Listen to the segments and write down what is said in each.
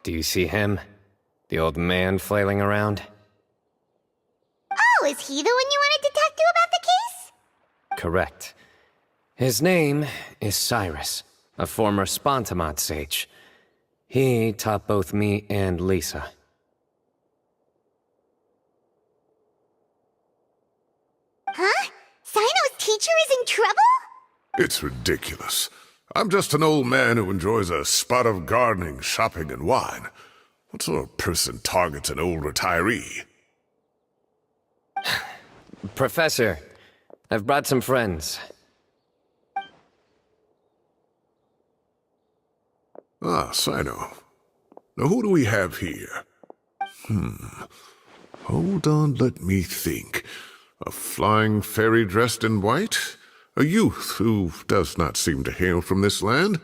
Do you see him? The old man flailing around? Oh, is he the one you wanted to talk to about the case? Correct. His name is Cyrus, a former Spontamod sage. He taught both me and Lisa. Huh? Cyno's teacher is in trouble? It's ridiculous. I'm just an old man who enjoys a spot of gardening, shopping, and wine. What sort of person targets an old retiree? Professor, I've brought some friends. Ah, Cyno. Now who do we have here? Hold on, let me think. A flying fairy dressed in white? A youth who does not seem to hail from this land?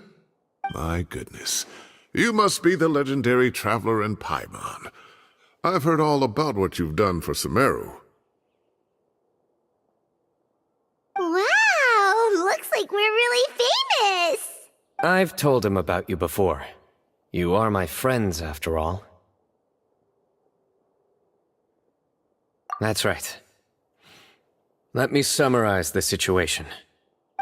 My goodness. You must be the legendary traveler in Paimon. I've heard all about what you've done for Sumeru. Wow, looks like we're really famous! I've told him about you before. You are my friends, after all. That's right. Let me summarize the situation.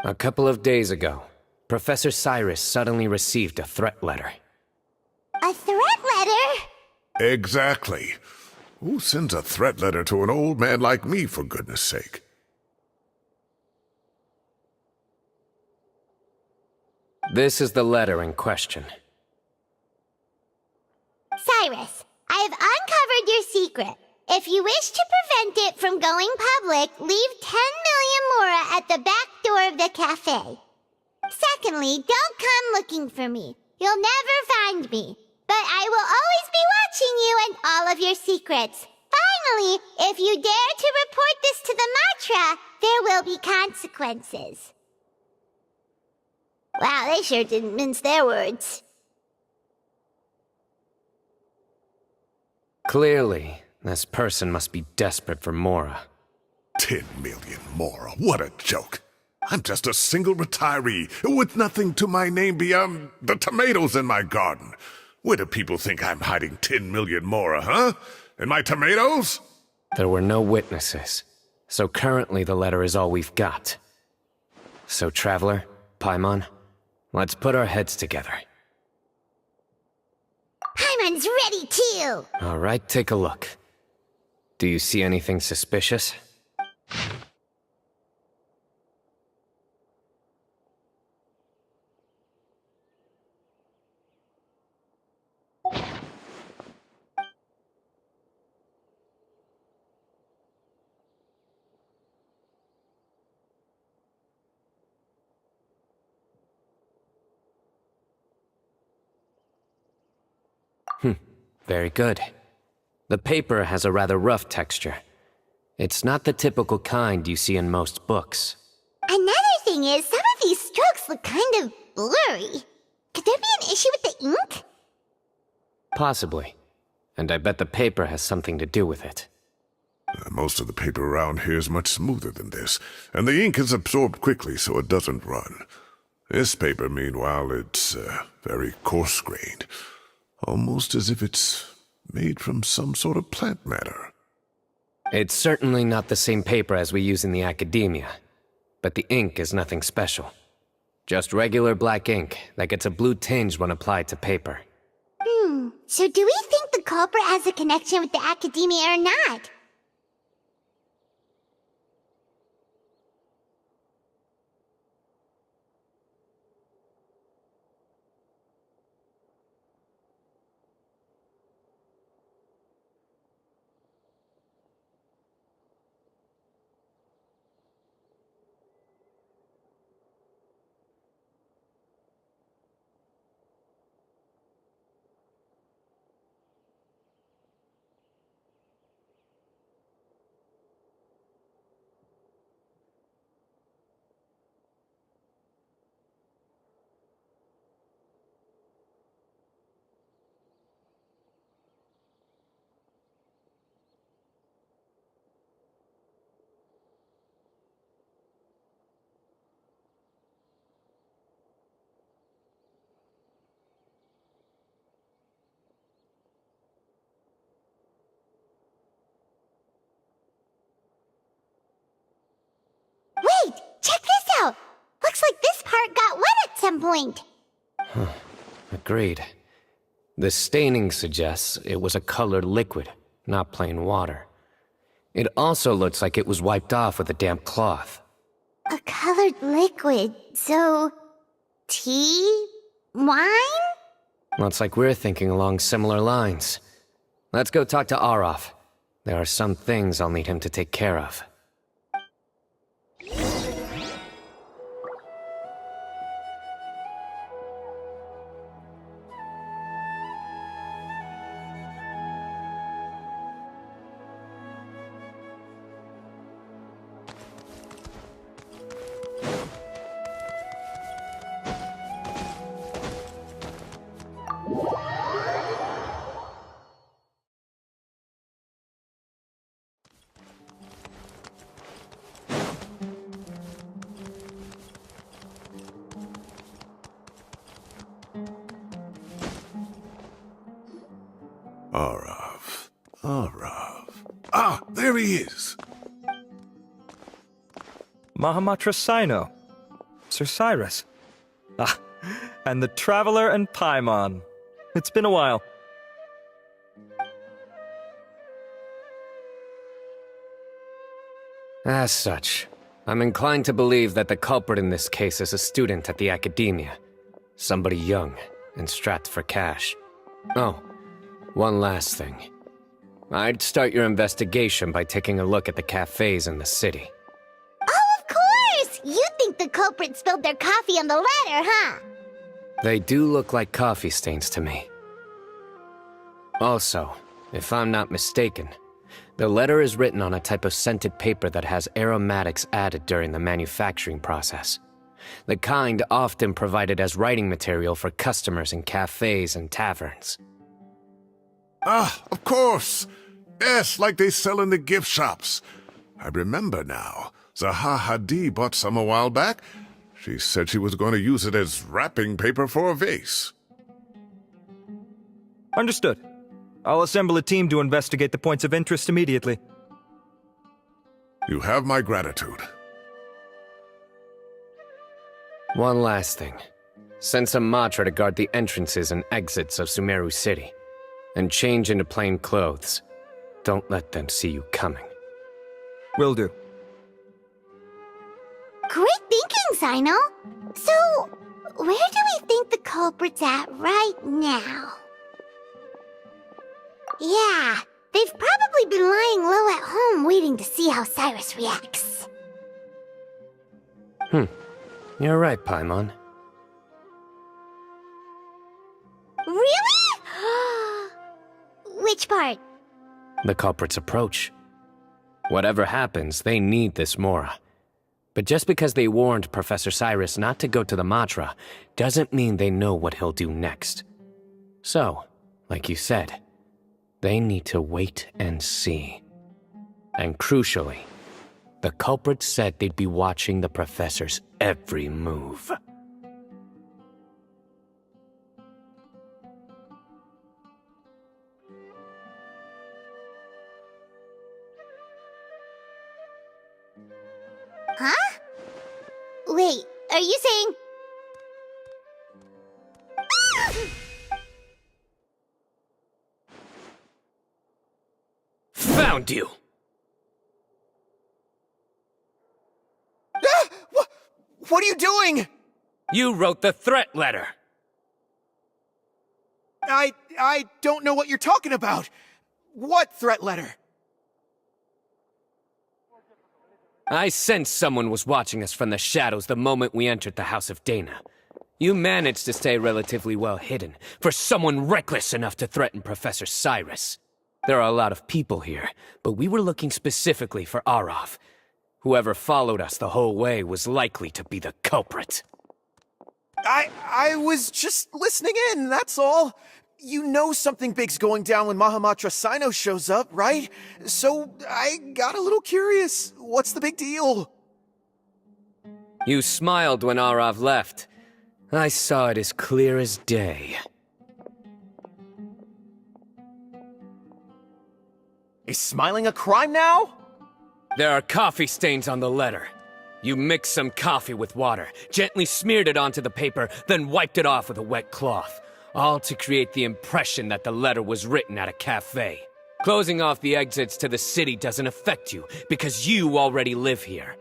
A couple of days ago, Professor Cyrus suddenly received a threat letter. A threat letter? Exactly. Who sends a threat letter to an old man like me, for goodness sake? This is the letter in question. Cyrus, I have uncovered your secret. If you wish to prevent it from going public, leave 10 million mora at the back door of the cafe. Secondly, don't come looking for me. You'll never find me. But I will always be watching you and all of your secrets. Finally, if you dare to report this to the Matra, there will be consequences. Wow, they sure didn't mince their words. Clearly, this person must be desperate for Mora. 10 million mora, what a joke. I'm just a single retiree with nothing to my name beyond the tomatoes in my garden. Where do people think I'm hiding 10 million mora, huh? In my tomatoes? There were no witnesses, so currently the letter is all we've got. So, Traveler, Paimon, let's put our heads together. Paimon's ready too! All right, take a look. Do you see anything suspicious? Very good. The paper has a rather rough texture. It's not the typical kind you see in most books. Another thing is, some of these strokes look kind of blurry. Could there be an issue with the ink? Possibly. And I bet the paper has something to do with it. Most of the paper around here is much smoother than this, and the ink is absorbed quickly so it doesn't run. This paper, meanwhile, it's very coarse-grained. Almost as if it's made from some sort of plant matter. It's certainly not the same paper as we use in the academia, but the ink is nothing special. Just regular black ink that gets a blue tinge when applied to paper. So do we think the culprit has a connection with the Academia or not? Wait! Check this out! Looks like this part got wet at some point. Agreed. The staining suggests it was a colored liquid, not plain water. It also looks like it was wiped off with a damp cloth. A colored liquid, so... tea? Wine? Looks like we're thinking along similar lines. Let's go talk to Arof. There are some things I'll need him to take care of. Arav. Ah, there he is. Mahamatra Cyno. Sir Cyrus. Ah, and the Traveler and Paimon. It's been a while. As such, I'm inclined to believe that the culprit in this case is a student at the Academia. Somebody young and strapped for cash. Oh, one last thing. I'd start your investigation by taking a look at the cafes in the city. Oh, of course! You think the culprit spilled their coffee on the ladder, huh? They do look like coffee stains to me. Also, if I'm not mistaken, the letter is written on a type of scented paper that has aromatics added during the manufacturing process. The kind often provided as writing material for customers in cafes and taverns. Ah, of course. Yes, like they sell in the gift shops. I remember now. Zaha Hadid bought some a while back. She said she was going to use it as wrapping paper for a vase. Understood. I'll assemble a team to investigate the points of interest immediately. You have my gratitude. One last thing. Send some Matra to guard the entrances and exits of Sumeru City. And change into plain clothes. Don't let them see you coming. Will do. Great thinking, Cyno. So, where do we think the culprit's at right now? Yeah, they've probably been lying low at home waiting to see how Cyrus reacts. You're right, Paimon. Really? Which part? The culprit's approach. Whatever happens, they need this Mora. But just because they warned Professor Cyrus not to go to the Matra, doesn't mean they know what he'll do next. So, like you said, they need to wait and see. And crucially, the culprit said they'd be watching the Professor's every move. Huh? Wait, are you saying... Found you! What are you doing? You wrote the threat letter! I don't know what you're talking about. What threat letter? I sensed someone was watching us from the shadows the moment we entered the House of Dana. You managed to stay relatively well hidden for someone reckless enough to threaten Professor Cyrus. There are a lot of people here, but we were looking specifically for Arav. Whoever followed us the whole way was likely to be the culprit. I was just listening in, that's all. You know something big's going down when Mahamatra Cyno shows up, right? So I got a little curious. What's the big deal? You smiled when Arav left. I saw it as clear as day. Is smiling a crime now? There are coffee stains on the letter. You mixed some coffee with water, gently smeared it onto the paper, then wiped it off with a wet cloth. All to create the impression that the letter was written at a cafe. Closing off the exits to the city doesn't affect you, because you already live here.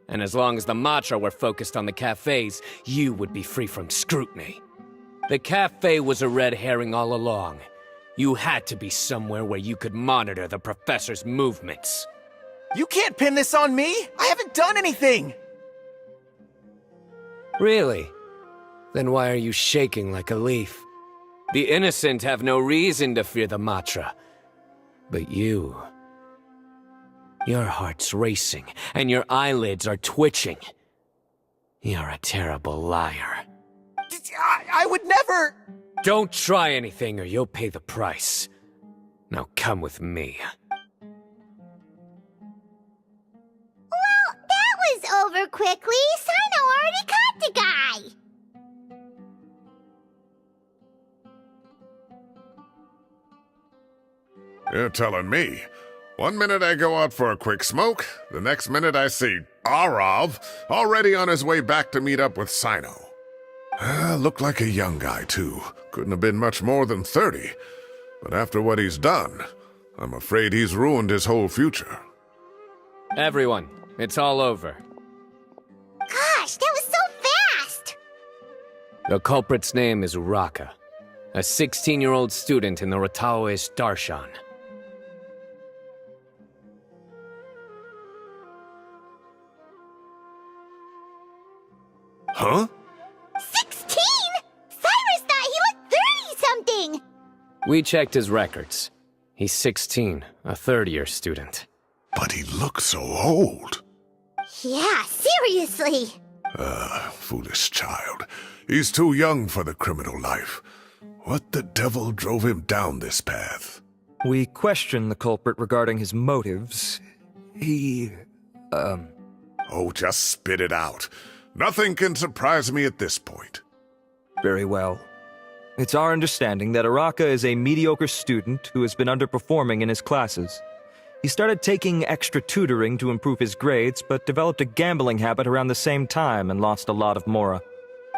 And as long as the Matra were focused on the cafes, you would be free from scrutiny. The cafe was a red herring all along. You had to be somewhere where you could monitor the professor's movements. You can't pin this on me! I haven't done anything! Really? Then why are you shaking like a leaf? The innocent have no reason to fear the Matra. But you... Your heart's racing, and your eyelids are twitching. You're a terrible liar. I would never... Don't try anything or you'll pay the price. Now come with me. Well, that was over quickly. Cyno already caught the guy. You're telling me. One minute I go out for a quick smoke, the next minute I see Arav already on his way back to meet up with Cyno. Looked like a young guy, too. Couldn't have been much more than 30. But after what he's done, I'm afraid he's ruined his whole future. Everyone, it's all over. Gosh, that was so fast. The culprit's name is Uraka, a 16-year-old student in the Rataoist Darshan. Huh? 16? Cyrus thought he looked 30-something. We checked his records. He's 16, a third-year student. But he looks so old. Yeah, seriously. Foolish child. He's too young for the criminal life. What the devil drove him down this path? We questioned the culprit regarding his motives. Oh, just spit it out. Nothing can surprise me at this point. Very well. It's our understanding that Araka is a mediocre student who has been underperforming in his classes. He started taking extra tutoring to improve his grades, but developed a gambling habit around the same time and lost a lot of mora.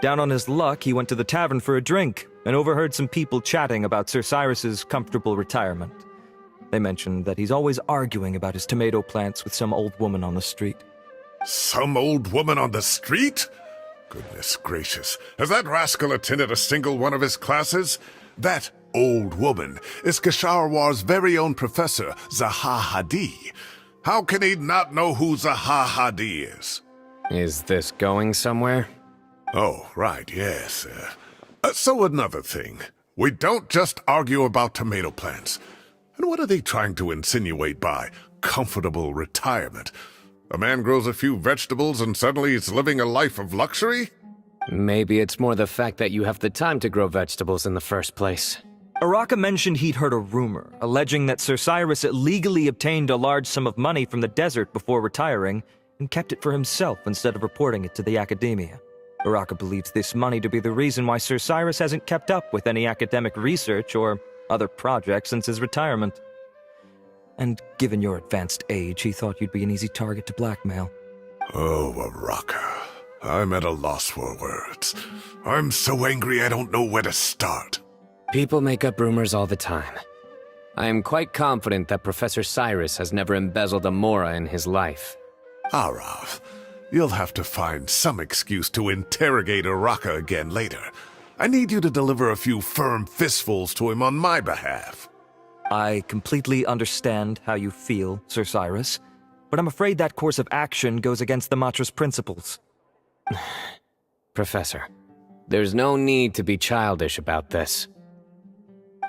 Down on his luck, he went to the tavern for a drink and overheard some people chatting about Sir Cyrus's comfortable retirement. They mentioned that he's always arguing about his tomato plants with some old woman on the street. Some old woman on the street? Goodness gracious, has that rascal attended a single one of his classes? That old woman is Kasharwar's very own professor, Zaha Hadi. How can he not know who Zaha Hadi is? Is this going somewhere? Oh, right, yes. So another thing. We don't just argue about tomato plants. And what are they trying to insinuate by comfortable retirement? A man grows a few vegetables and suddenly he's living a life of luxury? Maybe it's more the fact that you have the time to grow vegetables in the first place. Araka mentioned he'd heard a rumor, alleging that Sir Cyrus illegally obtained a large sum of money from the desert before retiring, and kept it for himself instead of reporting it to the academia. Araka believes this money to be the reason why Sir Cyrus hasn't kept up with any academic research or other projects since his retirement. And given your advanced age, he thought you'd be an easy target to blackmail. Oh, Araka. I'm at a loss for words. I'm so angry I don't know where to start. People make up rumors all the time. I am quite confident that Professor Cyrus has never embezzled a mora in his life. Arav, you'll have to find some excuse to interrogate Araka again later. I need you to deliver a few firm fistfuls to him on my behalf. I completely understand how you feel, Sir Cyrus, but I'm afraid that course of action goes against the Matra's principles. Professor, there's no need to be childish about this.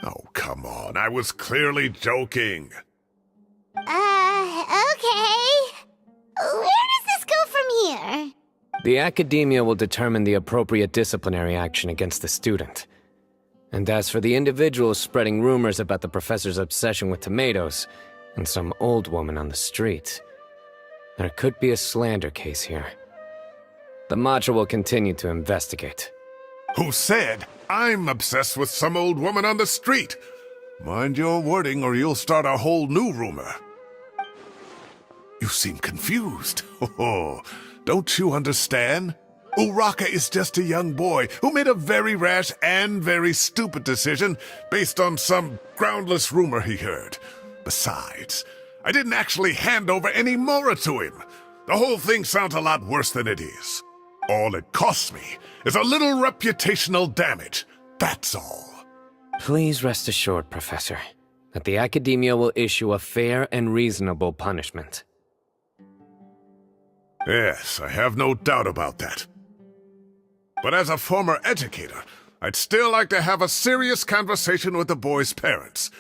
Oh, come on. I was clearly joking. Okay. Where does this go from here? The Academia will determine the appropriate disciplinary action against the student. And as for the individuals spreading rumors about the professor's obsession with tomatoes and some old woman on the street, there could be a slander case here. The Matra will continue to investigate. Who said I'm obsessed with some old woman on the street? Mind your wording or you'll start a whole new rumor. You seem confused. Oh, don't you understand? Uraka is just a young boy who made a very rash and very stupid decision based on some groundless rumor he heard. Besides, I didn't actually hand over any mora to him. The whole thing sounds a lot worse than it is. All it costs me is a little reputational damage. That's all. Please rest assured, Professor, that the Academia will issue a fair and reasonable punishment. Yes, I have no doubt about that. But as a former educator, I'd still like to have a serious conversation with the boy's parents.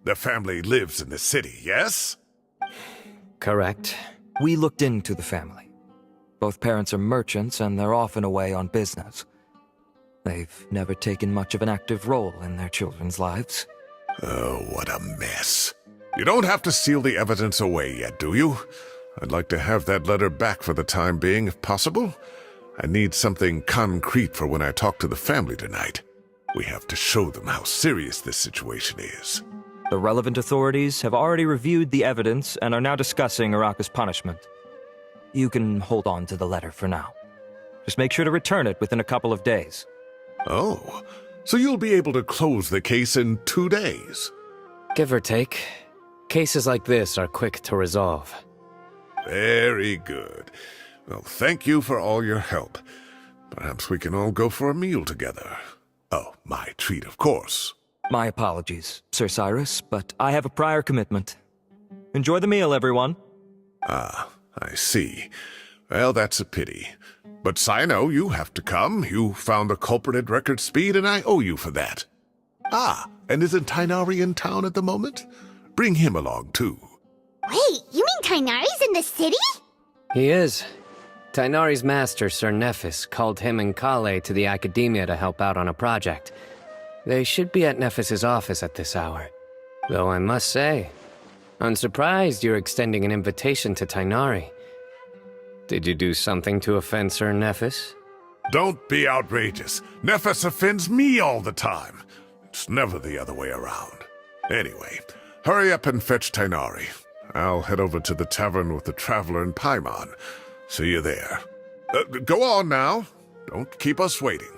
Their family lives in the city, yes? Correct. We looked into the family. Both parents are merchants and they're often away on business. They've never taken much of an active role in their children's lives. Oh, what a mess. You don't have to seal the evidence away yet, do you? I'd like to have that letter back for the time being, if possible. I need something concrete for when I talk to the family tonight. We have to show them how serious this situation is. The relevant authorities have already reviewed the evidence and are now discussing Araka's punishment. You can hold on to the letter for now. Just make sure to return it within a couple of days. Oh, so you'll be able to close the case in 2 days? Give or take. Cases like this are quick to resolve. Very good. Well, thank you for all your help. Perhaps we can all go for a meal together. Oh, my treat, of course. My apologies, Sir Cyrus, but I have a prior commitment. Enjoy the meal, everyone. Ah, I see. Well, that's a pity. But Cyno, you have to come. You found the culprit at record speed, and I owe you for that. Ah, and isn't Tighnari in town at the moment? Bring him along, too. Wait, you mean Tighnari's in the city? He is. Tighnari's master, Sir Nephis, called him and Kale to the Academia to help out on a project. They should be at Nephis's office at this hour. Though I must say, I'm surprised you're extending an invitation to Tighnari. Did you do something to offend Sir Nephis? Don't be outrageous. Nephis offends me all the time. It's never the other way around. Anyway, hurry up and fetch Tighnari. I'll head over to the tavern with the Traveler and Paimon. See you there. Go on now. Don't keep us waiting.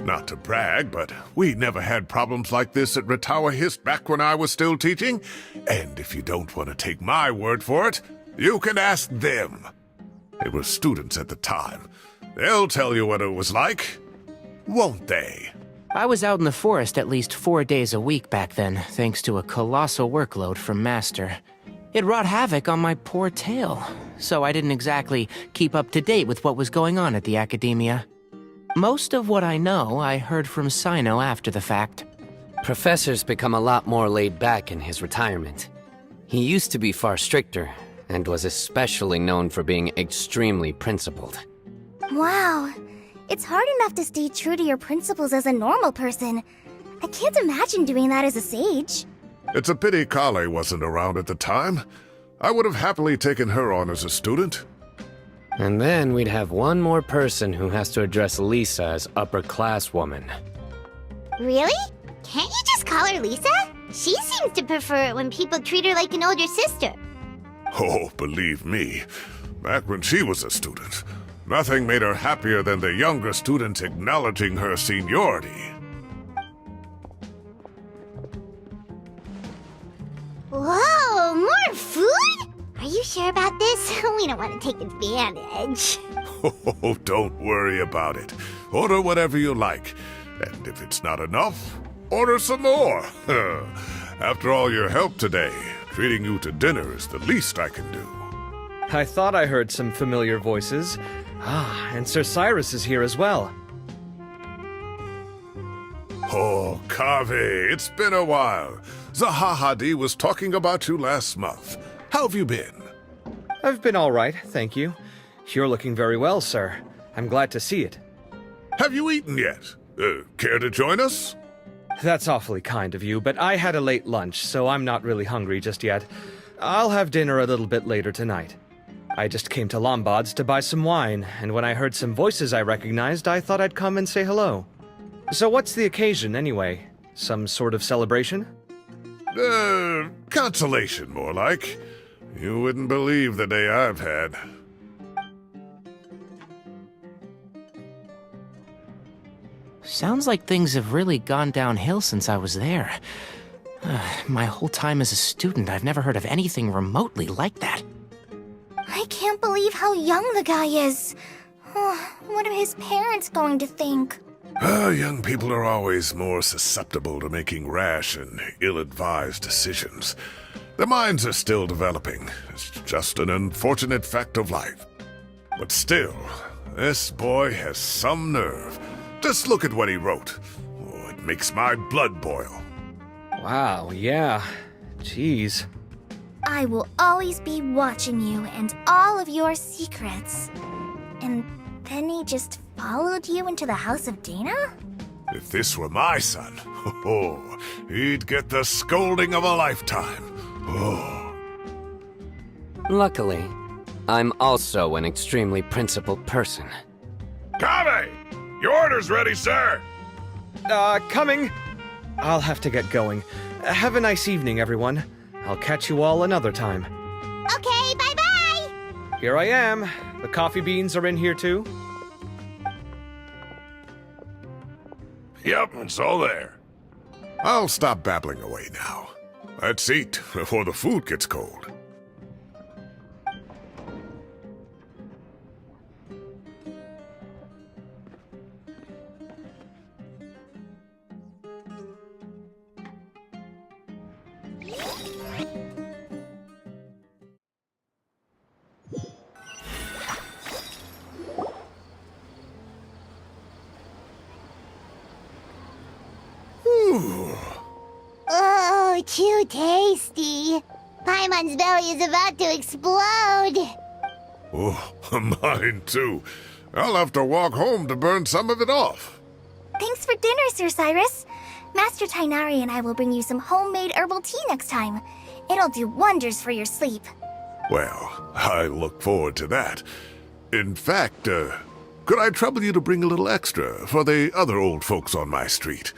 Not to brag, but we never had problems like this at Ratawa Hist back when I was still teaching. And if you don't want to take my word for it, you can ask them. They were students at the time. They'll tell you what it was like, won't they? I was out in the forest at least 4 days a week back then, thanks to a colossal workload from Master. It wrought havoc on my poor tail, so I didn't exactly keep up to date with what was going on at the academia. Most of what I know, I heard from Cyno after the fact. Professor's become a lot more laid back in his retirement. He used to be far stricter, and was especially known for being extremely principled. Wow. It's hard enough to stay true to your principles as a normal person. I can't imagine doing that as a sage. It's a pity Kale wasn't around at the time. I would have happily taken her on as a student. And then we'd have one more person who has to address Lisa as upper-class woman. Really? Can't you just call her Lisa? She seems to prefer it when people treat her like an older sister. Oh, believe me, back when she was a student, nothing made her happier than the younger students acknowledging her seniority. Whoa, more food? Are you sure about this? We don't want to take advantage. Oh, don't worry about it. Order whatever you like. And if it's not enough, order some more. After all your help today, treating you to dinner is the least I can do. I thought I heard some familiar voices. And Sir Cyrus is here as well. Oh, Kaveh, it's been a while. Zahahadi was talking about you last month. How have you been? I've been all right, thank you. You're looking very well, sir. I'm glad to see it. Have you eaten yet? Care to join us? That's awfully kind of you, but I had a late lunch, so I'm not really hungry just yet. I'll have dinner a little bit later tonight. I just came to Lombard's to buy some wine, and when I heard some voices I recognized, I thought I'd come and say hello. So what's the occasion, anyway? Some sort of celebration? Consolation, more like. You wouldn't believe the day I've had. Sounds like things have really gone downhill since I was there. My whole time as a student, I've never heard of anything remotely like that. I can't believe how young the guy is. What are his parents going to think? Young people are always more susceptible to making rash and ill-advised decisions. Their minds are still developing. It's just an unfortunate fact of life. But still, this boy has some nerve. Just look at what he wrote. Oh, it makes my blood boil. Wow, yeah. Jeez. I will always be watching you and all of your secrets. And then he just followed you into the house of Dana? If this were my son, he'd get the scolding of a lifetime. Oh. Luckily, I'm also an extremely principled person. Kaveh! Your order's ready, sir! Coming. I'll have to get going. Have a nice evening, everyone. I'll catch you all another time. Okay, bye-bye! Here I am. The coffee beans are in here too. Yep, it's all there. I'll stop babbling away now. Let's eat before the food gets cold. Oh, too tasty. Paimon's belly is about to explode. Oh, mine too. I'll have to walk home to burn some of it off. Thanks for dinner, Sir Cyrus. Master Tainari and I will bring you some homemade herbal tea next time. It'll do wonders for your sleep. Well, I look forward to that. In fact, could I trouble you to bring a little extra for the other old folks on my street?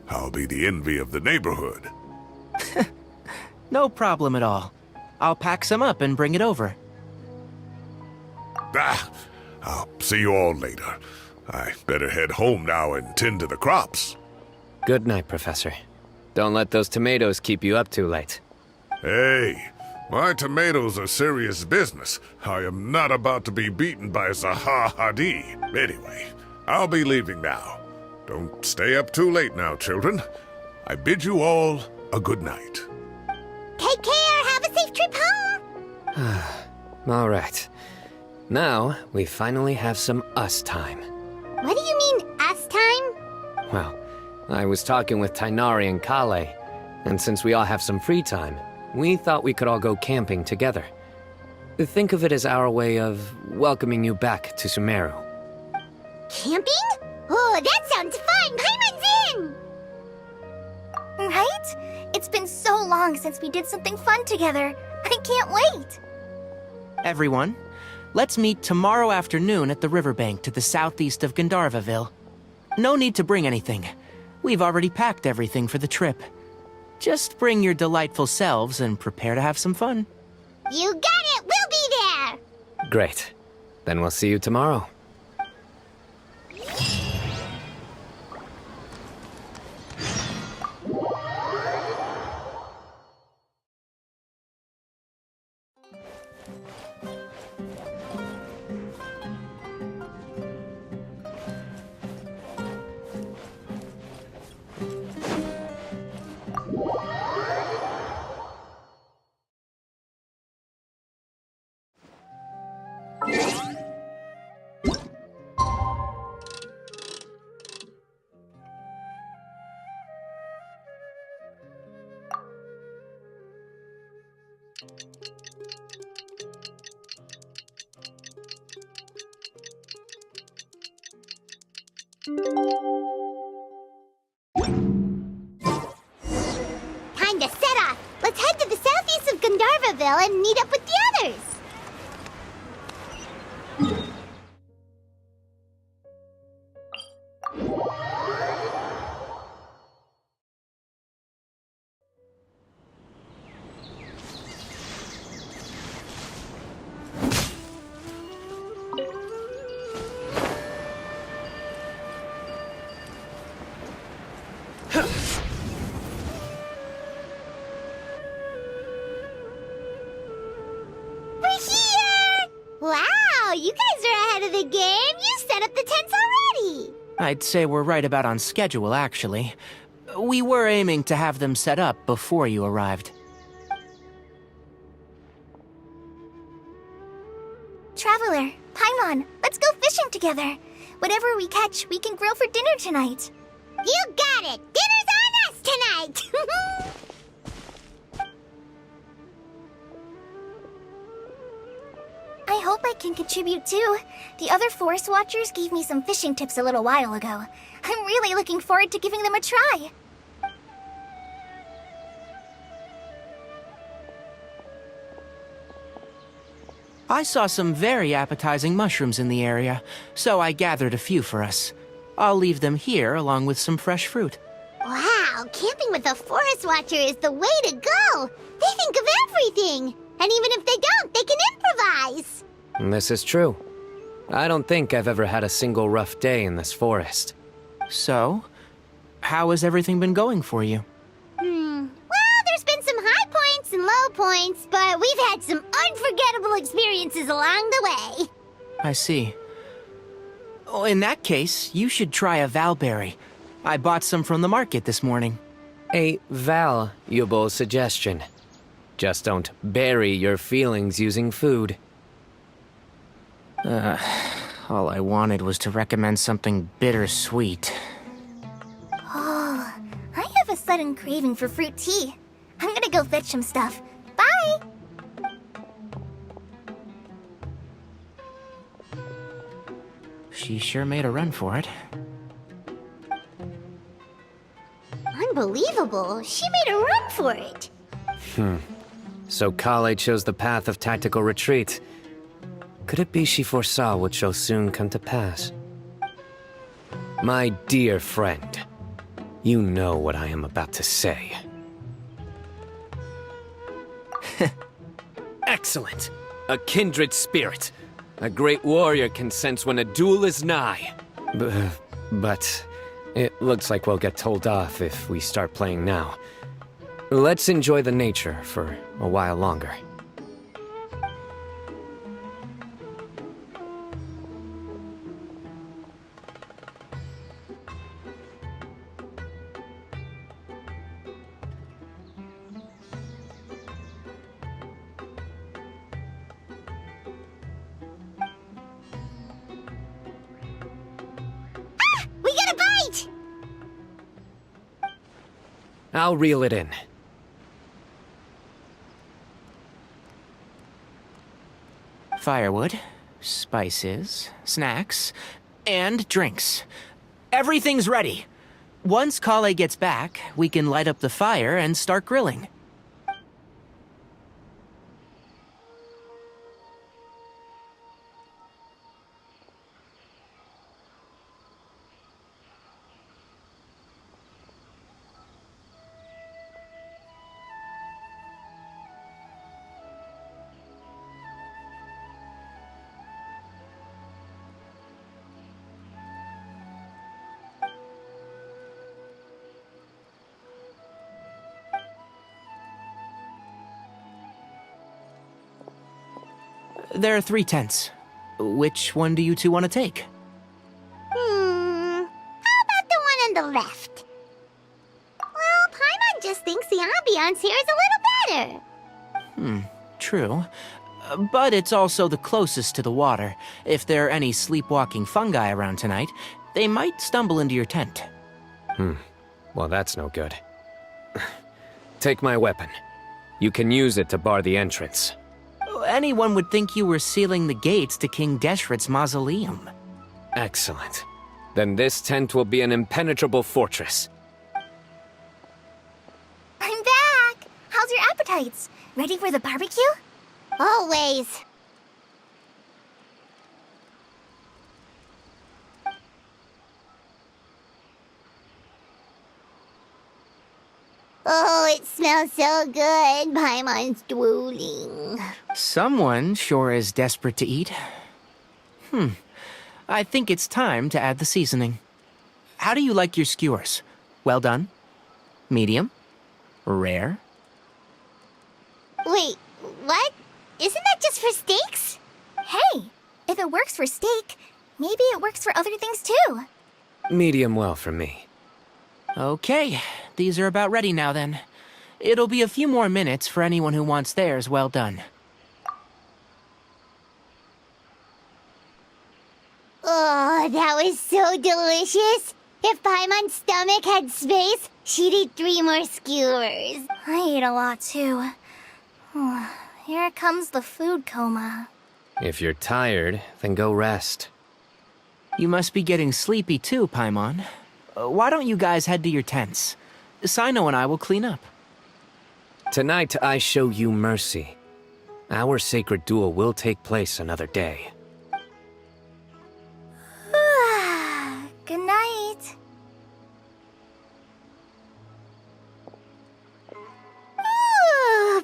I'll be the envy of the neighborhood. No problem at all. I'll pack some up and bring it over. I'll see you all later. I better head home now and tend to the crops. Good night, Professor. Don't let those tomatoes keep you up too late. Hey, my tomatoes are serious business. I am not about to be beaten by Zaha Hadid. Anyway, I'll be leaving now. Don't stay up too late now, children. I bid you all a good night. Take care. Have a safe trip home. All right. Now, we finally have some us time. What do you mean, us time? Well, I was talking with Tainari and Kale, and since we all have some free time, we thought we could all go camping together. Think of it as our way of welcoming you back to Sumeru. Camping? Oh, that sounds fun! Paimon's in! Right? It's been so long since we did something fun together. I can't wait! Everyone, let's meet tomorrow afternoon at the riverbank to the southeast of Gandharvaville. No need to bring anything. We've already packed everything for the trip. Just bring your delightful selves and prepare to have some fun. You got it! We'll be there! Great. Then we'll see you tomorrow. Time to set off! Let's head to the southeast of Gandharvaville and meet up with the others! Wow, you guys are ahead of the game! You set up the tents already! I'd say we're right about on schedule, actually. We were aiming to have them set up before you arrived. Traveler, Paimon, let's go fishing together. Whatever we catch, we can grill for dinner tonight. You got it! Dinner's on us tonight! I hope I can contribute too. The other Forest Watchers gave me some fishing tips a little while ago. I'm really looking forward to giving them a try. I saw some very appetizing mushrooms in the area, so I gathered a few for us. I'll leave them here along with some fresh fruit. Wow, camping with a Forest Watcher is the way to go! They think of everything! And even if they don't, they can improvise! This is true. I don't think I've ever had a single rough day in this forest. So, how has everything been going for you? Well, there's been some high points and low points, but we've had some unforgettable experiences along the way. I see. Oh, in that case, you should try a valberry. I bought some from the market this morning. A valuable suggestion. Just don't bury your feelings using food. All I wanted was to recommend something bittersweet. Oh, I have a sudden craving for fruit tea. I'm gonna go fetch some stuff. Bye! She sure made a run for it. Unbelievable! She made a run for it! So Kale chose the path of tactical retreat. Could it be she foresaw what shall soon come to pass? My dear friend, you know what I am about to say. Excellent! A kindred spirit. A great warrior can sense when a duel is nigh. But it looks like we'll get told off if we start playing now. Let's enjoy the nature for a while longer. We got a bite! I'll reel it in. Firewood, spices, snacks, and drinks. Everything's ready. Once Kale gets back, we can light up the fire and start grilling. There are 3 tents. Which one do you two want to take? How about the one on the left? Well, Paimon just thinks the ambiance here is a little better. True. But it's also the closest to the water. If there are any sleepwalking fungi around tonight, they might stumble into your tent. Well, that's no good. Take my weapon. You can use it to bar the entrance. Anyone would think you were sealing the gates to King Deshret's mausoleum. Excellent. Then this tent will be an impenetrable fortress. I'm back! How's your appetites? Ready for the barbecue? Always. Oh, it smells so good. Paimon's drooling. Someone sure is desperate to eat. I think it's time to add the seasoning. How do you like your skewers? Well done? Medium? Rare? Wait, what? Isn't that just for steaks? Hey, if it works for steak, maybe it works for other things too. Medium well for me. Okay, these are about ready now then. It'll be a few more minutes for anyone who wants theirs well done. Oh, that was so delicious. If Paimon's stomach had space, she'd eat 3 more skewers. I ate a lot too. Here comes the food coma. If you're tired, then go rest. You must be getting sleepy too, Paimon. Why don't you guys head to your tents? Cyno and I will clean up. Tonight, I show you mercy. Our sacred duel will take place another day. Good night.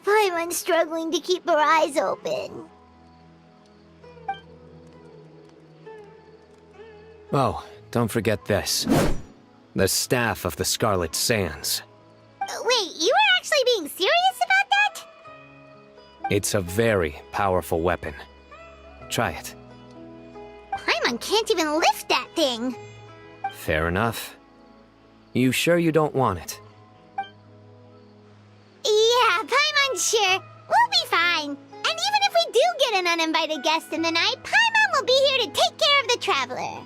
Paimon's struggling to keep her eyes open. Oh, don't forget this. The Staff of the Scarlet Sands. Wait, you were actually being serious about that? It's a very powerful weapon. Try it. Paimon can't even lift that thing. Fair enough. You sure you don't want it? Yeah, Paimon's sure. We'll be fine. And even if we do get an uninvited guest in the night, Paimon will be here to take care of the traveler.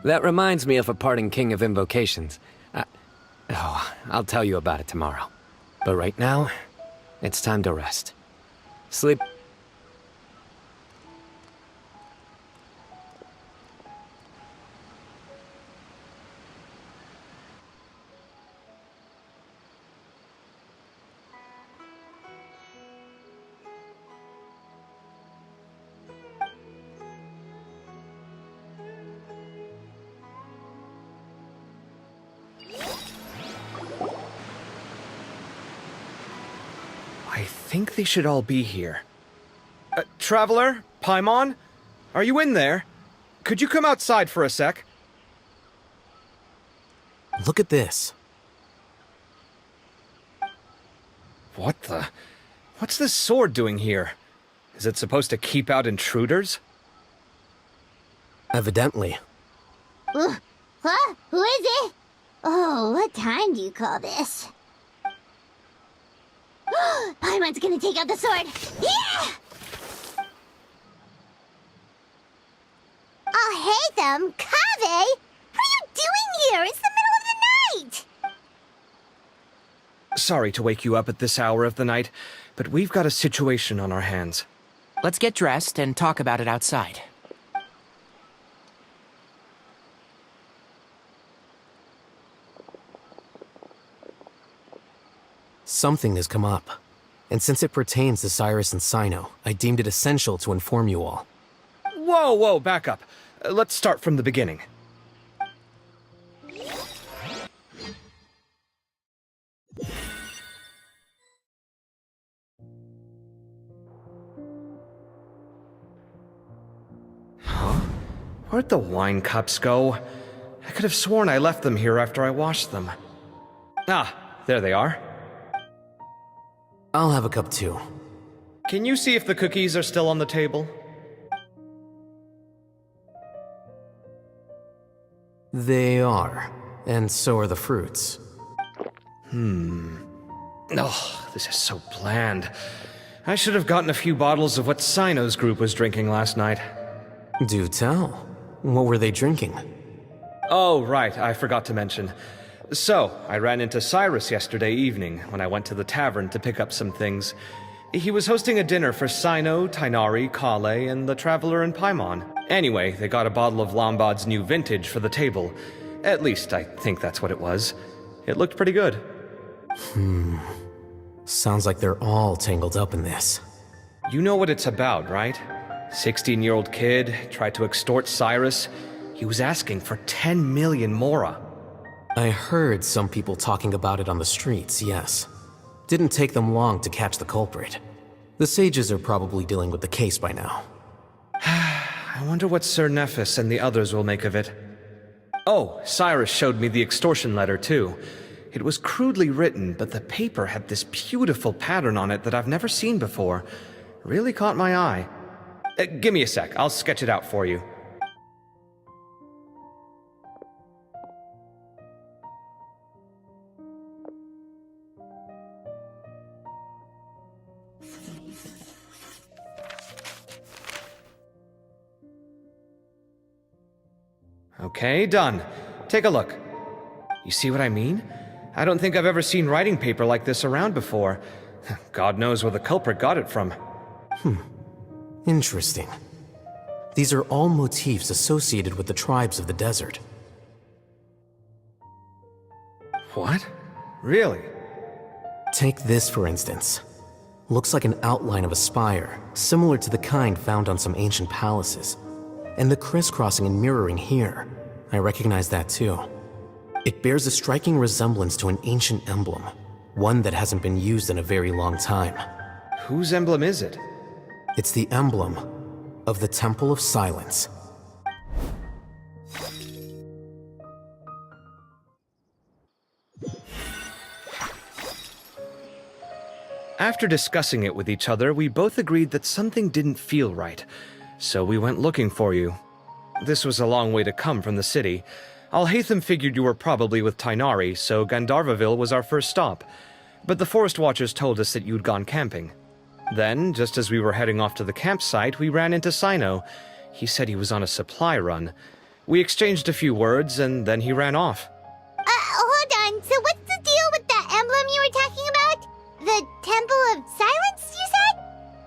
That reminds me of a parting king of invocations. I'll tell you about it tomorrow. But right now, it's time to rest. Sleep. I think they should all be here. Traveler, Paimon? Are you in there? Could you come outside for a sec? Look at this. What the? What's this sword doing here? Is it supposed to keep out intruders? Evidently. Huh? Who is it? Oh, what time do you call this? Paimon's gonna take out the sword. Yeah! Oh, hey them, Kave! What are you doing here? It's the middle of the night! Sorry to wake you up at this hour of the night, but we've got a situation on our hands. Let's get dressed and talk about it outside. Something has come up. And since it pertains to Cyrus and Cyno, I deemed it essential to inform you all. Whoa, back up. Let's start from the beginning. Huh? Where'd the wine cups go? I could have sworn I left them here after I washed them. Ah, there they are. I'll have a cup too. Can you see if the cookies are still on the table? They are. And so are the fruits. Oh, this is so bland. I should have gotten a few bottles of what Cyno's group was drinking last night. Do tell. What were they drinking? Oh, right, I forgot to mention. So, I ran into Cyrus yesterday evening when I went to the tavern to pick up some things. He was hosting a dinner for Cyno, Tighnari, Kale, and the Traveler and Paimon. Anyway, they got a bottle of Lombard's new vintage for the table. At least, I think that's what it was. It looked pretty good. Sounds like they're all tangled up in this. You know what it's about, right? 16-year-old kid tried to extort Cyrus. He was asking for 10 million mora. I heard some people talking about it on the streets, yes. Didn't take them long to catch the culprit. The sages are probably dealing with the case by now. I wonder what Sir Nephis and the others will make of it. Oh, Cyrus showed me the extortion letter, too. It was crudely written, but the paper had this beautiful pattern on it that I've never seen before. Really caught my eye. Give me a sec, I'll sketch it out for you. Okay, done. Take a look. You see what I mean? I don't think I've ever seen writing paper like this around before. God knows where the culprit got it from. Interesting. These are all motifs associated with the tribes of the desert. What? Really? Take this, for instance. Looks like an outline of a spire, similar to the kind found on some ancient palaces. And the crisscrossing and mirroring here, I recognize that too. It bears a striking resemblance to an ancient emblem, one that hasn't been used in a very long time. Whose emblem is it? It's the emblem of the Temple of Silence. After discussing it with each other, we both agreed that something didn't feel right. So we went looking for you. This was a long way to come from the city. Alhaitham figured you were probably with Tighnari, so Gandharvaville was our first stop. But the Forest Watchers told us that you'd gone camping. Then, just as we were heading off to the campsite, we ran into Cyno. He said he was on a supply run. We exchanged a few words, and then he ran off. Hold on. So what's the deal with that emblem you were talking about? The Temple of Silence, you said?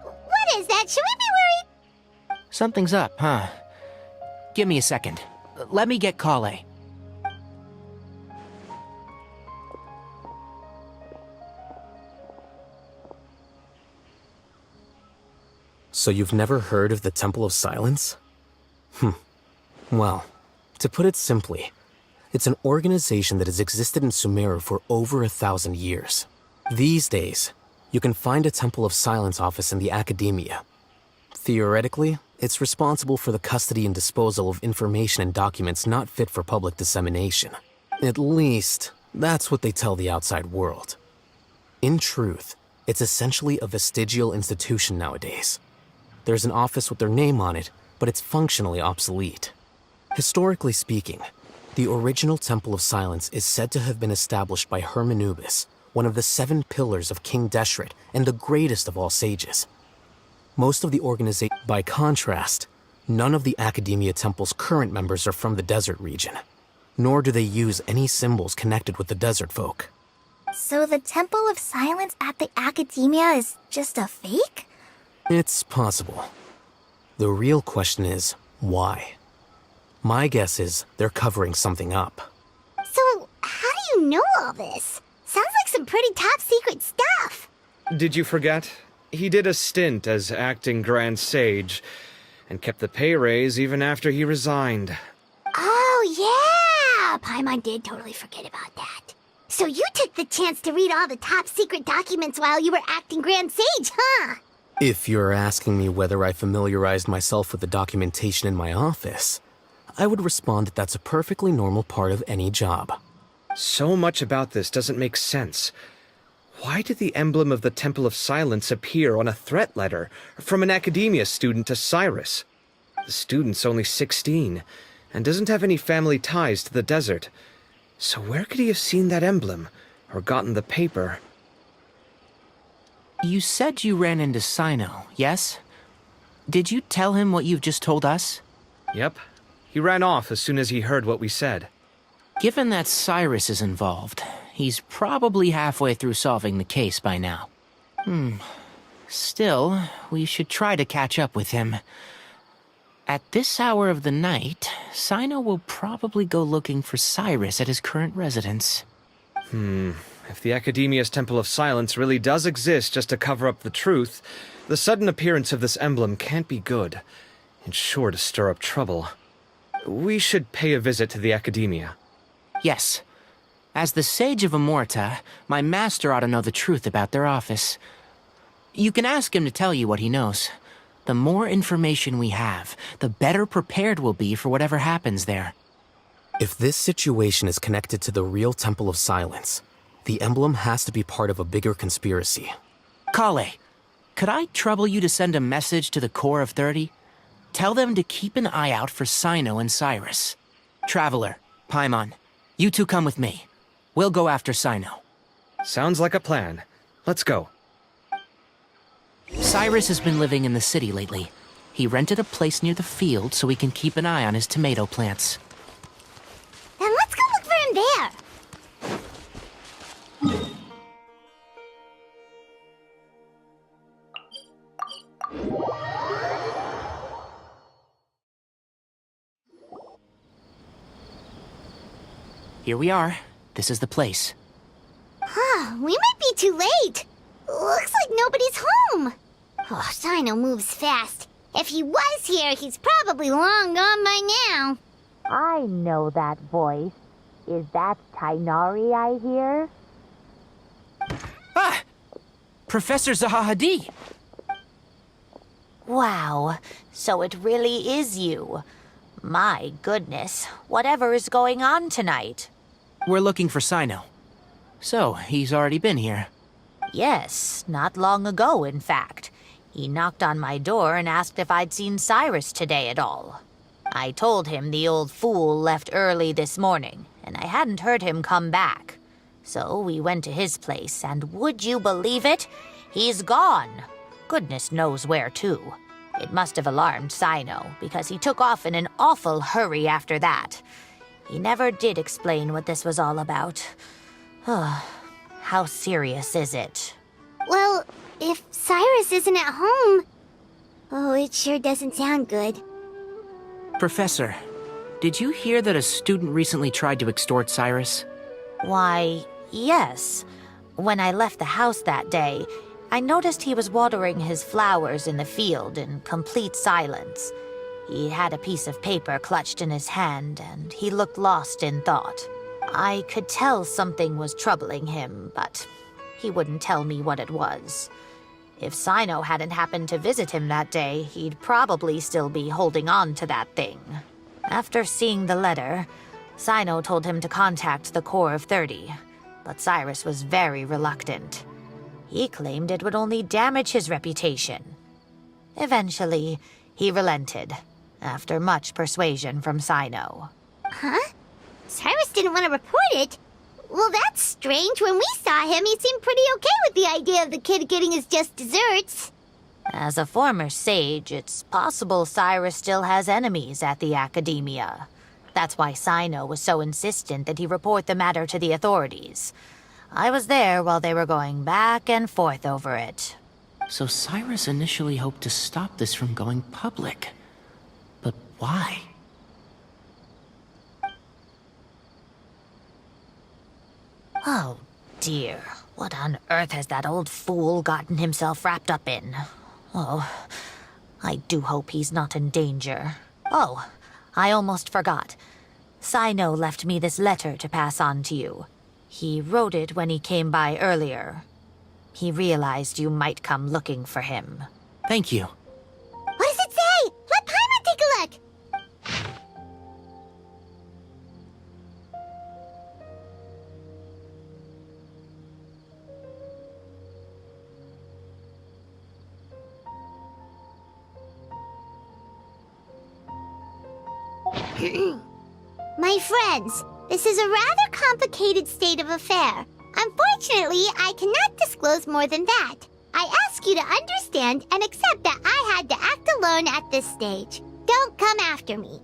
What is that? Should we be worried? Something's up, huh? Give me a second. Let me get Kale. So you've never heard of the Temple of Silence? Well, to put it simply, it's an organization that has existed in Sumeru for over 1,000 years. These days, you can find a Temple of Silence office in the academia. Theoretically, It's responsible for the custody and disposal of information and documents not fit for public dissemination. At least, that's what they tell the outside world. In truth, it's essentially a vestigial institution nowadays. There's an office with their name on it, but it's functionally obsolete. Historically speaking, the original Temple of Silence is said to have been established by Hermanubis, one of the 7 pillars of King Deshret and the greatest of all sages. Most of the organization, by contrast, none of the Academia Temple's current members are from the desert region, nor do they use any symbols connected with the desert folk. So the Temple of Silence at the Academia is just a fake? It's possible. The real question is, why? My guess is they're covering something up. So, how do you know all this? Sounds like some pretty top secret stuff. Did you forget? He did a stint as acting Grand Sage, and kept the pay raise even after he resigned. Oh, yeah! Paimon did totally forget about that. So you took the chance to read all the top secret documents while you were acting Grand Sage, huh? If you're asking me whether I familiarized myself with the documentation in my office, I would respond that that's a perfectly normal part of any job. So much about this doesn't make sense. Why did the emblem of the Temple of Silence appear on a threat letter from an Academia student to Cyrus? The student's only 16, and doesn't have any family ties to the desert. So where could he have seen that emblem, or gotten the paper? You said you ran into Cyno, yes? Did you tell him what you've just told us? Yep. He ran off as soon as he heard what we said. Given that Cyrus is involved, he's probably halfway through solving the case by now. Still, we should try to catch up with him. At this hour of the night, Cyno will probably go looking for Cyrus at his current residence. If the Academia's Temple of Silence really does exist just to cover up the truth, the sudden appearance of this emblem can't be good, and sure to stir up trouble. We should pay a visit to the Academia. Yes. As the Sage of Amorta, my master ought to know the truth about their office. You can ask him to tell you what he knows. The more information we have, the better prepared we'll be for whatever happens there. If this situation is connected to the real Temple of Silence, the emblem has to be part of a bigger conspiracy. Kale, could I trouble you to send a message to the Core of 30? Tell them to keep an eye out for Cyno and Cyrus. Traveler, Paimon, you two come with me. We'll go after Cyno. Sounds like a plan. Let's go. Cyrus has been living in the city lately. He rented a place near the field so he can keep an eye on his tomato plants. Then let's go look for him there. Here we are. This is the place. We might be too late. Looks like nobody's home. Oh, Cyno moves fast. If he was here, he's probably long gone by now. I know that voice. Is that Tainari I hear? Ah! Professor Zahahadi! Wow, so it really is you. My goodness, whatever is going on tonight? We're looking for Cyno. So, he's already been here. Yes, not long ago, in fact. He knocked on my door and asked if I'd seen Cyrus today at all. I told him the old fool left early this morning, and I hadn't heard him come back. So we went to his place, and would you believe it? He's gone. Goodness knows where to. It must have alarmed Cyno, because he took off in an awful hurry after that. He never did explain what this was all about. How serious is it? Well, if Cyrus isn't at home... Oh, it sure doesn't sound good. Professor, did you hear that a student recently tried to extort Cyrus? Why, yes. When I left the house that day, I noticed he was watering his flowers in the field in complete silence. He had a piece of paper clutched in his hand, and he looked lost in thought. I could tell something was troubling him, but he wouldn't tell me what it was. If Cyno hadn't happened to visit him that day, he'd probably still be holding on to that thing. After seeing the letter, Cyno told him to contact the Core of 30, but Cyrus was very reluctant. He claimed it would only damage his reputation. Eventually, he relented, after much persuasion from Cyno. Huh? Cyrus didn't want to report it? Well, that's strange. When we saw him, he seemed pretty okay with the idea of the kid getting his just desserts. As a former sage, it's possible Cyrus still has enemies at the Academia. That's why Cyno was so insistent that he report the matter to the authorities. I was there while they were going back and forth over it. So Cyrus initially hoped to stop this from going public. But why? Oh, dear. What on earth has that old fool gotten himself wrapped up in? Oh, I do hope he's not in danger. Oh, I almost forgot. Cyno left me this letter to pass on to you. He wrote it when he came by earlier. He realized you might come looking for him. Thank you. What does it say? Let Paimon take a look. My friends, this is a rather complicated state of affair. Unfortunately, I cannot disclose more than that. I ask you to understand and accept that I had to act alone at this stage. Don't come after me.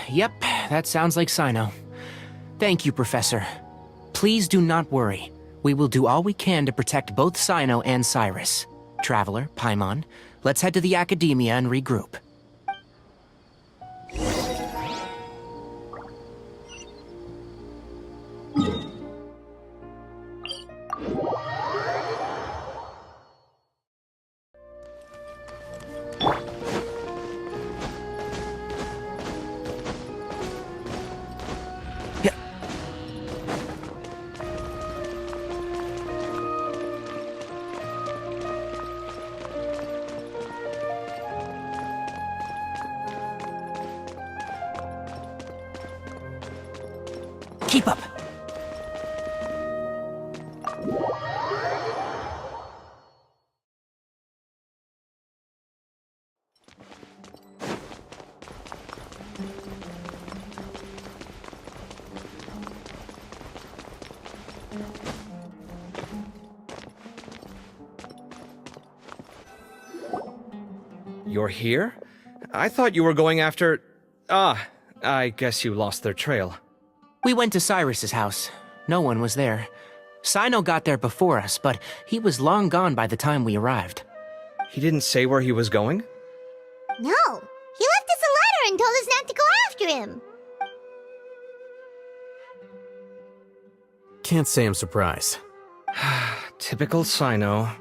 Yep, that sounds like Cyno. Thank you, Professor. Please do not worry. We will do all we can to protect both Cyno and Cyrus. Traveler, Paimon, let's head to the Academia and regroup. Keep up. You're here? I thought you were going after... Ah, I guess you lost their trail. We went to Cyrus's house. No one was there. Cyno got there before us, but he was long gone by the time we arrived. He didn't say where he was going? No, he left us a letter and told us not to go after him. Can't say I'm surprised. Typical Cyno.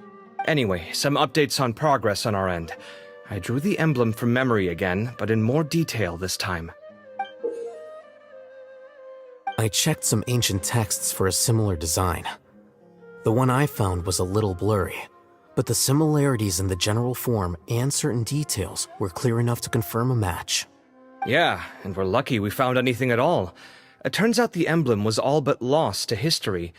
Anyway, some updates on progress on our end. I drew the emblem from memory again, but in more detail this time. I checked some ancient texts for a similar design. The one I found was a little blurry, but the similarities in the general form and certain details were clear enough to confirm a match. Yeah, and we're lucky we found anything at all. It turns out the emblem was all but lost to history.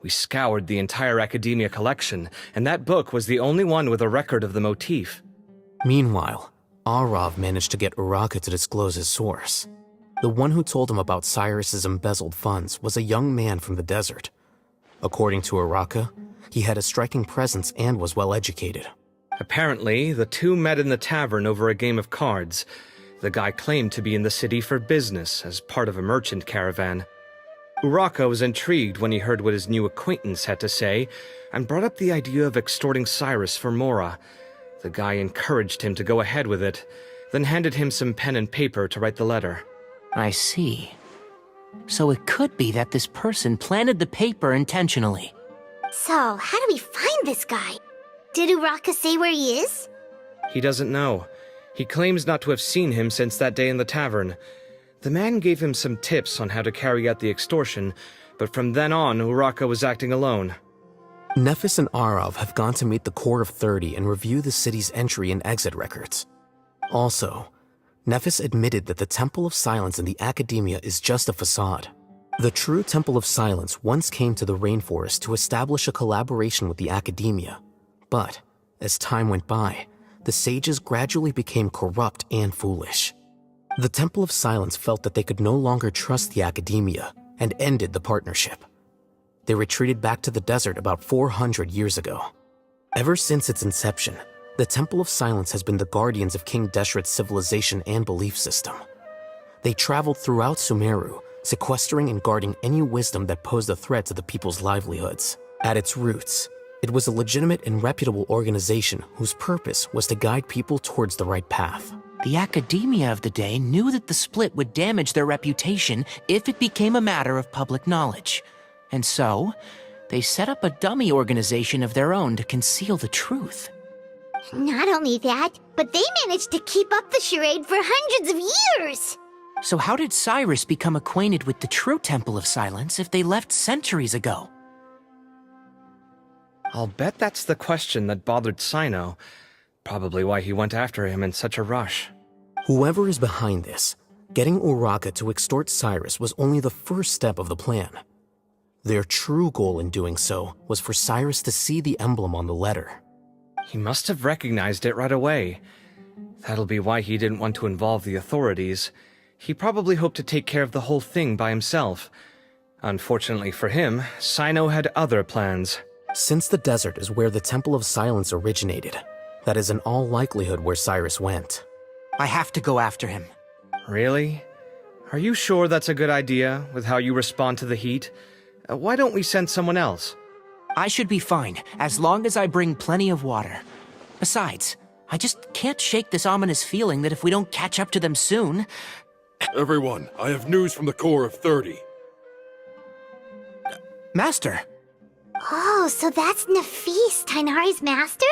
We scoured the entire Academia collection, and that book was the only one with a record of the motif. Meanwhile, Arav managed to get Uraka to disclose his source. The one who told him about Cyrus's embezzled funds was a young man from the desert. According to Uraka, he had a striking presence and was well educated. Apparently, the two met in the tavern over a game of cards. The guy claimed to be in the city for business as part of a merchant caravan. Uraka was intrigued when he heard what his new acquaintance had to say and brought up the idea of extorting Cyrus for Mora. The guy encouraged him to go ahead with it, then handed him some pen and paper to write the letter. I see. So it could be that this person planted the paper intentionally. So, how do we find this guy? Did Uraka say where he is? He doesn't know. He claims not to have seen him since that day in the tavern. The man gave him some tips on how to carry out the extortion, but from then on, Uraka was acting alone. Nephis and Arav have gone to meet the Core of 30 and review the city's entry and exit records. Also, Nephis admitted that the Temple of Silence in the Academia is just a facade. The true Temple of Silence once came to the rainforest to establish a collaboration with the Academia, but as time went by, the sages gradually became corrupt and foolish. The Temple of Silence felt that they could no longer trust the Academia and ended the partnership. They retreated back to the desert about 400 years ago. Ever since its inception, the Temple of Silence has been the guardians of King Deshret's civilization and belief system. They traveled throughout Sumeru, sequestering and guarding any wisdom that posed a threat to the people's livelihoods. At its roots, it was a legitimate and reputable organization whose purpose was to guide people towards the right path. The academia of the day knew that the split would damage their reputation if it became a matter of public knowledge. And so, they set up a dummy organization of their own to conceal the truth. Not only that, but they managed to keep up the charade for hundreds of years! So how did Cyrus become acquainted with the true Temple of Silence if they left centuries ago? I'll bet that's the question that bothered Cyno. Probably why he went after him in such a rush. Whoever is behind this, getting Uraka to extort Cyrus was only the first step of the plan. Their true goal in doing so was for Cyrus to see the emblem on the letter. He must have recognized it right away. That'll be why he didn't want to involve the authorities. He probably hoped to take care of the whole thing by himself. Unfortunately for him, Cyno had other plans. Since the desert is where the Temple of Silence originated, that is in all likelihood where Cyrus went. I have to go after him. Really? Are you sure that's a good idea, with how you respond to the heat? Why don't we send someone else? I should be fine, as long as I bring plenty of water. Besides, I just can't shake this ominous feeling that if we don't catch up to them soon... Everyone, I have news from the Core of 30. Master! Oh, so that's Nafis, Tainari's master?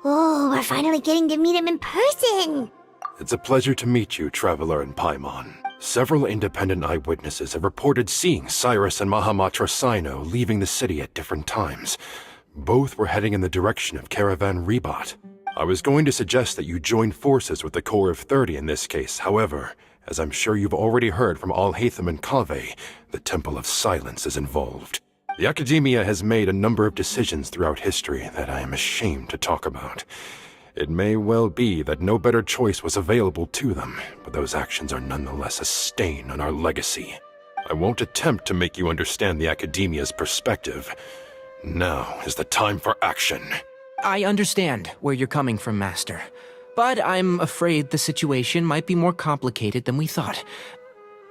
Oh, we're finally getting to meet him in person! It's a pleasure to meet you, Traveler in Paimon. Several independent eyewitnesses have reported seeing Cyrus and Mahamatra Cyno leaving the city at different times. Both were heading in the direction of Caravan Rebat. I was going to suggest that you join forces with the Core of 30 in this case. However, as I'm sure you've already heard from Al-Haytham and Kaveh, the Temple of Silence is involved. The Academia has made a number of decisions throughout history that I am ashamed to talk about. It may well be that no better choice was available to them, but those actions are nonetheless a stain on our legacy. I won't attempt to make you understand the Academia's perspective. Now is the time for action. I understand where you're coming from, Master. But I'm afraid the situation might be more complicated than we thought.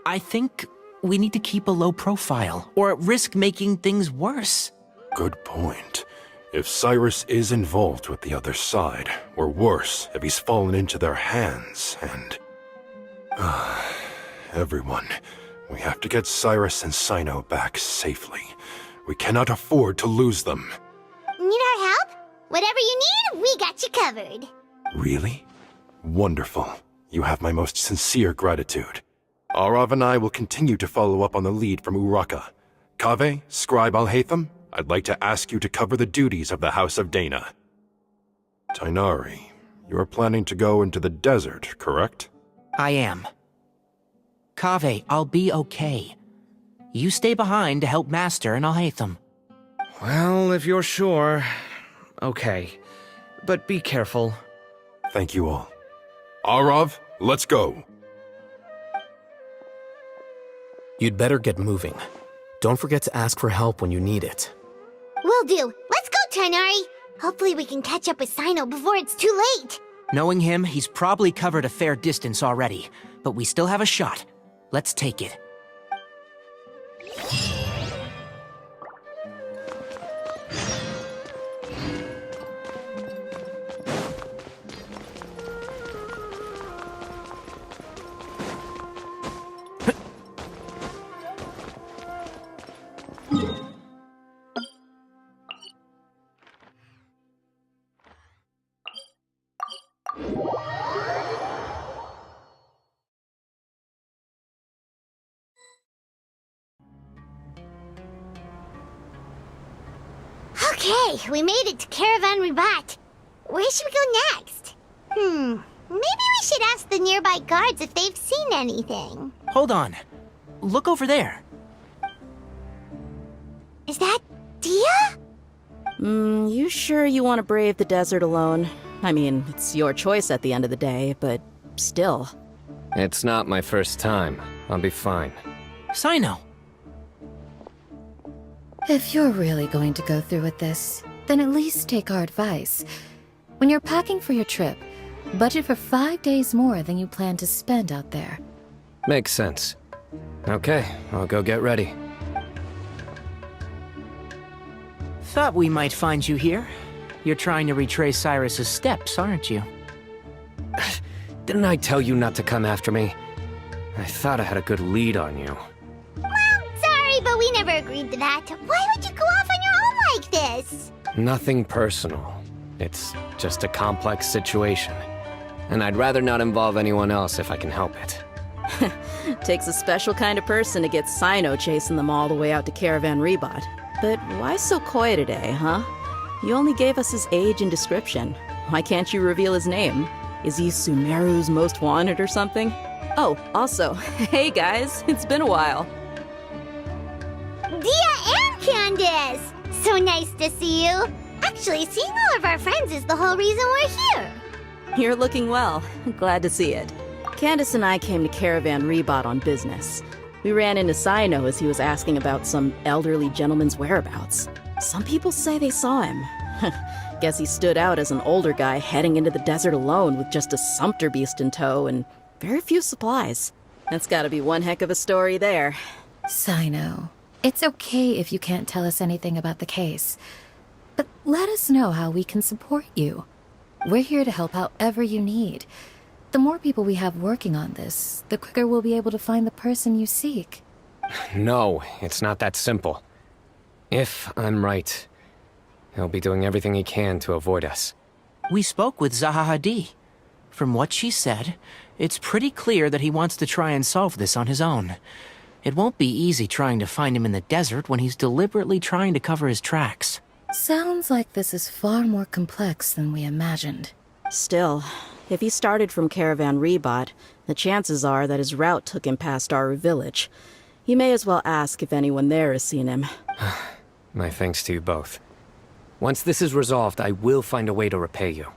I think we need to keep a low profile, or risk making things worse. Good point. If Cyrus is involved with the other side, or worse, if he's fallen into their hands, and... everyone, we have to get Cyrus and Cyno back safely. We cannot afford to lose them. Need our help? Whatever you need, we got you covered. Really? Wonderful. You have my most sincere gratitude. Arav and I will continue to follow up on the lead from Uraka. Kaveh, Scribe Al-Haytham, I'd like to ask you to cover the duties of the House of Dana. Tainari, you are planning to go into the desert, correct? I am. Kaveh, I'll be okay. You stay behind to help Master and Al-Haytham. Well, if you're sure... Okay. But be careful. Thank you all. Arav, let's go. You'd better get moving. Don't forget to ask for help when you need it. Will do. Let's go, Tainari. Hopefully we can catch up with Cyno before it's too late. Knowing him, he's probably covered a fair distance already, but we still have a shot. Let's take it. Okay, we made it to Caravan Ribat. Where should we go next? Maybe we should ask the nearby guards if they've seen anything. Hold on. Look over there. Is that Dia? You sure you want to brave the desert alone? I mean, it's your choice at the end of the day, but still. It's not my first time. I'll be fine. Cyno. If you're really going to go through with this, then at least take our advice. When you're packing for your trip, budget for 5 days more than you plan to spend out there. Makes sense. Okay, I'll go get ready. Thought we might find you here. You're trying to retrace Cyrus's steps, aren't you? Didn't I tell you not to come after me? I thought I had a good lead on you. Well, sorry, but we never agreed to that. Why would you go off on your own like this? Nothing personal. It's just a complex situation. And I'd rather not involve anyone else if I can help it. Takes a special kind of person to get Cyno chasing them all the way out to Caravan Ribat. But why so coy today, huh? You only gave us his age and description. Why can't you reveal his name? Is he Sumeru's most wanted or something? Oh, also, hey guys, it's been a while. Dia and Candace! So nice to see you. Actually, seeing all of our friends is the whole reason we're here. You're looking well. Glad to see it. Candace and I came to Caravan Ribat on business. We ran into Cyno as he was asking about some elderly gentleman's whereabouts. Some people say they saw him. Guess he stood out as an older guy heading into the desert alone with just a sumpter beast in tow and very few supplies. That's gotta be one heck of a story there. Cyno, it's okay if you can't tell us anything about the case. But let us know how we can support you. We're here to help however you need. The more people we have working on this, the quicker we'll be able to find the person you seek. No, it's not that simple. If I'm right, he'll be doing everything he can to avoid us. We spoke with Zaha Hadid. From what she said, it's pretty clear that he wants to try and solve this on his own. It won't be easy trying to find him in the desert when he's deliberately trying to cover his tracks. Sounds like this is far more complex than we imagined. Still, if he started from Caravan Ribat, the chances are that his route took him past our village. You may as well ask if anyone there has seen him. My thanks to you both. Once this is resolved, I will find a way to repay you.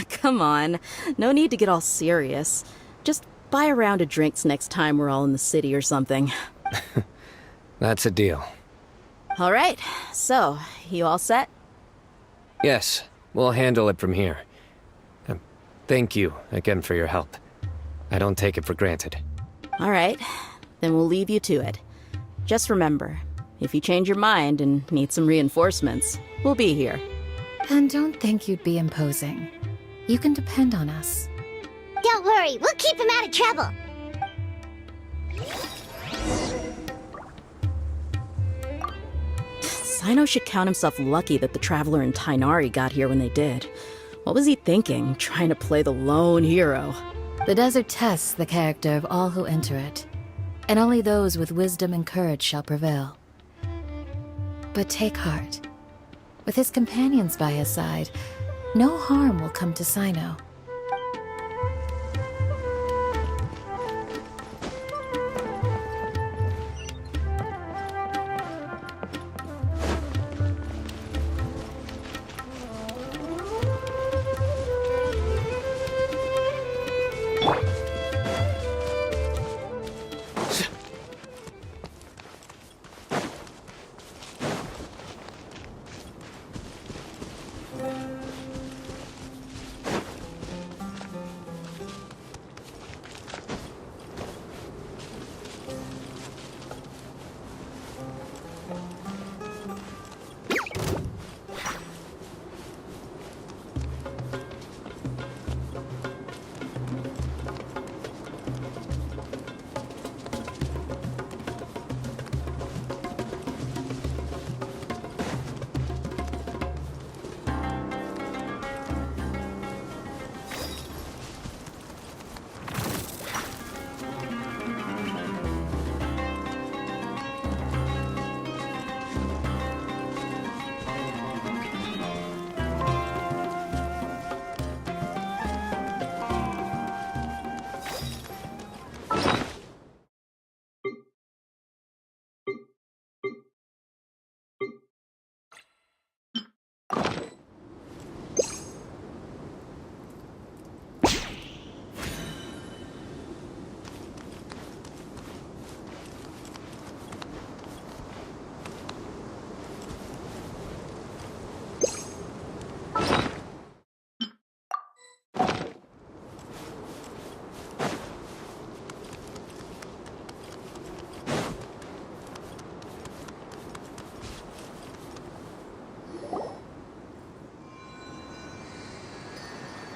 Come on. No need to get all serious. Just buy a round of drinks next time we're all in the city or something. That's a deal. All right, so, you all set? Yes, we'll handle it from here. Thank you again for your help. I don't take it for granted. All right, then we'll leave you to it. Just remember, if you change your mind and need some reinforcements, we'll be here. And don't think you'd be imposing. You can depend on us. Don't worry, we'll keep him out of trouble. Cyno should count himself lucky that the Traveler and Tainari got here when they did. What was he thinking, trying to play the lone hero? The desert tests the character of all who enter it, and only those with wisdom and courage shall prevail. But take heart. With his companions by his side, no harm will come to Cyno.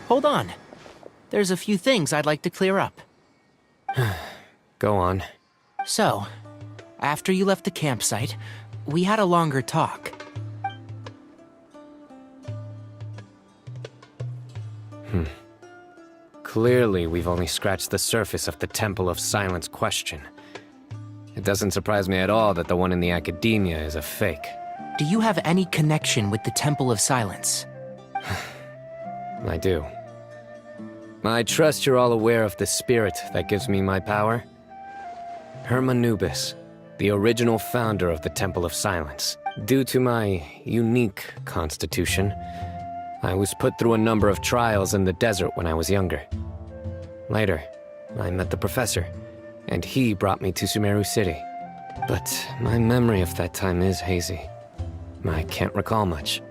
hold on. There's a few things I'd like to clear up. Go on. So, after you left the campsite, we had a longer talk. Clearly, we've only scratched the surface of the Temple of Silence question. It doesn't surprise me at all that the one in the academia is a fake. Do you have any connection with the Temple of Silence? I do. I trust you're all aware of the spirit that gives me my power. Hermanubis, the original founder of the Temple of Silence. Due to my unique constitution, I was put through a number of trials in the desert when I was younger. Later, I met the professor, and he brought me to Sumeru City. But my memory of that time is hazy. I can't recall much.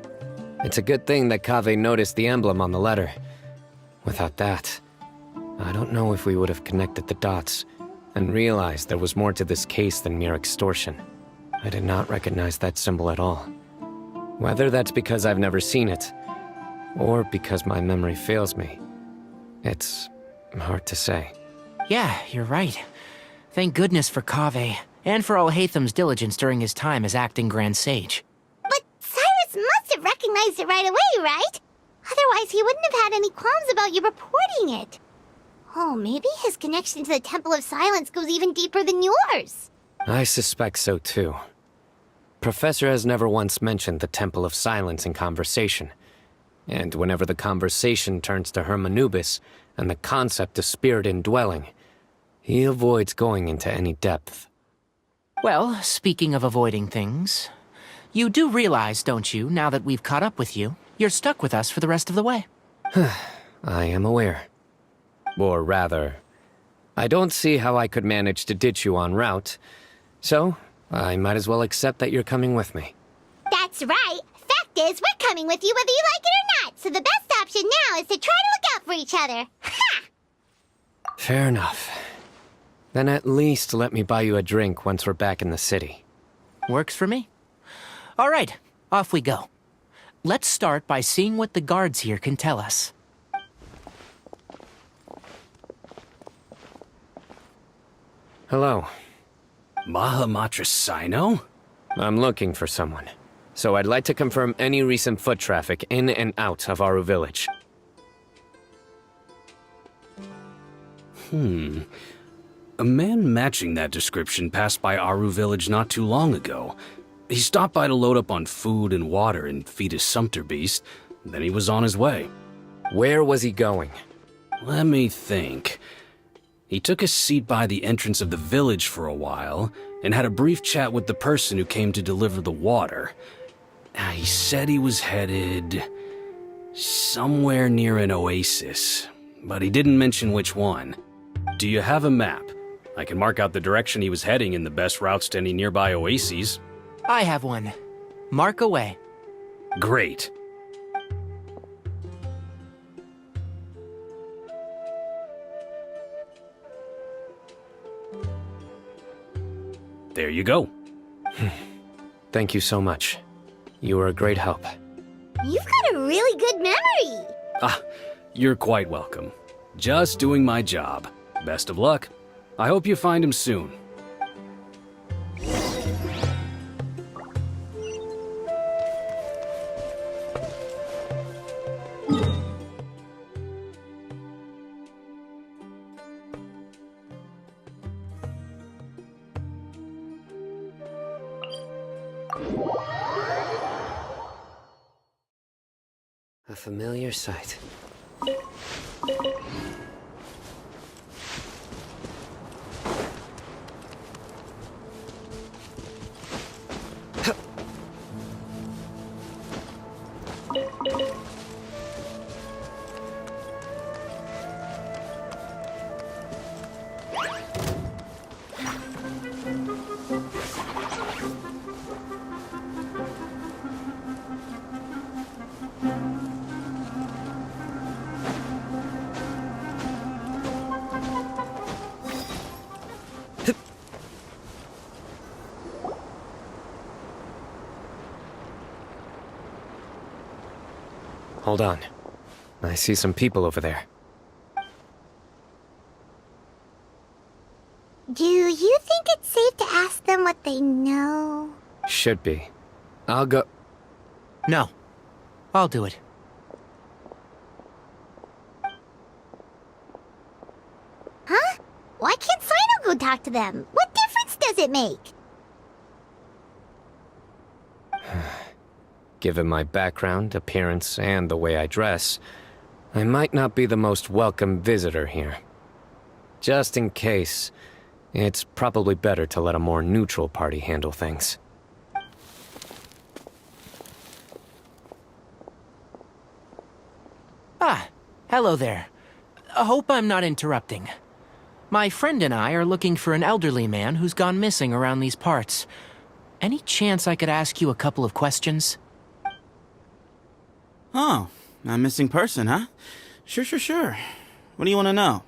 It's a good thing that Kaveh noticed the emblem on the letter. Without that, I don't know if we would have connected the dots and realized there was more to this case than mere extortion. I did not recognize that symbol at all. Whether that's because I've never seen it, or because my memory fails me, it's hard to say. Yeah, you're right. Thank goodness for Kaveh, and for Alhaitham's diligence during his time as acting Grand Sage. But Cyrus must have recognized it right away, right? Otherwise, he wouldn't have had any qualms about you reporting it. Oh, maybe his connection to the Temple of Silence goes even deeper than yours. I suspect so too. Professor has never once mentioned the Temple of Silence in conversation. And whenever the conversation turns to Hermanubis and the concept of spirit indwelling, he avoids going into any depth. Well, speaking of avoiding things, you do realize, don't you, now that we've caught up with you, you're stuck with us for the rest of the way. I am aware. Or rather, I don't see how I could manage to ditch you en route, so I might as well accept that you're coming with me. That's right. Fact is, we're coming with you whether you like it or not, so the best option now is to try to look out for each other. Ha! Fair enough. Then at least let me buy you a drink once we're back in the city. Works for me. All right, off we go. Let's start by seeing what the guards here can tell us. Hello. Mahamatra Cyno? I'm looking for someone. So I'd like to confirm any recent foot traffic in and out of Aru Village. A man matching that description passed by Aru Village not too long ago. He stopped by to load up on food and water and feed his sumpter beast, then he was on his way. Where was he going? Let me think. He took a seat by the entrance of the village for a while, and had a brief chat with the person who came to deliver the water. He said he was headed somewhere near an oasis, but he didn't mention which one. Do you have a map? I can mark out the direction he was heading and the best routes to any nearby oases. I have one. Mark away. Great. There you go. Thank you so much. You were a great help. You've got a really good memory. You're quite welcome. Just doing my job. Best of luck. I hope you find him soon. A familiar sight. Hold on. I see some people over there. Do you think it's safe to ask them what they know? Should be. I'll go. No. I'll do it. Huh? Why can't Cyno go talk to them? What difference does it make? Given my background, appearance, and the way I dress, I might not be the most welcome visitor here. Just in case, it's probably better to let a more neutral party handle things. Ah, hello there. Hope I'm not interrupting. My friend and I are looking for an elderly man who's gone missing around these parts. Any chance I could ask you a couple of questions? Oh, a missing person, huh? Sure. What do you want to know?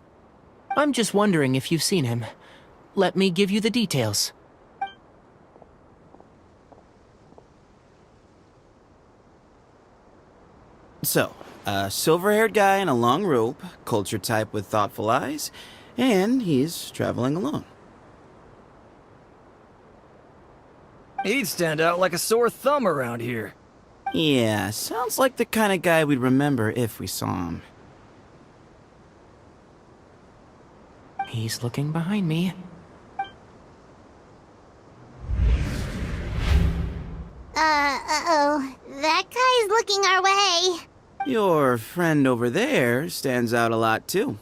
I'm just wondering if you've seen him. Let me give you the details. So, a silver-haired guy in a long robe, culture type with thoughtful eyes, and he's traveling alone. He'd stand out like a sore thumb around here. Yeah, sounds like the kind of guy we'd remember if we saw him. He's looking behind me. Uh-oh. That guy's looking our way. Your friend over there stands out a lot, too.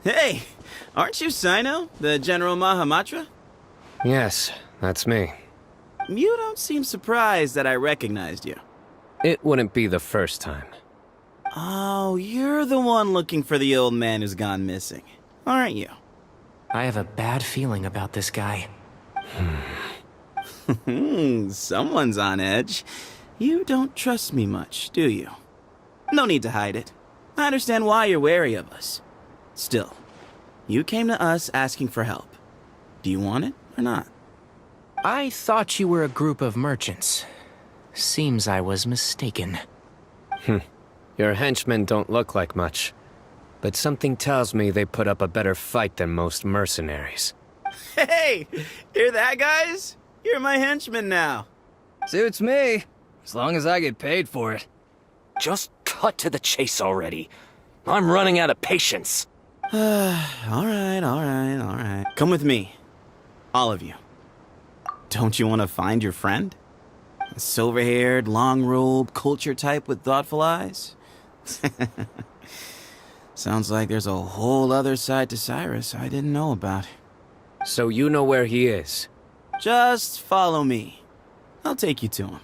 Hey! Aren't you Cyno, the General Mahamatra? Yes, that's me. You don't seem surprised that I recognized you. It wouldn't be the first time. Oh, you're the one looking for the old man who's gone missing, aren't you? I have a bad feeling about this guy. Someone's on edge. You don't trust me much, do you? No need to hide it. I understand why you're wary of us. Still, you came to us asking for help. Do you want it or not? I thought you were a group of merchants. Seems I was mistaken. Your henchmen don't look like much, but something tells me they put up a better fight than most mercenaries. Hey! Hear that, guys? You're my henchman now. Suits me, as long as I get paid for it. Just cut to the chase already. I'm running out of patience. All right. Come with me. All of you. Don't you want to find your friend? A silver-haired, long-robed, culture type with thoughtful eyes? Sounds like there's a whole other side to Cyrus I didn't know about. So you know where he is? Just follow me. I'll take you to him.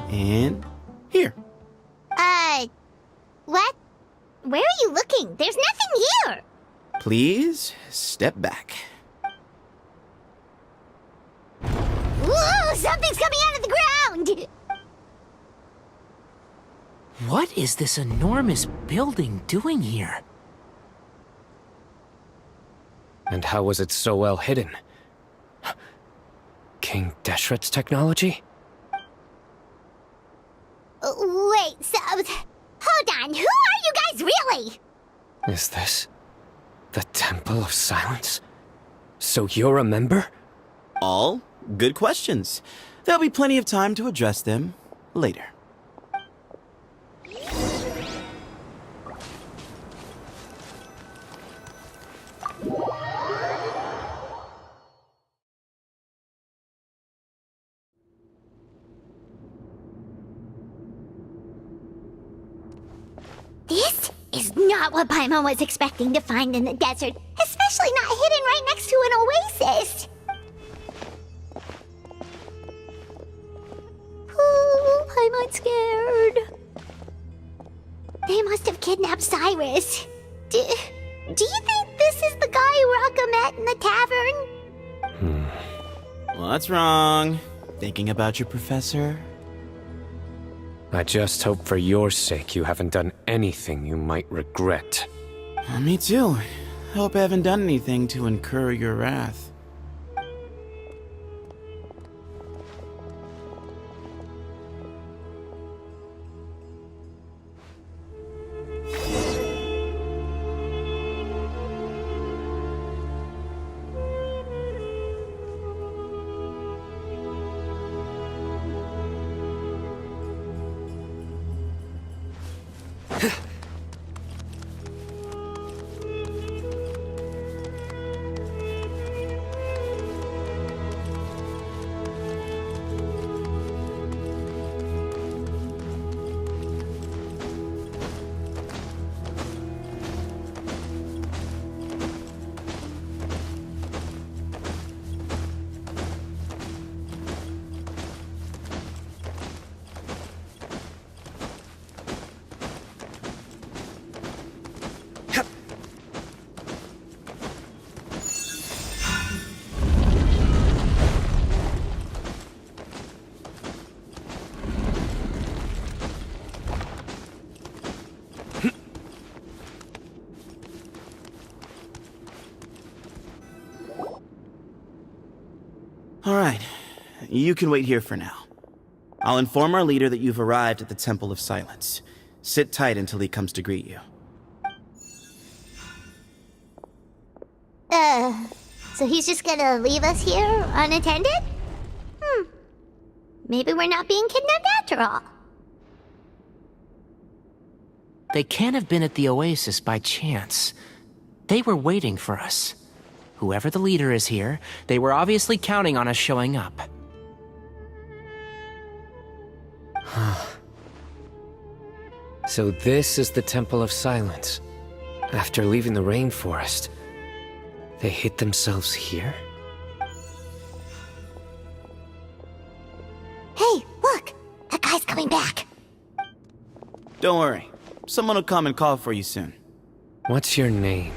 And here. What? Where are you looking? There's nothing here! Please, step back. Whoa! Something's coming out of the ground! What is this enormous building doing here? And how was it so well hidden? King Deshret's technology? Wait, so... Hold on, who are you guys really? Is this the Temple of Silence? So you're a member? All good questions. There'll be plenty of time to address them later. This is not what Paimon was expecting to find in the desert, especially not hidden right next to an oasis. Oh, Paimon's scared. They must have kidnapped Cyrus. Do you think This is the guy Uraka met in the tavern. What's wrong? Thinking about your professor? I just hope for your sake you haven't done anything you might regret. Me too. I hope I haven't done anything to incur your wrath. Alright, you can wait here for now. I'll inform our leader that you've arrived at the Temple of Silence. Sit tight until he comes to greet you. So he's just gonna leave us here unattended? Maybe we're not being kidnapped after all. They can't have been at the Oasis by chance. They were waiting for us. Whoever the leader is here, they were obviously counting on us showing up. So this is the Temple of Silence. After leaving the rainforest, they hid themselves here? Hey, look! That guy's coming back. Don't worry. Someone will come and call for you soon. What's your name?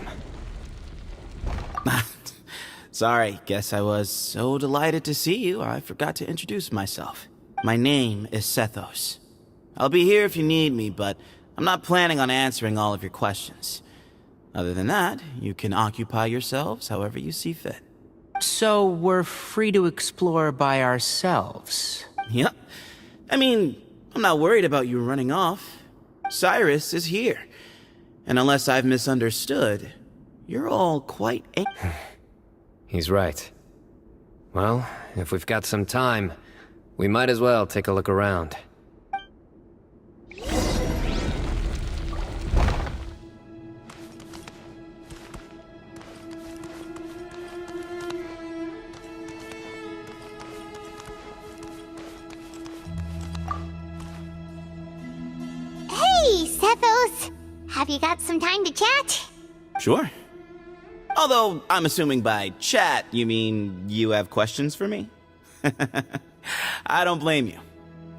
Sorry, guess I was so delighted to see you, I forgot to introduce myself. My name is Sethos. I'll be here if you need me, but I'm not planning on answering all of your questions. Other than that, you can occupy yourselves however you see fit. So we're free to explore by ourselves? Yep. I mean, I'm not worried about you running off. Cyrus is here. And unless I've misunderstood, you're all quite He's right. Well, if we've got some time, we might as well take a look around. Hey, Sethos! Have you got some time to chat? Sure. Although, I'm assuming by chat, you mean you have questions for me? I don't blame you.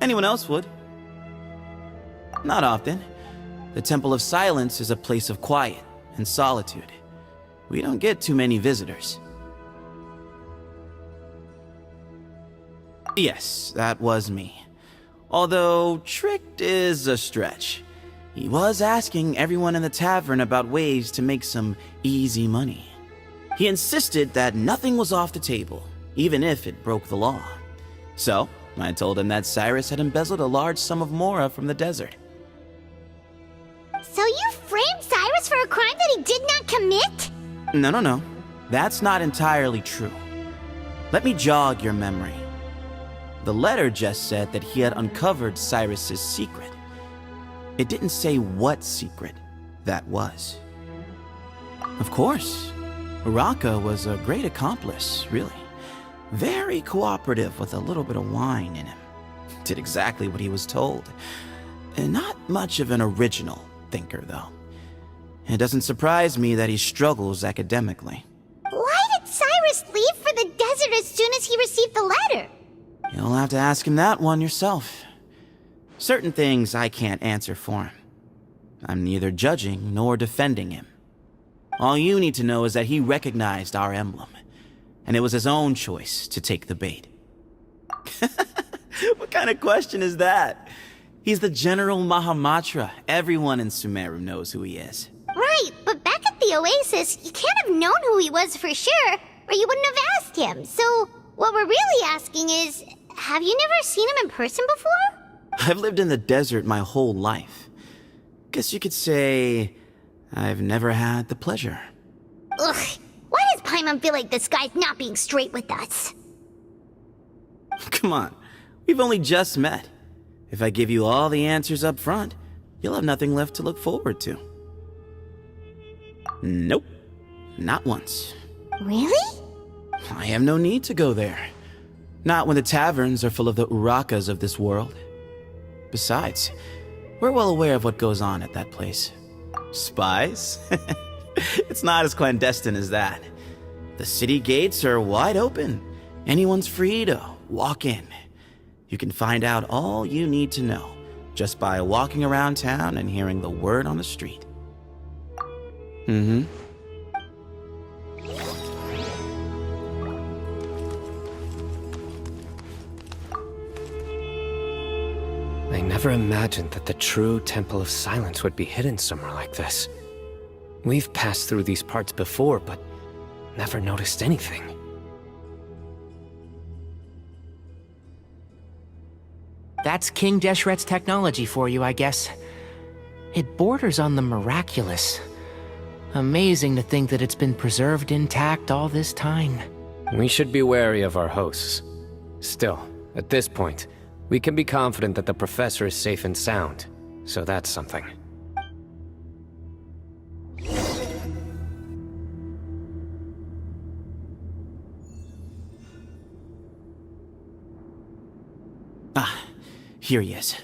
Anyone else would. Not often. The Temple of Silence is a place of quiet and solitude. We don't get too many visitors. Yes, that was me. Although, tricked is a stretch. He was asking everyone in the tavern about ways to make some easy money. He insisted that nothing was off the table, even if it broke the law. So, I told him that Cyrus had embezzled a large sum of mora from the desert. So you framed Cyrus for a crime that he did not commit? No. That's not entirely true. Let me jog your memory. The letter just said that he had uncovered Cyrus's secret. It didn't say what secret that was. Of course, Uraka was a great accomplice, really. Very cooperative with a little bit of wine in him. Did exactly what he was told. And not much of an original thinker, though. It doesn't surprise me that he struggles academically. Why did Cyrus leave for the desert as soon as he received the letter? You'll have to ask him that one yourself. Certain things I can't answer for him. I'm neither judging nor defending him. All you need to know is that he recognized our emblem, and it was his own choice to take the bait. What kind of question is that? He's the General Mahamatra. Everyone in Sumeru knows who he is. Right, but back at the Oasis, you can't have known who he was for sure, or you wouldn't have asked him. So, what we're really asking is, have you never seen him in person before? I've lived in the desert my whole life. Guess you could say I've never had the pleasure. Ugh, why does Paimon feel like this guy's not being straight with us? Come on, we've only just met. If I give you all the answers up front, you'll have nothing left to look forward to. Nope, not once. Really? I have no need to go there. Not when the taverns are full of the Urakas of this world. Besides, we're well aware of what goes on at that place. Spies? It's not as clandestine as that. The city gates are wide open. Anyone's free to walk in. You can find out all you need to know just by walking around town and hearing the word on the street. Mm-hmm. I never imagined that the true Temple of Silence would be hidden somewhere like this. We've passed through these parts before, but never noticed anything. That's King Deshret's technology for you, I guess. It borders on the miraculous. Amazing to think that it's been preserved intact all this time. We should be wary of our hosts. Still, at this point, we can be confident that the professor is safe and sound, so that's something. Ah, here he is.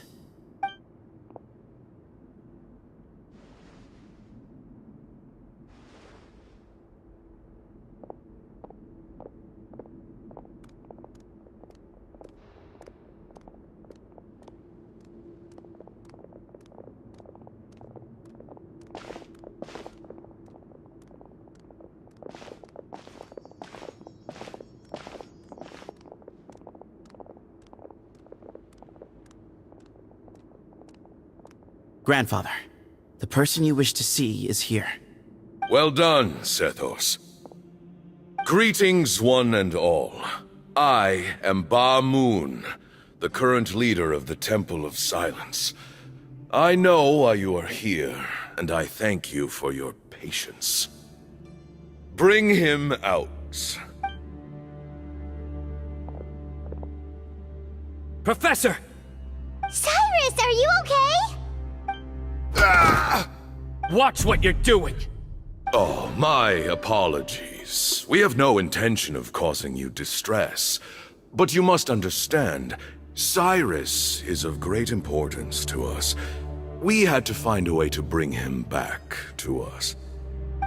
Grandfather, the person you wish to see is here. Well done, Sethos. Greetings, one and all. I am Ba Moon, the current leader of the Temple of Silence. I know why you are here, and I thank you for your patience. Bring him out. Professor! Cyrus, are you okay? Watch what you're doing! Oh, my apologies. We have no intention of causing you distress. But you must understand, Cyrus is of great importance to us. We had to find a way to bring him back to us.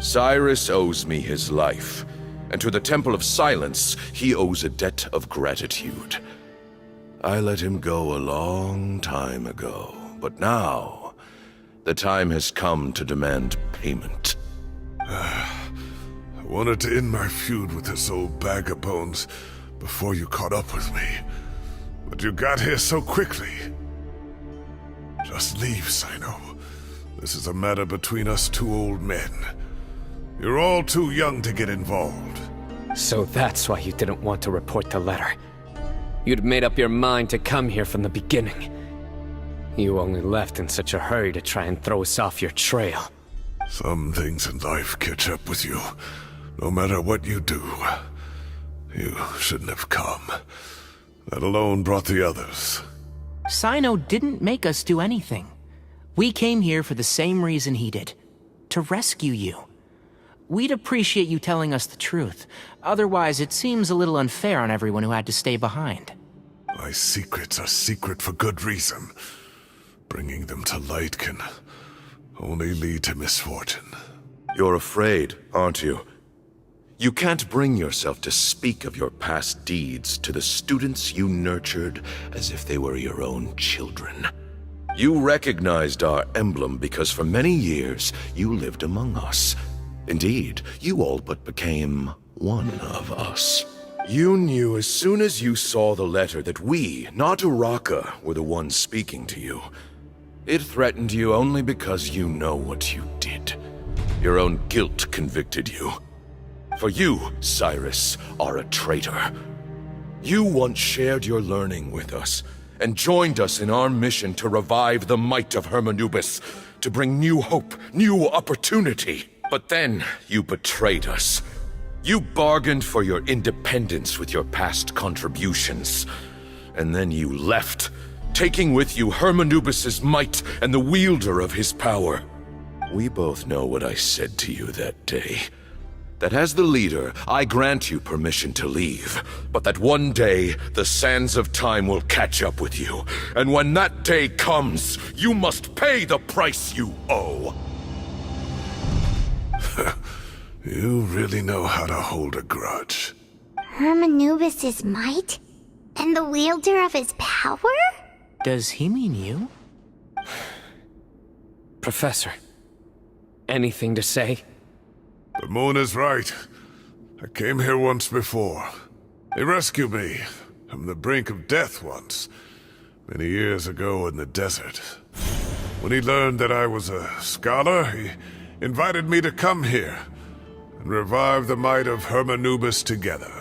Cyrus owes me his life, and to the Temple of Silence, he owes a debt of gratitude. I let him go a long time ago, but now the time has come to demand payment. I wanted to end my feud with this old bag of bones before you caught up with me. But you got here so quickly. Just leave, Cyno. This is a matter between us two old men. You're all too young to get involved. So that's why you didn't want to report the letter. You'd made up your mind to come here from the beginning. You only left in such a hurry to try and throw us off your trail. Some things in life catch up with you. No matter what you do, you shouldn't have come. That alone brought the others. Cyno didn't make us do anything. We came here for the same reason he did. To rescue you. We'd appreciate you telling us the truth. Otherwise, it seems a little unfair on everyone who had to stay behind. My secrets are secret for good reason. Bringing them to light can only lead to misfortune. You're afraid, aren't you? You can't bring yourself to speak of your past deeds to the students you nurtured as if they were your own children. You recognized our emblem because for many years you lived among us. Indeed, you all but became one of us. You knew as soon as you saw the letter that we, not Uraka, were the ones speaking to you. It threatened you only because you know what you did. Your own guilt convicted you. For you, Cyrus, are a traitor. You once shared your learning with us, and joined us in our mission to revive the might of Hermanubis, to bring new hope, new opportunity. But then you betrayed us. You bargained for your independence with your past contributions. And then you left, taking with you Hermanubis' might and the wielder of his power. We both know what I said to you that day. That as the leader, I grant you permission to leave, but that one day, the sands of time will catch up with you. And when that day comes, you must pay the price you owe. You really know how to hold a grudge. Hermanubis' might? And the wielder of his power? Does he mean you? Professor, anything to say? The moon is right. I came here once before. He rescued me from the brink of death once, many years ago in the desert. When he learned that I was a scholar, he invited me to come here and revive the might of Hermanubis together.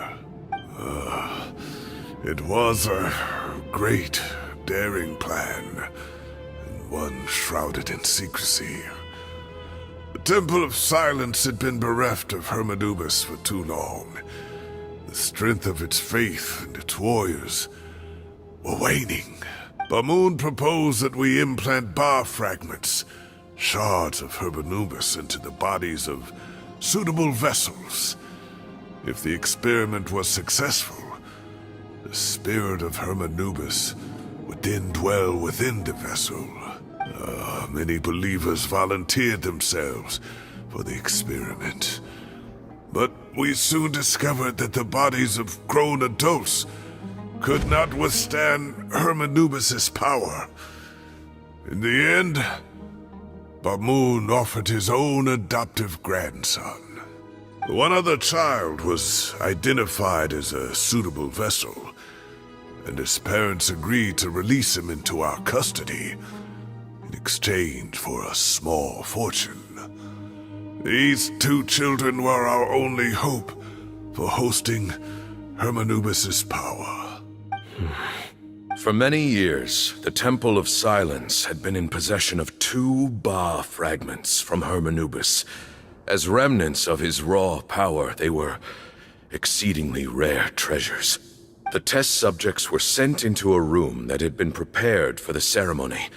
It was a great, daring plan, and one shrouded in secrecy. The Temple of Silence had been bereft of Hermanubis for too long. The strength of its faith and its warriors were waning. Bamoon proposed that we implant bar fragments, shards of Hermanubis, into the bodies of suitable vessels. If the experiment was successful, the spirit of Hermanubis would then dwell within the vessel. Many believers volunteered themselves for the experiment. But we soon discovered that the bodies of grown adults could not withstand Hermanubis' power. In the end, Bamoon offered his own adoptive grandson. One other child was identified as a suitable vessel, and his parents agreed to release him into our custody in exchange for a small fortune. These two children were our only hope for hosting Hermanubis' power. For many years, the Temple of Silence had been in possession of 2 Ba fragments from Hermanubis. As remnants of his raw power, they were exceedingly rare treasures. The test subjects were sent into a room that had been prepared for the ceremony,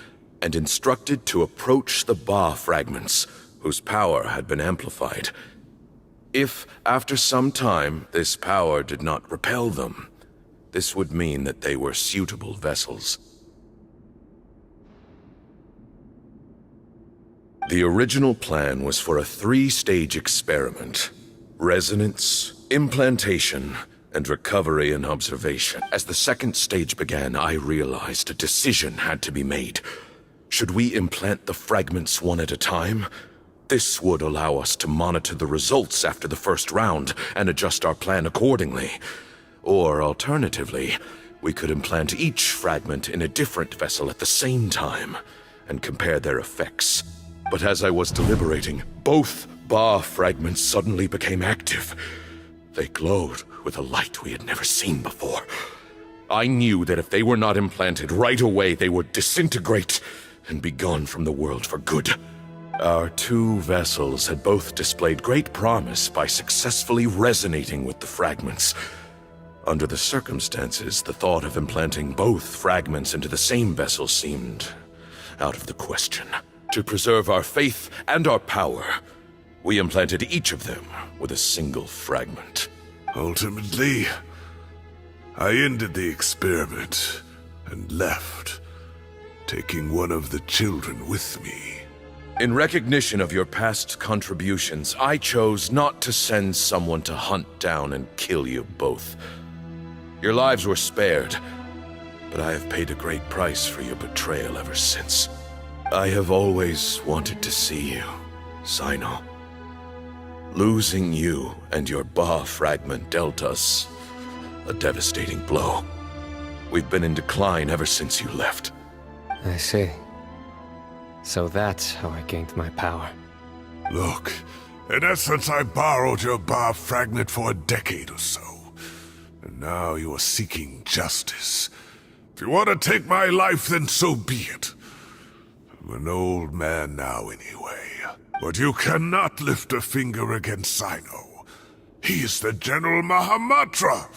and instructed to approach the Ba fragments, whose power had been amplified. If, after some time, this power did not repel them, this would mean that they were suitable vessels. The original plan was for a 3-stage experiment: resonance, implantation, and recovery and observation. As the second stage began, I realized a decision had to be made. Should we implant the fragments one at a time? This would allow us to monitor the results after the first round and adjust our plan accordingly. Or alternatively, we could implant each fragment in a different vessel at the same time and compare their effects. But as I was deliberating, both Ba fragments suddenly became active. They glowed with a light we had never seen before. I knew that if they were not implanted right away, they would disintegrate and be gone from the world for good. Our 2 vessels had both displayed great promise by successfully resonating with the fragments. Under the circumstances, the thought of implanting both fragments into the same vessel seemed out of the question. To preserve our faith and our power, we implanted each of them with a single fragment. Ultimately, I ended the experiment and left, taking one of the children with me. In recognition of your past contributions, I chose not to send someone to hunt down and kill you both. Your lives were spared, but I have paid a great price for your betrayal ever since. I have always wanted to see you, Cyno. Losing you and your Ba fragment dealt us a devastating blow. We've been in decline ever since you left. I see. So that's how I gained my power. Look, in essence, I borrowed your Ba fragment for a decade or so. And now you are seeking justice. If you want to take my life, then so be it. I'm an old man now anyway. But you cannot lift a finger against Cyno. He is the General Mahamatra.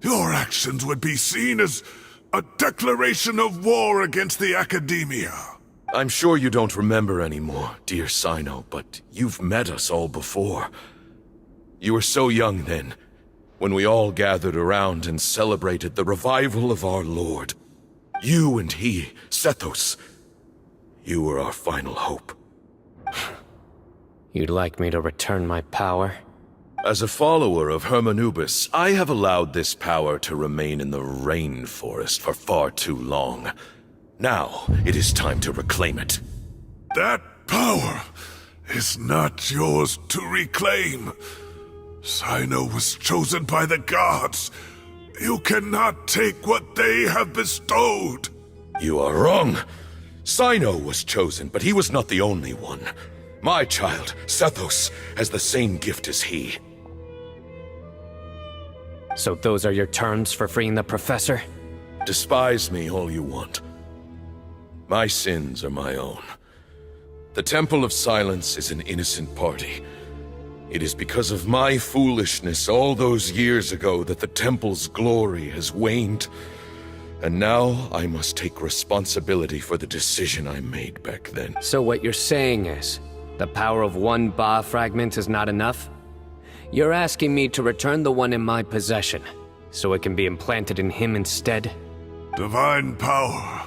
Your actions would be seen as a declaration of war against the Academia. I'm sure you don't remember anymore, dear Cyno, but you've met us all before. You were so young then, when we all gathered around and celebrated the revival of our Lord. You and he, Sethos, you were our final hope. You'd like me to return my power? As a follower of Hermanubis, I have allowed this power to remain in the rainforest for far too long. Now, it is time to reclaim it. That power is not yours to reclaim. Cyno was chosen by the gods. You cannot take what they have bestowed. You are wrong. Cyno was chosen, but he was not the only one. My child, Sethos, has the same gift as he. So those are your terms for freeing the professor? Despise me all you want. My sins are my own. The Temple of Silence is an innocent party. It is because of my foolishness all those years ago that the Temple's glory has waned. And now I must take responsibility for the decision I made back then. So what you're saying is, the power of one Ba fragment is not enough? You're asking me to return the one in my possession, so it can be implanted in him instead? Divine power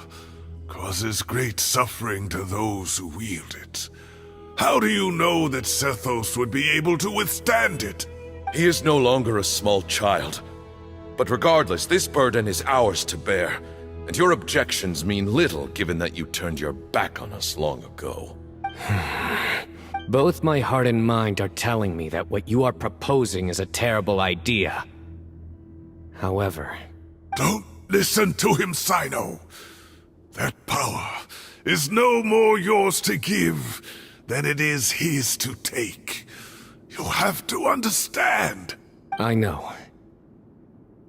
causes great suffering to those who wield it. How do you know that Sethos would be able to withstand it? He is no longer a small child. But regardless, this burden is ours to bear, and your objections mean little given that you turned your back on us long ago. Both my heart and mind are telling me that what you are proposing is a terrible idea. However... Don't listen to him, Cyno. That power is no more yours to give than it is his to take. You have to understand. I know.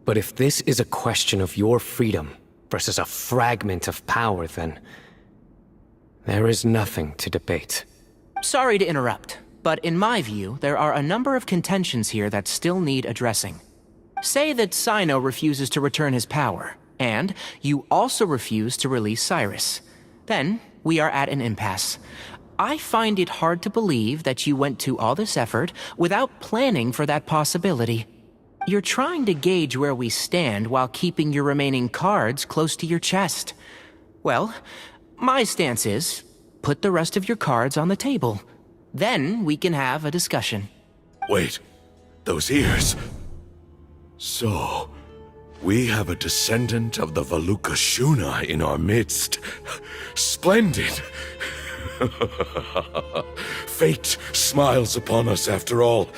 But if this is a question of your freedom versus a fragment of power, then... there is nothing to debate. Sorry to interrupt, but in my view, there are a number of contentions here that still need addressing. Say that Cyno refuses to return his power, and you also refuse to release Cyrus. Then, we are at an impasse. I find it hard to believe that you went to all this effort without planning for that possibility. You're trying to gauge where we stand while keeping your remaining cards close to your chest. Well, my stance is, put the rest of your cards on the table. Then we can have a discussion. Wait, those ears... So, we have a descendant of the Valukashuna in our midst. Splendid! Fate smiles upon us after all.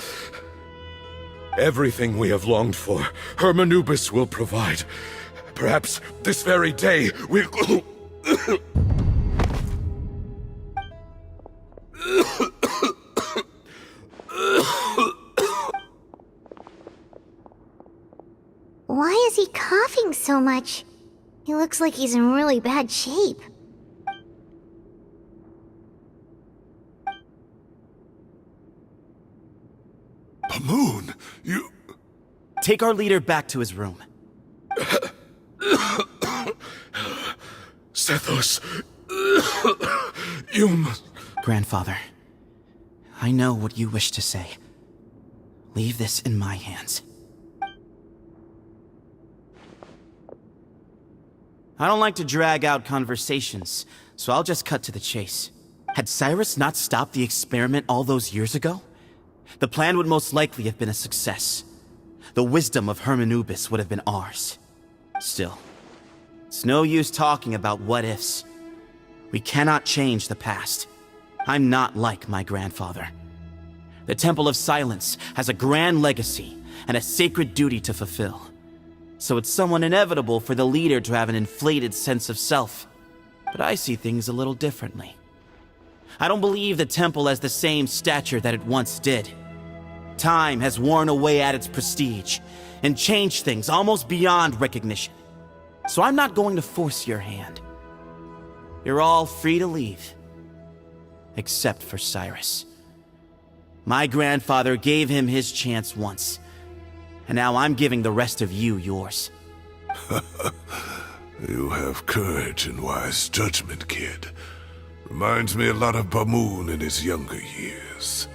Everything we have longed for, Hermanubis will provide. Perhaps this very day we'll... Why is he coughing so much? He looks like he's in really bad shape. Pamoon, you... Take our leader back to his room. Sethos... you must... Grandfather, I know what you wish to say. Leave this in my hands. I don't like to drag out conversations, so I'll just cut to the chase. Had Cyrus not stopped the experiment all those years ago, the plan would most likely have been a success. The wisdom of Hermanubis would have been ours. Still, it's no use talking about what-ifs. We cannot change the past. I'm not like my grandfather. The Temple of Silence has a grand legacy and a sacred duty to fulfill. So it's somewhat inevitable for the leader to have an inflated sense of self. But I see things a little differently. I don't believe the temple has the same stature that it once did. Time has worn away at its prestige and changed things almost beyond recognition. So I'm not going to force your hand. You're all free to leave. Except for Cyrus. My grandfather gave him his chance once, and now I'm giving the rest of you yours. You have courage and wise judgment, kid. Reminds me a lot of Bamoon in his younger years.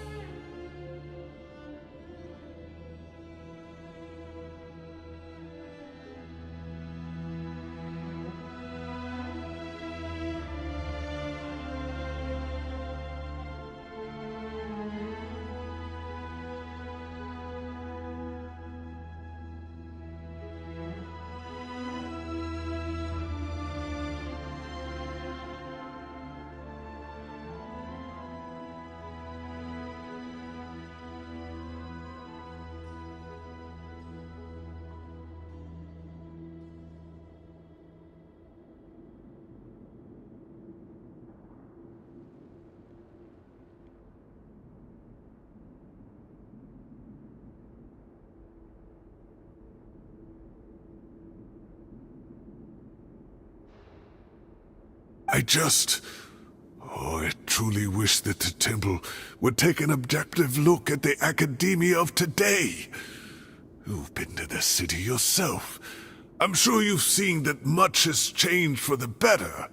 I truly wish that the temple would take an objective look at the academia of today. You've been to the city yourself. I'm sure you've seen that much has changed for the better.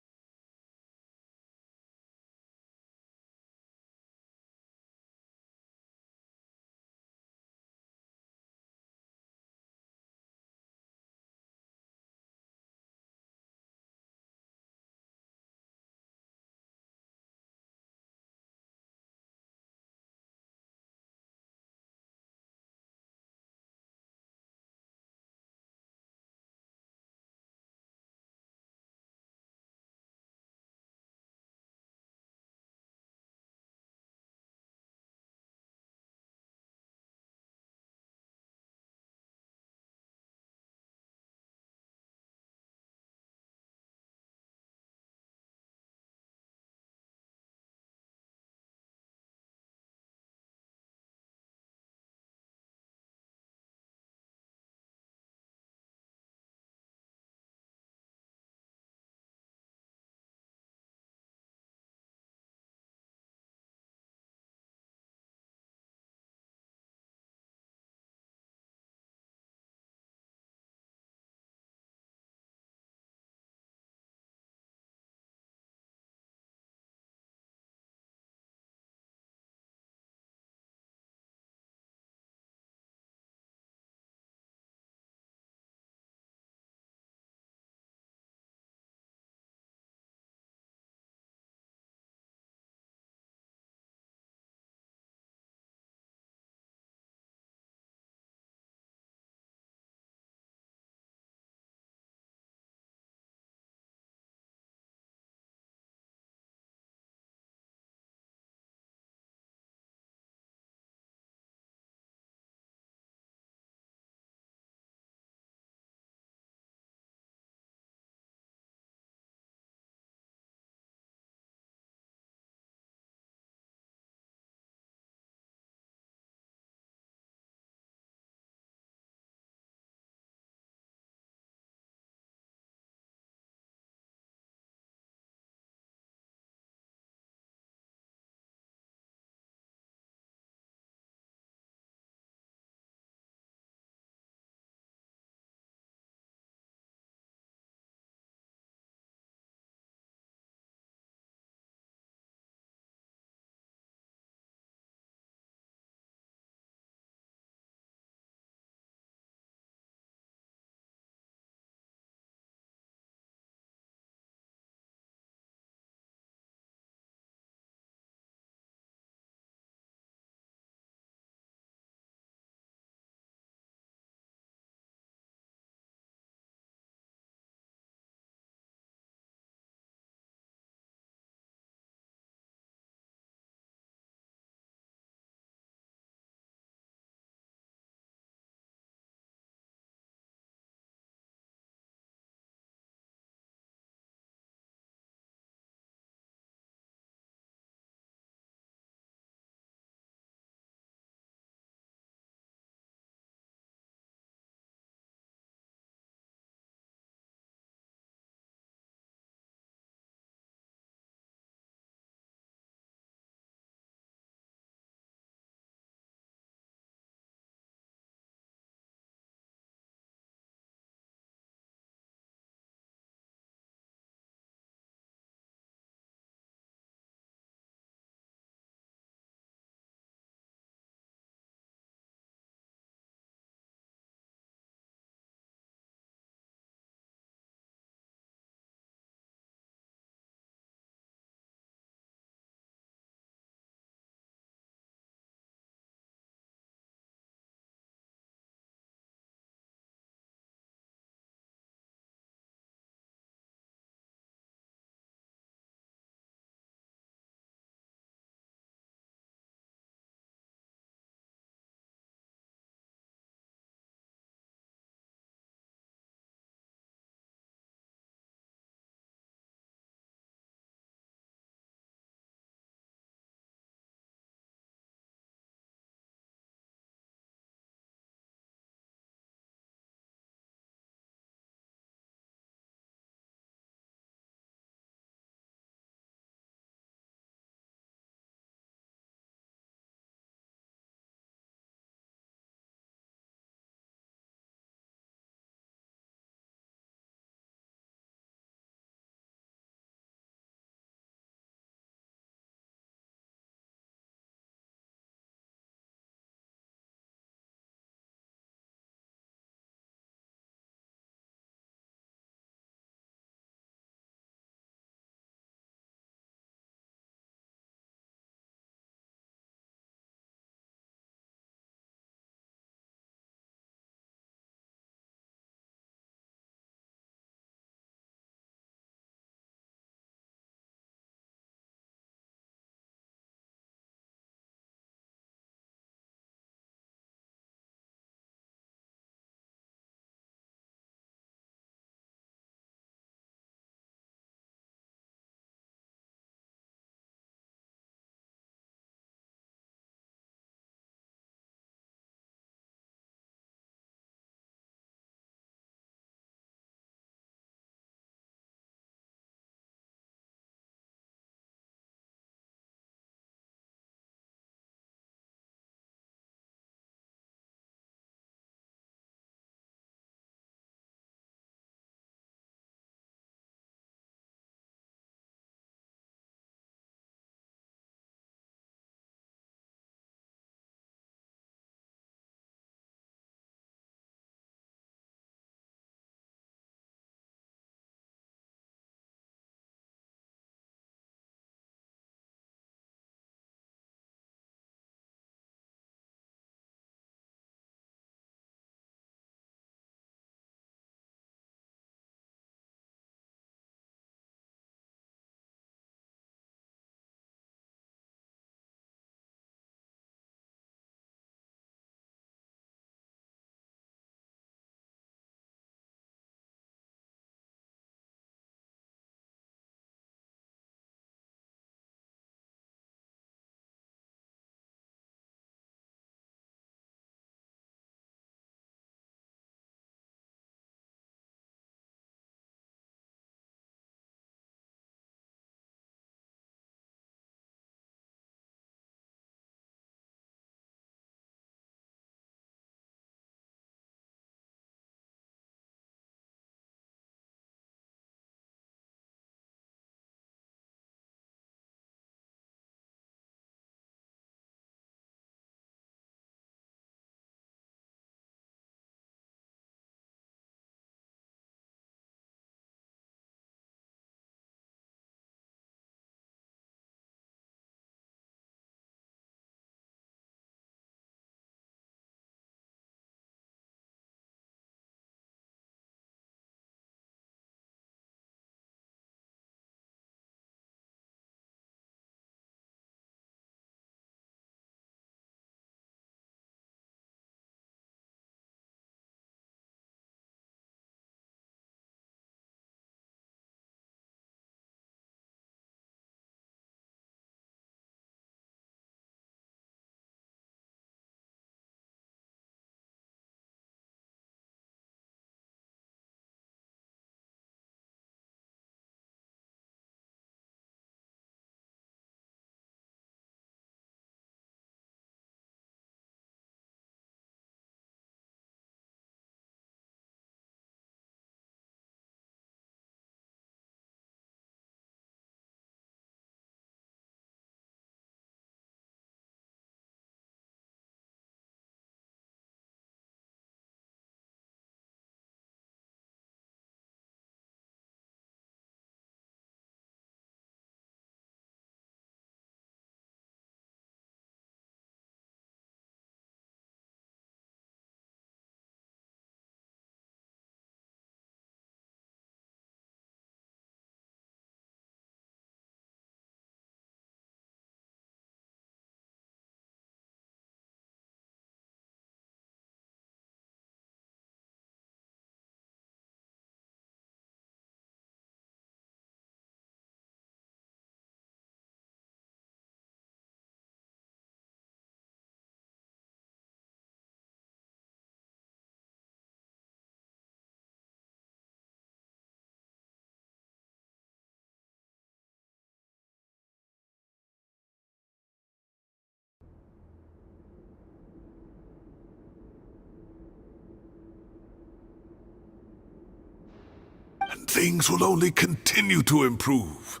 things will only continue to improve.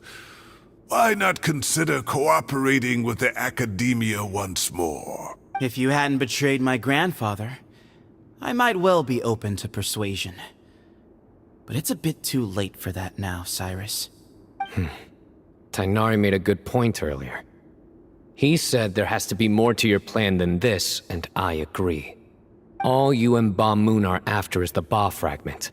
Why not consider cooperating with the academia once more? If you hadn't betrayed my grandfather, I might well be open to persuasion. But it's a bit too late for that now, Cyrus. Tainari made a good point earlier. He said there has to be more to your plan than this, and I agree. All you and Ba Moon are after is the Ba fragment.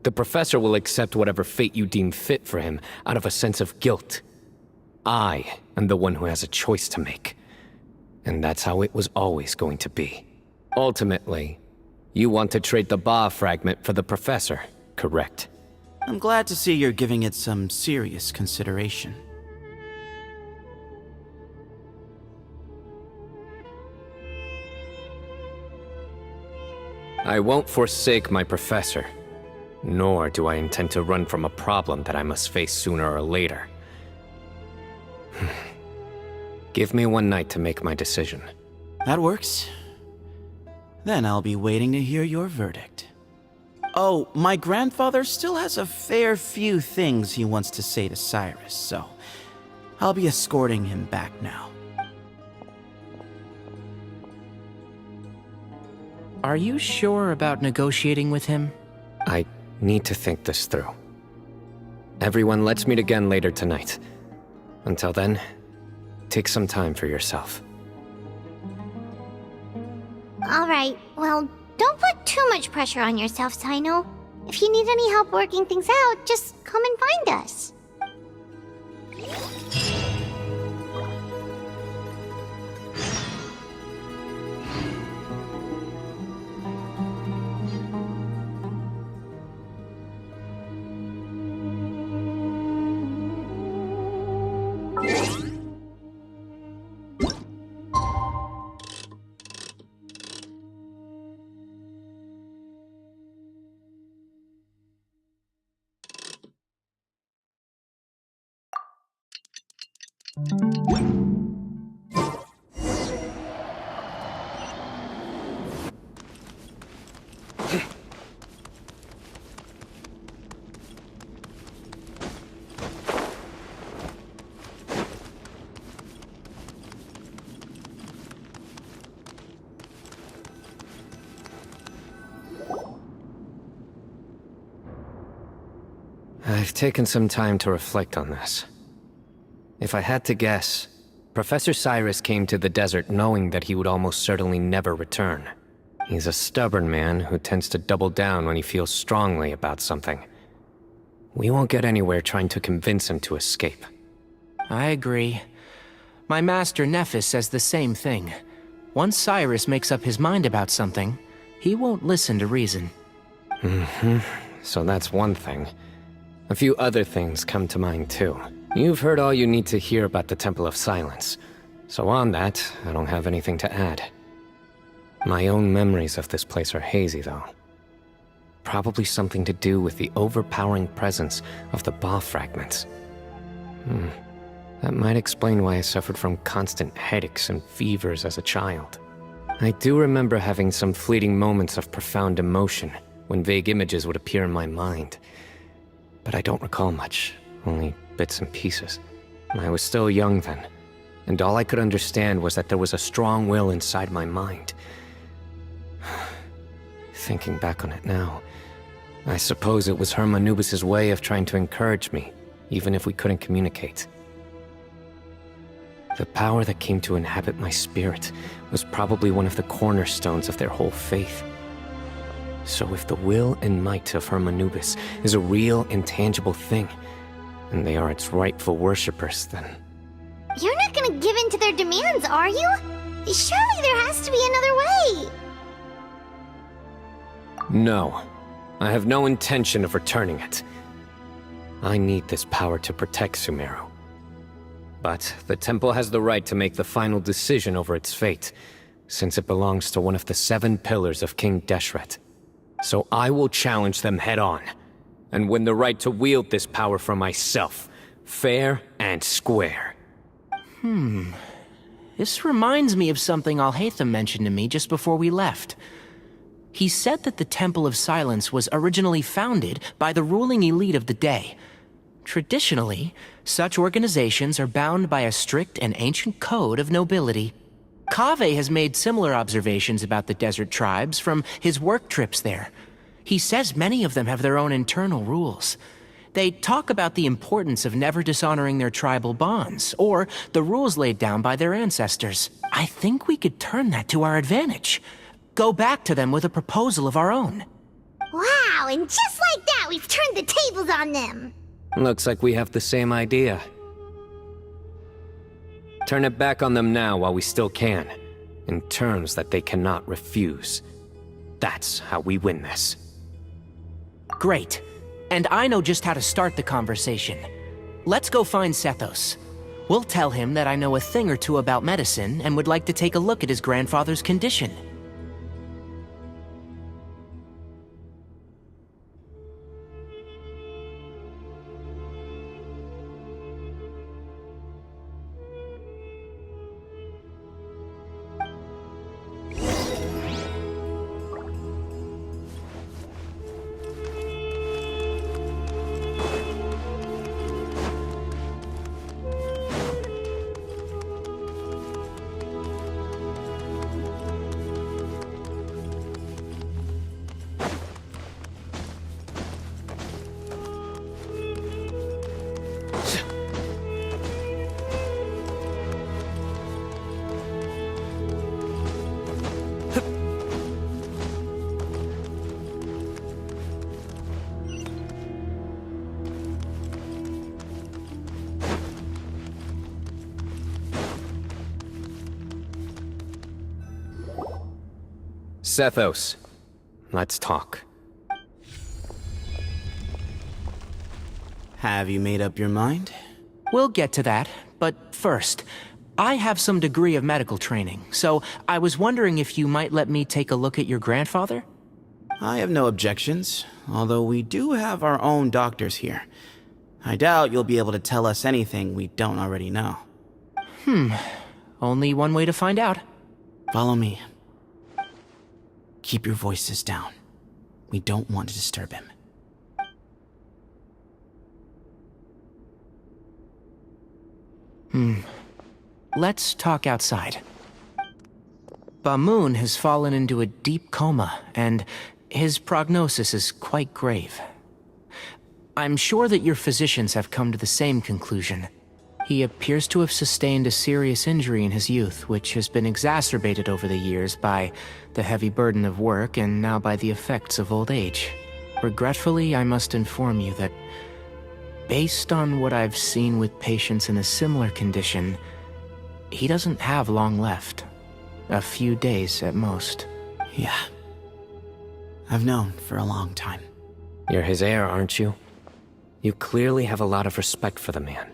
The professor will accept whatever fate you deem fit for him out of a sense of guilt. I am the one who has a choice to make. And that's how it was always going to be. Ultimately, you want to trade the Ba fragment for the professor, correct? I'm glad to see you're giving it some serious consideration. I won't forsake my professor, nor do I intend to run from a problem that I must face sooner or later. Give me one night to make my decision. That works. Then I'll be waiting to hear your verdict. Oh, my grandfather still has a fair few things he wants to say to Cyrus, so I'll be escorting him back now. Are you sure about negotiating with him? I need to think this through. Everyone, let's meet again later tonight. Until then, take some time for yourself. Alright, well, don't put too much pressure on yourself, Cyno. If you need any help working things out, just come and find us. I've taken some time to reflect on this. If I had to guess, Professor Cyrus came to the desert knowing that he would almost certainly never return. He's a stubborn man who tends to double down when he feels strongly about something. We won't get anywhere trying to convince him to escape. I agree. My master Nephis says the same thing. Once Cyrus makes up his mind about something, he won't listen to reason. So that's one thing. A few other things come to mind too. You've heard all you need to hear about the Temple of Silence. So on that, I don't have anything to add. My own memories of this place are hazy though. Probably something to do with the overpowering presence of the Ba fragments. That might explain why I suffered from constant headaches and fevers as a child. I do remember having some fleeting moments of profound emotion when vague images would appear in my mind. But I don't recall much, only bits and pieces. I was still young then, and all I could understand was that there was a strong will inside my mind. Thinking back on it now, I suppose it was Hermanubis' way of trying to encourage me, even if we couldn't communicate. The power that came to inhabit my spirit was probably one of the cornerstones of their whole faith. So if the will and might of Hermanubis is a real, intangible thing, and they are its rightful worshippers, then... You're not gonna give in to their demands, are you? Surely there has to be another way! No. I have no intention of returning it. I need this power to protect Sumeru. But the temple has the right to make the final decision over its fate, since it belongs to one of the 7 pillars of King Deshret. So I will challenge them head-on, and win the right to wield this power for myself, fair and square. This reminds me of something Alhaitham mentioned to me just before we left. He said that the Temple of Silence was originally founded by the ruling elite of the day. Traditionally, such organizations are bound by a strict and ancient code of nobility. Kaveh has made similar observations about the desert tribes from his work trips there. He says many of them have their own internal rules. They talk about the importance of never dishonoring their tribal bonds, or the rules laid down by their ancestors. I think we could turn that to our advantage. Go back to them with a proposal of our own. Wow, and just like that, we've turned the tables on them. Looks like we have the same idea. Turn it back on them now while we still can, in terms that they cannot refuse. That's how we win this. Great. And I know just how to start the conversation. Let's go find Sethos. We'll tell him that I know a thing or two about medicine and would like to take a look at his grandfather's condition. Sethos, let's talk. Have you made up your mind? We'll get to that, but first, I have some degree of medical training, so I was wondering if you might let me take a look at your grandfather? I have no objections, although we do have our own doctors here. I doubt you'll be able to tell us anything we don't already know. Only one way to find out. Follow me. Keep your voices down. We don't want to disturb him. Let's talk outside. Bamoon has fallen into a deep coma, and his prognosis is quite grave. I'm sure that your physicians have come to the same conclusion. He appears to have sustained a serious injury in his youth, which has been exacerbated over the years by the heavy burden of work and now by the effects of old age. Regretfully, I must inform you that, based on what I've seen with patients in a similar condition, he doesn't have long left. A few days at most. Yeah. I've known for a long time. You're his heir, aren't you? You clearly have a lot of respect for the man.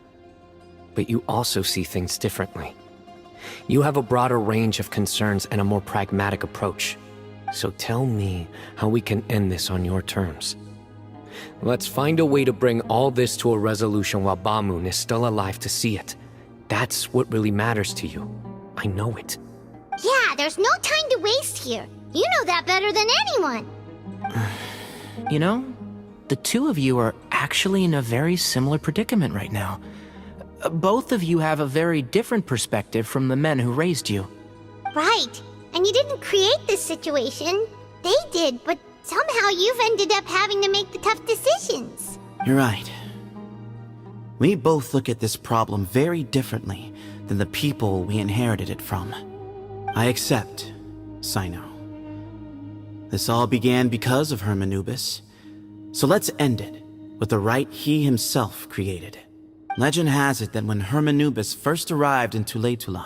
But you also see things differently. You have a broader range of concerns and a more pragmatic approach. So tell me how we can end this on your terms. Let's find a way to bring all this to a resolution while Bamoon is still alive to see it. That's what really matters to you. I know it. Yeah, there's no time to waste here. You know that better than anyone. You know, the two of you are actually in a very similar predicament right now. Both of you have a very different perspective from the men who raised you. Right. And you didn't create this situation. They did, but somehow you've ended up having to make the tough decisions. You're right. We both look at this problem very differently than the people we inherited it from. I accept, Cyno. This all began because of Hermanubis. So let's end it with the rite he himself created. Legend has it that when Hermanubis first arrived in Tuletula,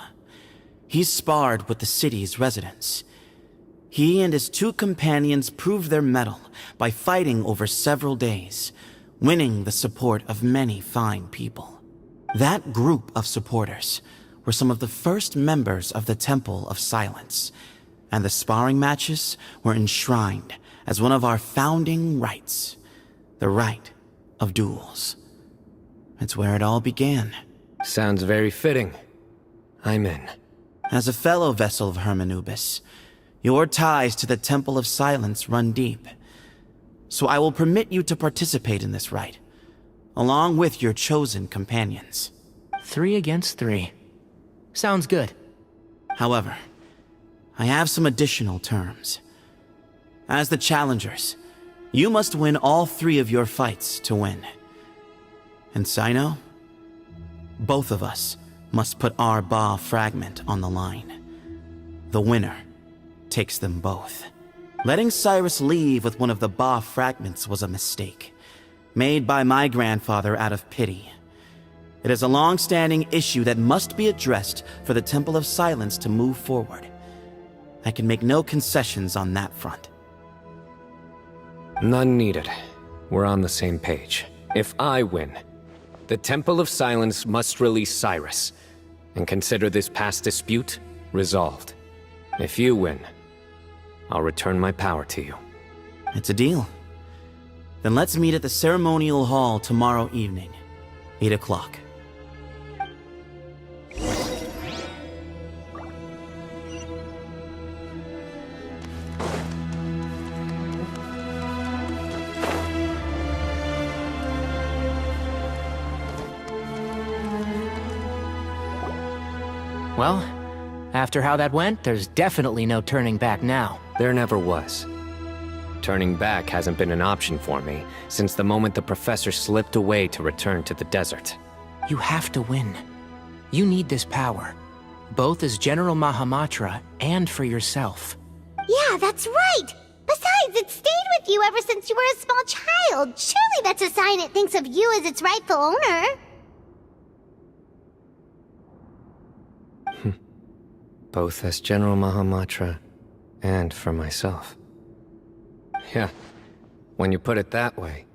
he sparred with the city's residents. He and his two companions proved their mettle by fighting over several days, winning the support of many fine people. That group of supporters were some of the first members of the Temple of Silence, and the sparring matches were enshrined as one of our founding rites, the rite of duels. It's where it all began. Sounds very fitting. I'm in. As a fellow vessel of Hermanubis, Your ties to the Temple of Silence run deep. So I will permit you to participate in this rite, along with your chosen companions. 3 against 3. Sounds good. However, I have some additional terms. As the challengers, you must win all 3 of your fights to win. And Cyno, both of us must put our Ba fragment on the line. The winner takes them both. Letting Cyrus leave with one of the Ba fragments was a mistake, made by my grandfather out of pity. It is a long-standing issue that must be addressed for the Temple of Silence to move forward. I can make no concessions on that front. None needed. We're on the same page. If I win, the Temple of Silence must release Cyrus, and consider this past dispute resolved. If you win, I'll return my power to you. It's a deal. Then let's meet at the ceremonial hall tomorrow evening, 8 o'clock. Well, after how that went, there's definitely no turning back now. There never was. Turning back hasn't been an option for me since the moment the professor slipped away to return to the desert. You have to win. You need this power, both as General Mahamatra and for yourself. Yeah, that's right! Besides, it stayed with you ever since you were a small child. Surely that's a sign it thinks of you as its rightful owner. Both as General Mahamatra and for myself. Yeah, when you put it that way,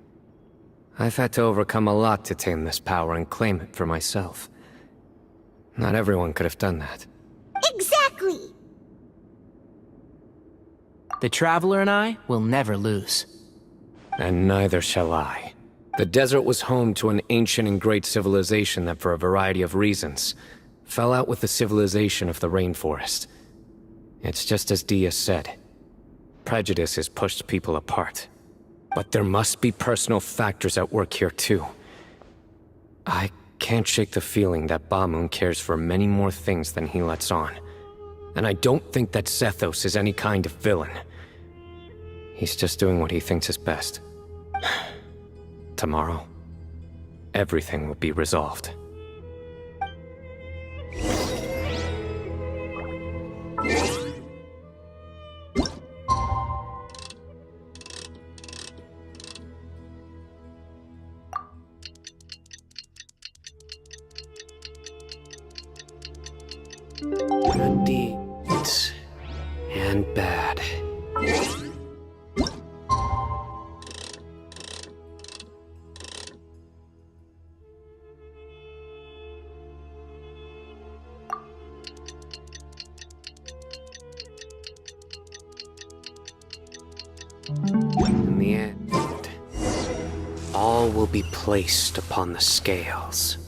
I've had to overcome a lot to tame this power and claim it for myself. Not everyone could have done that. Exactly! The Traveler and I will never lose. And neither shall I. The desert was home to an ancient and great civilization that, for a variety of reasons, fell out with the civilization of the rainforest. It's just as Dia said. Prejudice has pushed people apart. But there must be personal factors at work here too. I can't shake the feeling that Bamun cares for many more things than he lets on. And I don't think that Zethos is any kind of villain. He's just doing what he thinks is best. Tomorrow, everything will be resolved. Good deeds and bad. In the end, all will be placed upon the scales.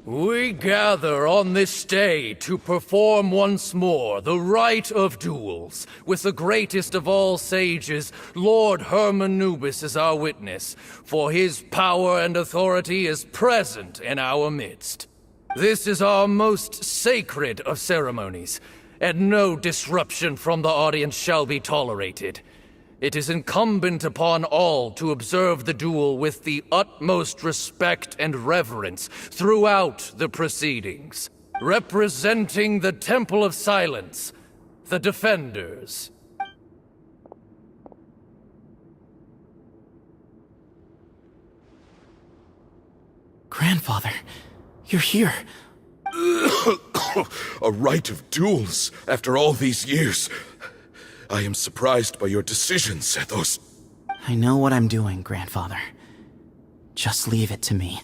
We gather on this day to perform once more the rite of duels, with the greatest of all sages, Lord Hermanubis, as our witness, for his power and authority is present in our midst. This is our most sacred of ceremonies, and no disruption from the audience shall be tolerated. It is incumbent upon all to observe the duel with the utmost respect and reverence throughout the proceedings. Representing the Temple of Silence, the Defenders. Grandfather, you're here. A rite of duels after all these years. I am surprised by your decision, Sethos. I know what I'm doing, Grandfather. Just leave it to me.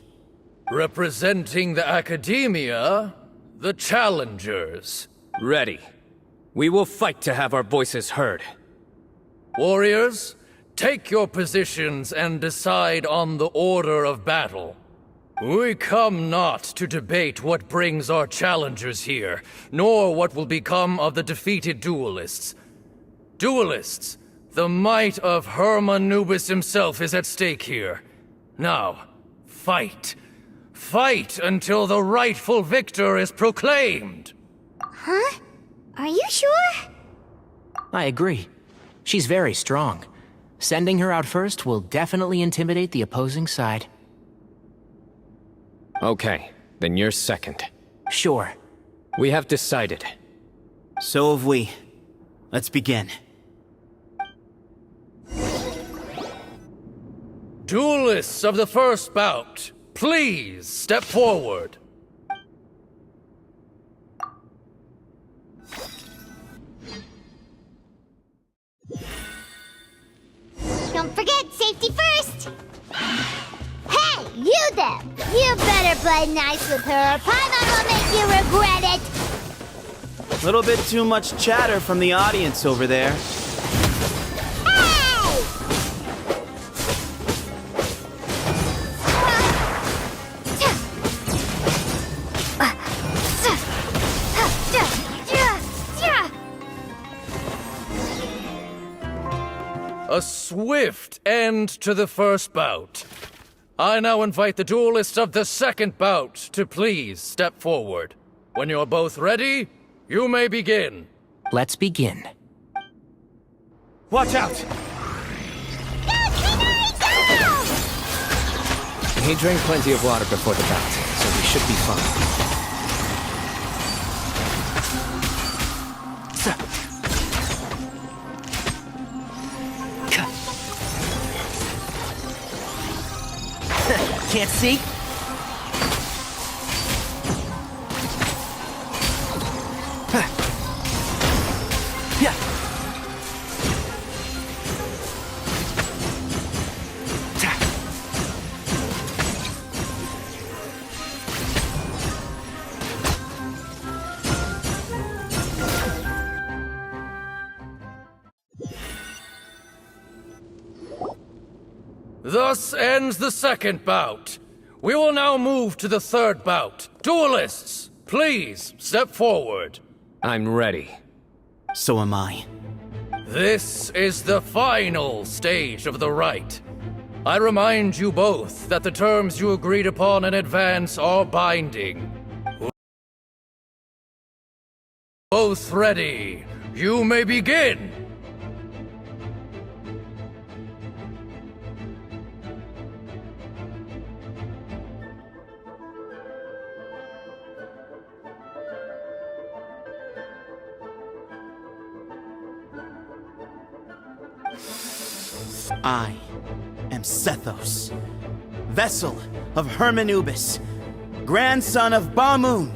Representing the Academia, the Challengers. Ready. We will fight to have our voices heard. Warriors, take your positions and decide on the order of battle. We come not to debate what brings our challengers here, nor what will become of the defeated duelists. Duelists, the might of Hermanubis himself is at stake here. Now, fight. Fight until the rightful victor is proclaimed. Huh? Are you sure? I agree. She's very strong. Sending her out first will definitely intimidate the opposing side. Okay, then you're second. Sure. We have decided. So have we. Let's begin. Duelists of the first bout, please step forward. Don't forget, safety first! Hey, you there! You better play nice with her, or Paimon will make you regret it! Little bit too much chatter from the audience over there. A swift end to the first bout. I now invite the duelists of the second bout to please step forward. When you're both ready, you may begin. Let's begin. Watch out! He drank plenty of water before the bout, so we should be fine. Can't see? Yeah. Thus ends the second bout. We will now move to the third bout. Duelists, please step forward. I'm ready. So am I. This is the final stage of the rite. I remind you both that the terms you agreed upon in advance are binding. Both ready. You may begin. I am Sethos, vessel of Hermanubis, grandson of Bamun,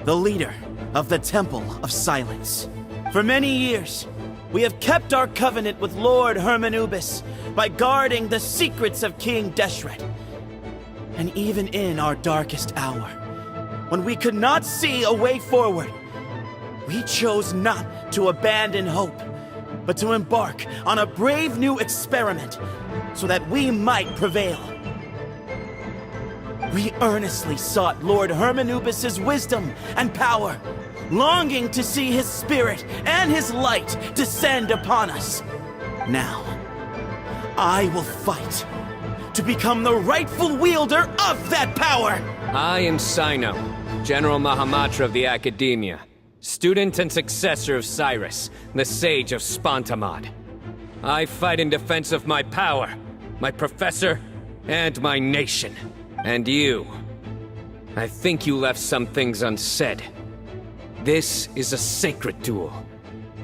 the leader of the Temple of Silence. For many years, we have kept our covenant with Lord Hermanubis by guarding the secrets of King Deshret. And even in our darkest hour, when we could not see a way forward, we chose not to abandon hope, but to embark on a brave new experiment so that we might prevail. We earnestly sought Lord Hermanubis' wisdom and power, longing to see his spirit and his light descend upon us. Now, I will fight to become the rightful wielder of that power! I am Cyno, General Mahamatra of the Academia, student and successor of Cyrus, the Sage of Spontamod. I fight in defense of my power, my professor, and my nation. And you. I think you left some things unsaid. This is a sacred duel,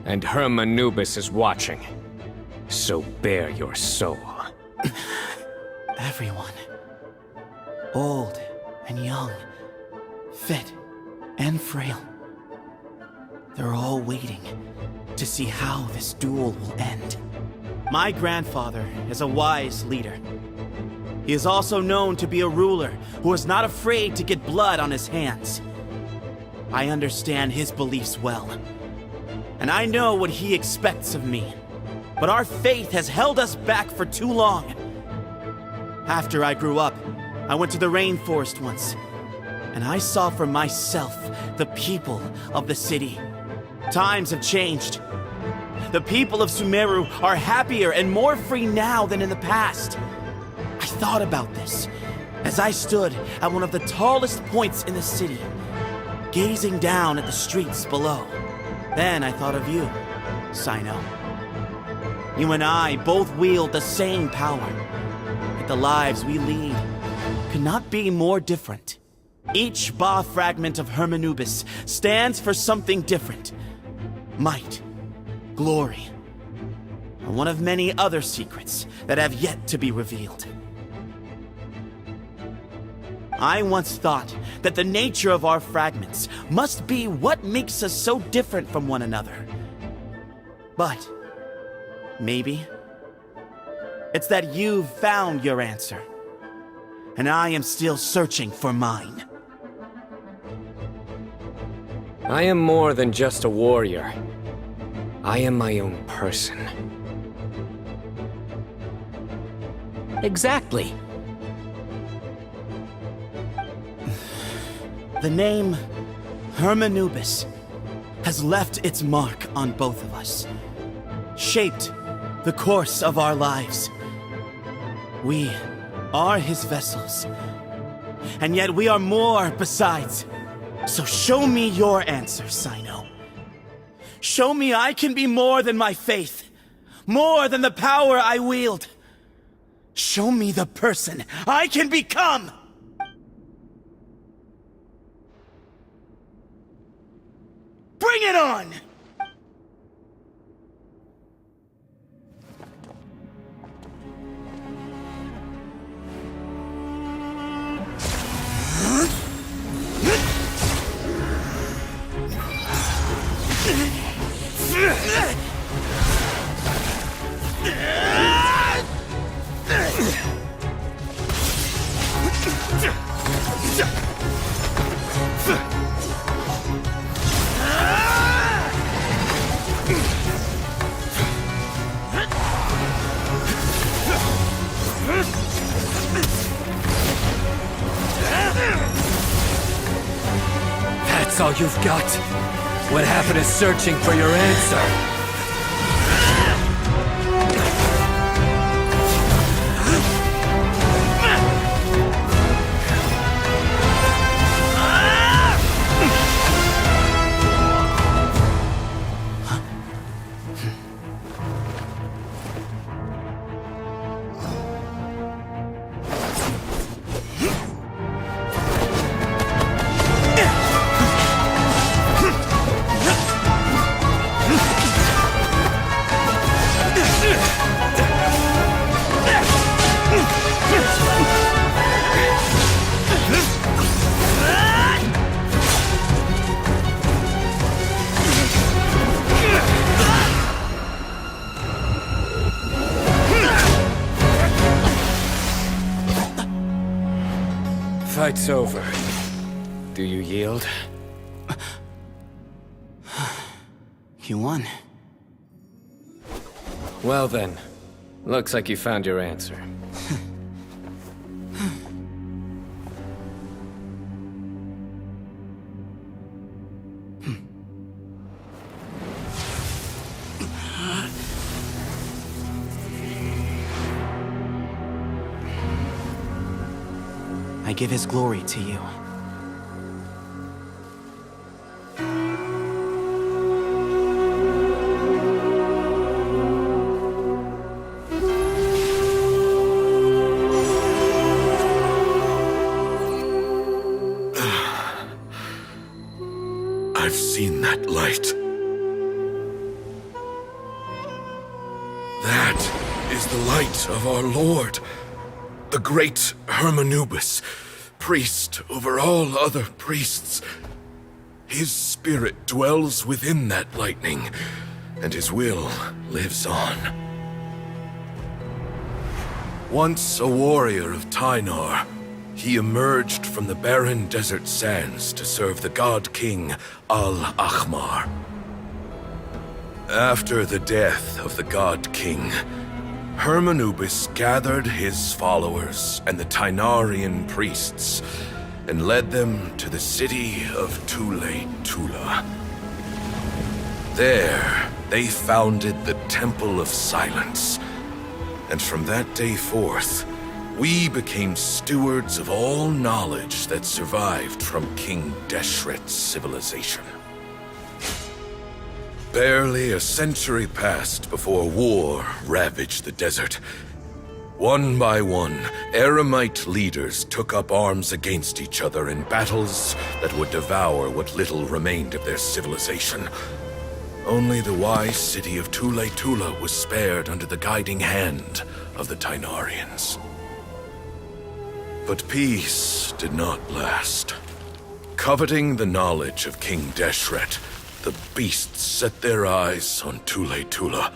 and Hermanubis is watching. So bare your soul. Everyone, old and young, fit and frail, They're all waiting to see how this duel will end. My grandfather is a wise leader. He is also known to be a ruler who is not afraid to get blood on his hands. I understand his beliefs well, and I know what he expects of me. But our faith has held us back for too long. After I grew up, I went to the rainforest once, and I saw for myself the people of the city. Times have changed. The people of Sumeru are happier and more free now than in the past. I thought about this as I stood at one of the tallest points in the city, gazing down at the streets below. Then I thought of you, Cyno. You and I both wield the same power, yet the lives we lead could not be more different. Each Ba fragment of Hermanubis stands for something different. Might, glory, and one of many other secrets that have yet to be revealed. I once thought that the nature of our fragments must be what makes us so different from one another. But maybe it's that you've found your answer, and I am still searching for mine. I am more than just a warrior. I am my own person. Exactly. The name Hermanubis has left its mark on both of us, shaped the course of our lives. We are his vessels, and yet we are more besides. So show me your answer, Cyno. Show me I can be more than my faith, more than the power I wield. Show me the person I can become! Bring it on! That's all you've got? What happened to searching for your answer? Fight's over. Do you yield? You won. Well then, looks like you found your answer. I give his glory to you. I've seen that light. That is the light of our Lord, the great Hermanubis, priest over all other priests. His spirit dwells within that lightning, and his will lives on. Once a warrior of Tynar, he emerged from the barren desert sands to serve the god king Al-Ahmar. After the death of the god king, Hermanubis gathered his followers and the Tynarian priests and led them to the city of Tule-Tula. There, they founded the Temple of Silence, and from that day forth, we became stewards of all knowledge that survived from King Deshret's civilization. Barely a century passed before war ravaged the desert. One by one, Eremite leaders took up arms against each other in battles that would devour what little remained of their civilization. Only the wise city of Tule-Tula was spared under the guiding hand of the Tynarians. But peace did not last. Coveting the knowledge of King Deshret, the beasts set their eyes on Tule-Tula.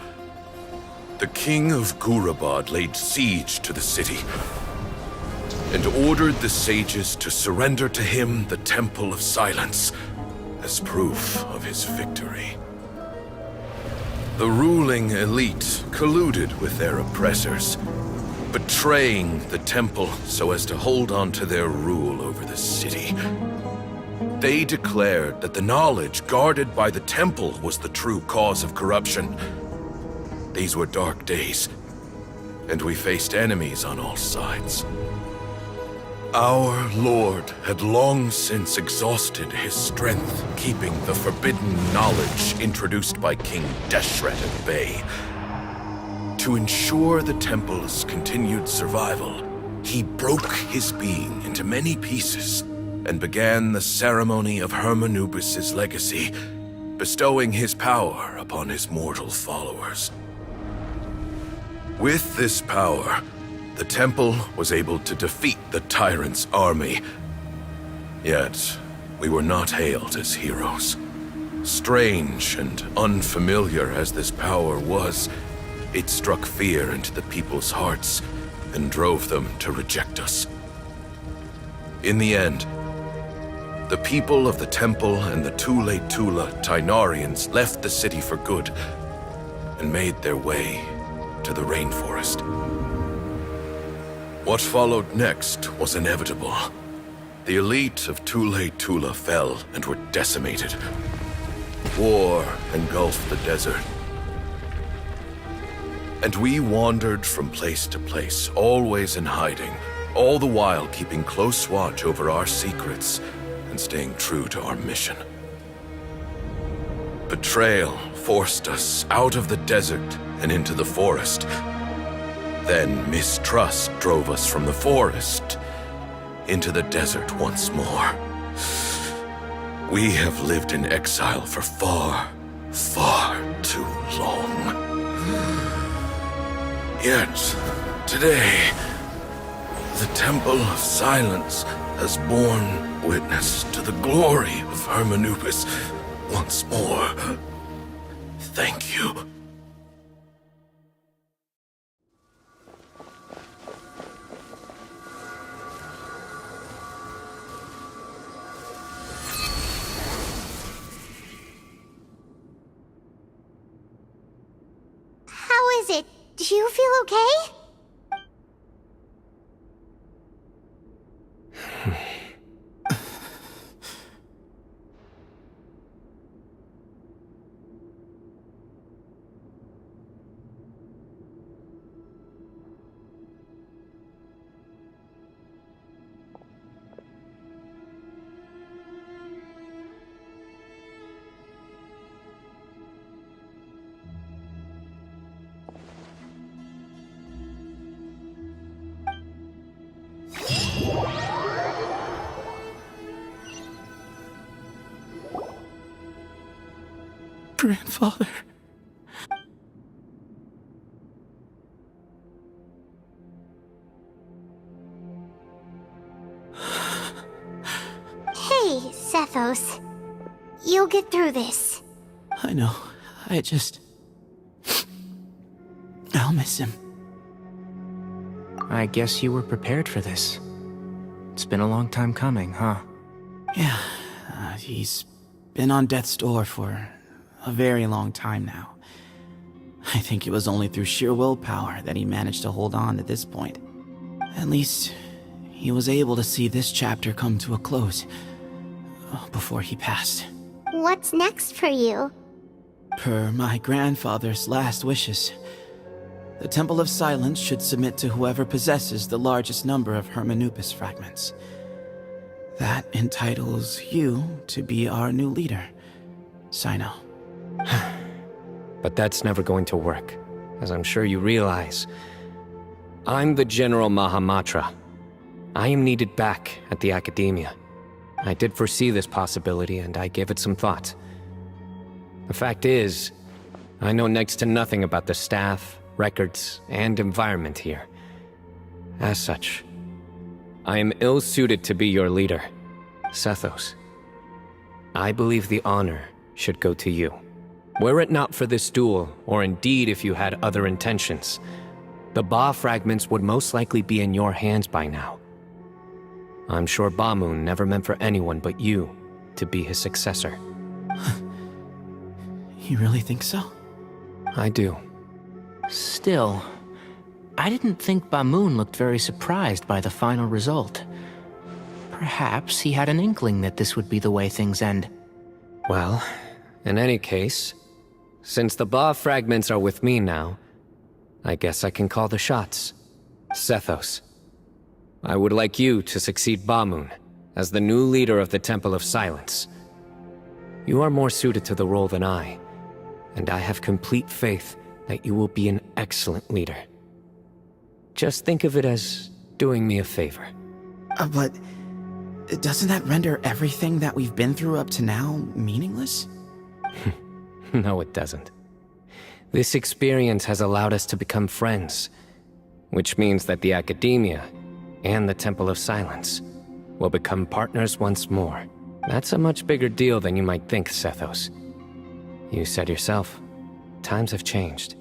The king of Gurabad laid siege to the city and ordered the sages to surrender to him the Temple of Silence as proof of his victory. The ruling elite colluded with their oppressors, betraying the temple so as to hold on to their rule over the city. They declared that the knowledge guarded by the temple was the true cause of corruption. These were dark days, and we faced enemies on all sides. Our Lord had long since exhausted his strength, keeping the forbidden knowledge introduced by King Deshret at bay. To ensure the temple's continued survival, he broke his being into many pieces and began the ceremony of Hermanubis' legacy, bestowing his power upon his mortal followers. With this power, the temple was able to defeat the tyrant's army. Yet, we were not hailed as heroes. Strange and unfamiliar as this power was, it struck fear into the people's hearts and drove them to reject us. In the end, the people of the temple and the Tule-Tula Tynarians left the city for good and made their way to the rainforest. What followed next was inevitable. The elite of Tule-Tula fell and were decimated. War engulfed the desert. And we wandered from place to place, always in hiding, all the while keeping close watch over our secrets and staying true to our mission. Betrayal forced us out of the desert and into the forest. Then mistrust drove us from the forest into the desert once more. We have lived in exile for far, far too long. Yet, today, the Temple of Silence has borne witness to the glory of Hermanubis once more. Thank you. How is it? Do you feel okay? Grandfather. Hey, Cephos. You'll get through this. I know. I'll miss him. I guess you were prepared for this. It's been a long time coming, huh? Yeah, he's been on death's door for a very long time now. I think it was only through sheer willpower that he managed to hold on to this point. At least, he was able to see this chapter come to a close before he passed. What's next for you? Per my grandfather's last wishes, the Temple of Silence should submit to whoever possesses the largest number of Hermanupis fragments. That entitles you to be our new leader, Cyno. But that's never going to work, as I'm sure you realize. I'm the General Mahamatra. I am needed back at the Academia. I did foresee this possibility, and I gave it some thought. The fact is, I know next to nothing about the staff, records, and environment here. As such, I am ill-suited to be your leader, Sethos. I believe the honor should go to you. Were it not for this duel, or indeed if you had other intentions, the Ba fragments would most likely be in your hands by now. I'm sure Bamun never meant for anyone but you to be his successor. You really think so? I do. Still, I didn't think Bamun looked very surprised by the final result. Perhaps he had an inkling that this would be the way things end. Well, in any case, since the Ba fragments are with me now, I guess I can call the shots. Sethos, I would like you to succeed Bamun as the new leader of the Temple of Silence. You are more suited to the role than I, and I have complete faith that you will be an excellent leader. Just think of it as doing me a favor. But doesn't that render everything that we've been through up to now meaningless? No, it doesn't. This experience has allowed us to become friends, which means that the Academia and the Temple of Silence will become partners once more. That's a much bigger deal than you might think, Sethos. You said yourself, times have changed.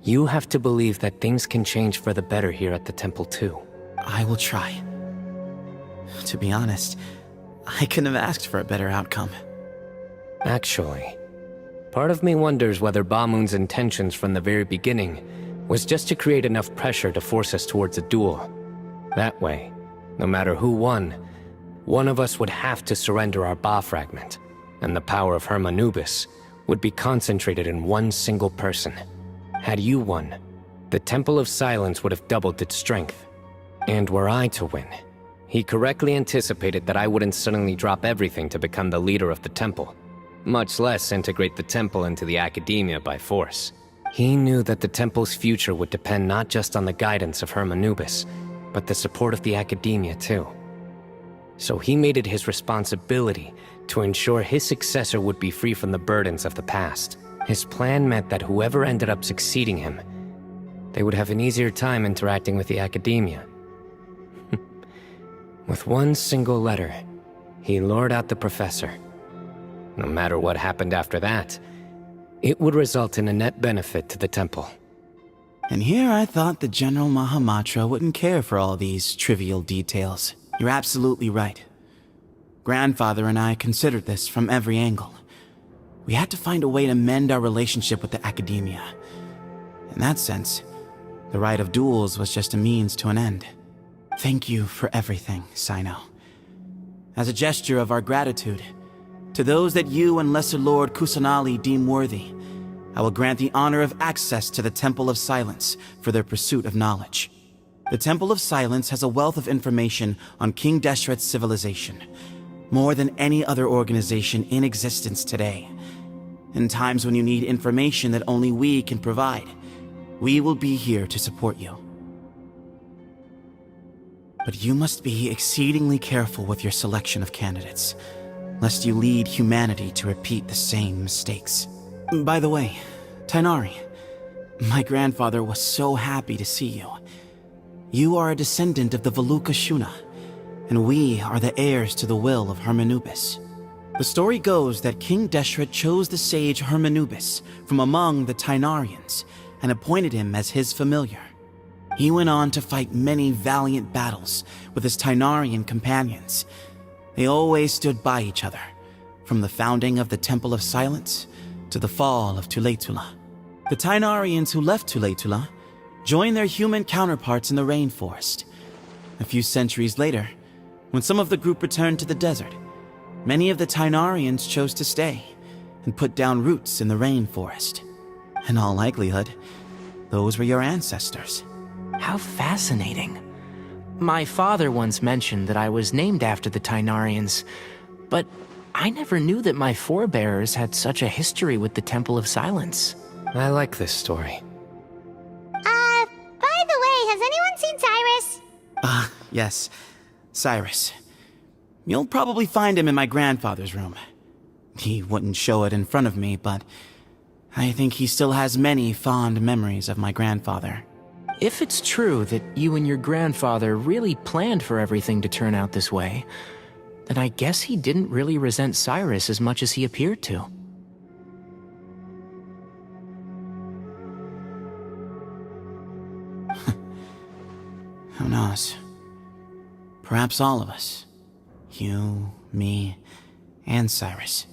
You have to believe that things can change for the better here at the temple too. I will try. To be honest, I couldn't have asked for a better outcome. Actually, part of me wonders whether Bamun's intentions from the very beginning was just to create enough pressure to force us towards a duel. That way, no matter who won, one of us would have to surrender our Ba fragment, and the power of Hermanubis would be concentrated in one single person. Had you won, the Temple of Silence would have doubled its strength. And were I to win, he correctly anticipated that I wouldn't suddenly drop everything to become the leader of the temple, much less integrate the temple into the Academia by force. He knew that the temple's future would depend not just on the guidance of Hermanubis, but the support of the Academia too. So he made it his responsibility to ensure his successor would be free from the burdens of the past. His plan meant that whoever ended up succeeding him, they would have an easier time interacting with the Academia. With one single letter, he lured out the professor. No matter what happened after that, it would result in a net benefit to the temple. And here I thought the General Mahamatra wouldn't care for all these trivial details. You're absolutely right. Grandfather and I considered this from every angle. We had to find a way to mend our relationship with the Academia. In that sense, the right of duels was just a means to an end. Thank you for everything, Cyno. As a gesture of our gratitude, to those that you and Lesser Lord Kusanali deem worthy, I will grant the honor of access to the Temple of Silence for their pursuit of knowledge. The Temple of Silence has a wealth of information on King Deshret's civilization, more than any other organization in existence today. In times when you need information that only we can provide, we will be here to support you. But you must be exceedingly careful with your selection of candidates, lest you lead humanity to repeat the same mistakes. By the way, Tainari, my grandfather was so happy to see you. You are a descendant of the Veluca Shuna, and we are the heirs to the will of Hermanubis. The story goes that King Deshret chose the sage Hermanubis from among the Tainarians and appointed him as his familiar. He went on to fight many valiant battles with his Tainarian companions. They always stood by each other, from the founding of the Temple of Silence to the fall of Tuletula. The Tainarians who left Tuletula joined their human counterparts in the rainforest. A few centuries later, when some of the group returned to the desert, many of the Tainarians chose to stay and put down roots in the rainforest. In all likelihood, those were your ancestors. How fascinating. My father once mentioned that I was named after the Tainarians, but I never knew that my forebears had such a history with the Temple of Silence. I like this story. By the way, has anyone seen Cyrus? Yes, Cyrus. You'll probably find him in my grandfather's room. He wouldn't show it in front of me, but I think he still has many fond memories of my grandfather. If it's true that you and your grandfather really planned for everything to turn out this way, then I guess he didn't really resent Cyrus as much as he appeared to. Who knows? Perhaps all of us. You, me, and Cyrus.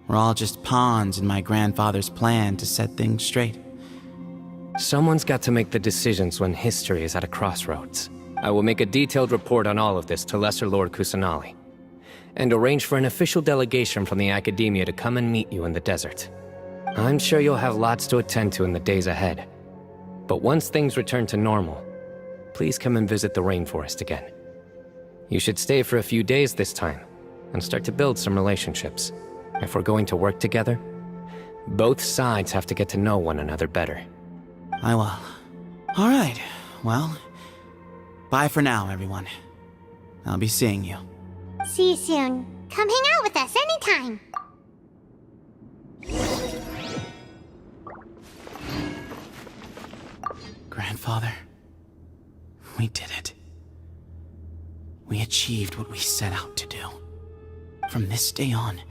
We're all just pawns in my grandfather's plan to set things straight. Someone's got to make the decisions when history is at a crossroads. I will make a detailed report on all of this to Lesser Lord Kusanali, and arrange for an official delegation from the Academia to come and meet you in the desert. I'm sure you'll have lots to attend to in the days ahead. But once things return to normal, please come and visit the rainforest again. You should stay for a few days this time, and start to build some relationships. If we're going to work together, both sides have to get to know one another better. I will. All right, well, bye for now, everyone. I'll be seeing you. See you soon. Come hang out with us anytime. Grandfather, we did it. We achieved what we set out to do. From this day on,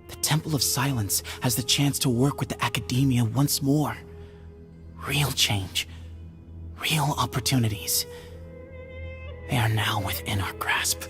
the Temple of Silence has the chance to work with the Academia once more. Real change, real opportunities. They are now within our grasp.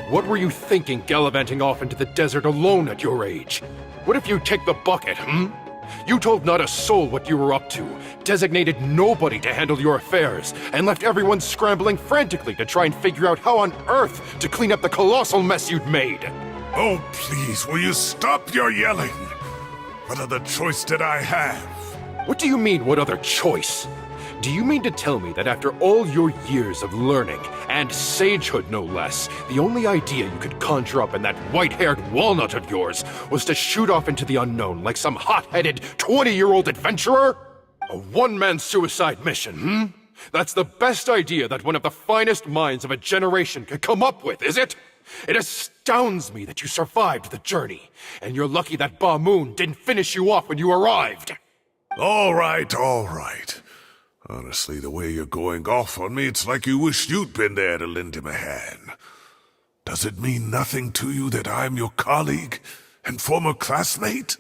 What were you thinking, gallivanting off into the desert alone at your age? What if you take the bucket, You told not a soul what you were up to, designated nobody to handle your affairs, and left everyone scrambling frantically to try and figure out how on earth to clean up the colossal mess you'd made. Oh, please, will you stop your yelling? What other choice did I have? What do you mean, what other choice? Do you mean to tell me that after all your years of learning, and sagehood no less, the only idea you could conjure up in that white-haired walnut of yours was to shoot off into the unknown like some hot-headed 20-year-old adventurer? A one-man suicide mission, That's the best idea that one of the finest minds of a generation could come up with, is it? It astounds me that you survived the journey, and you're lucky that Ba Moon didn't finish you off when you arrived. All right, all right. Honestly, the way you're going off on me, it's like you wished you'd been there to lend him a hand. Does it mean nothing to you that I'm your colleague and former classmate?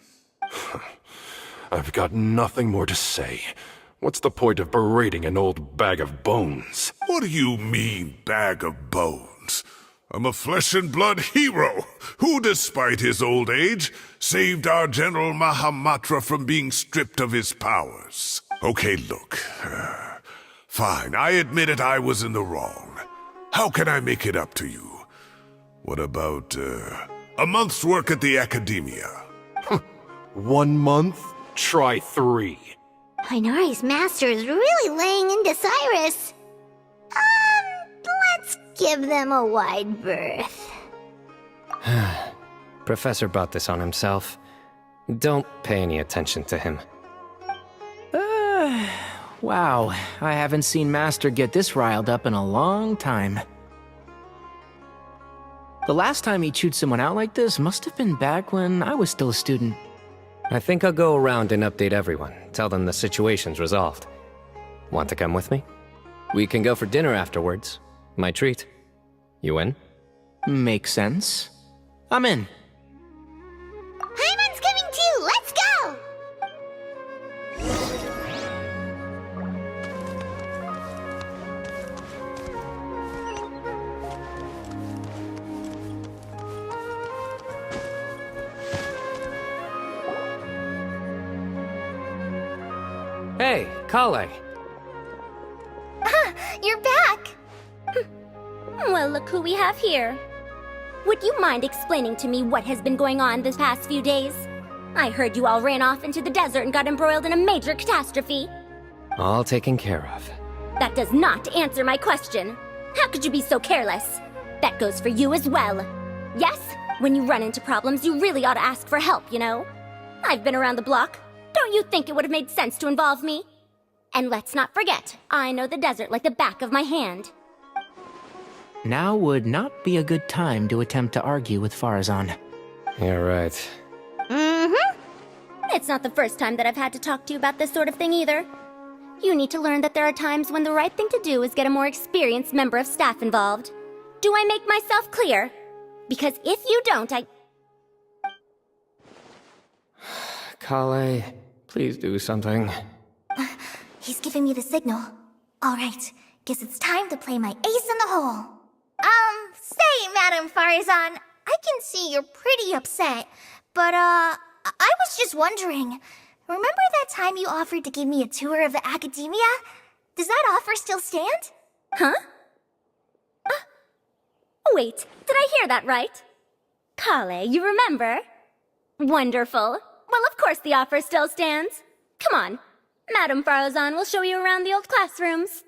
I've got nothing more to say. What's the point of berating an old bag of bones? What do you mean, bag of bones? I'm a flesh-and-blood hero who, despite his old age, saved our General Mahamatra from being stripped of his powers. Okay, look. Fine, I admit it, I was in the wrong. How can I make it up to you? What about, a month's work at the Academia? 1 month? Try 3. Inari's master is really laying into Cyrus. Let's give them a wide berth. Professor brought this on himself. Don't pay any attention to him. Wow, I haven't seen Master get this riled up in a long time. The last time he chewed someone out like this must have been back when I was still a student. I think I'll go around and update everyone, tell them the situation's resolved. Want to come with me? We can go for dinner afterwards. My treat. You in? Makes sense. I'm in. Paimon's coming too! Let's go! Hey, Kale. You're back! Well, look who we have here. Would you mind explaining to me what has been going on this past few days? I heard you all ran off into the desert and got embroiled in a major catastrophe. All taken care of. That does not answer my question. How could you be so careless? That goes for you as well. Yes, when you run into problems, you really ought to ask for help, you know? I've been around the block. Don't you think it would have made sense to involve me? And let's not forget, I know the desert like the back of my hand. Now would not be a good time to attempt to argue with Farazan. You're right. Mm-hmm. It's not the first time that I've had to talk to you about this sort of thing either. You need to learn that there are times when the right thing to do is get a more experienced member of staff involved. Do I make myself clear? Because if you don't, Kale, please do something. He's giving me the signal. All right, guess it's time to play my ace in the hole. Say, Madam Farazan, I can see you're pretty upset, but, I was just wondering, remember that time you offered to give me a tour of the Academia? Does that offer still stand? Huh? Wait, did I hear that right? Kale, you remember? Wonderful. Well, of course the offer still stands. Come on, Madam Farazan will show you around the old classrooms.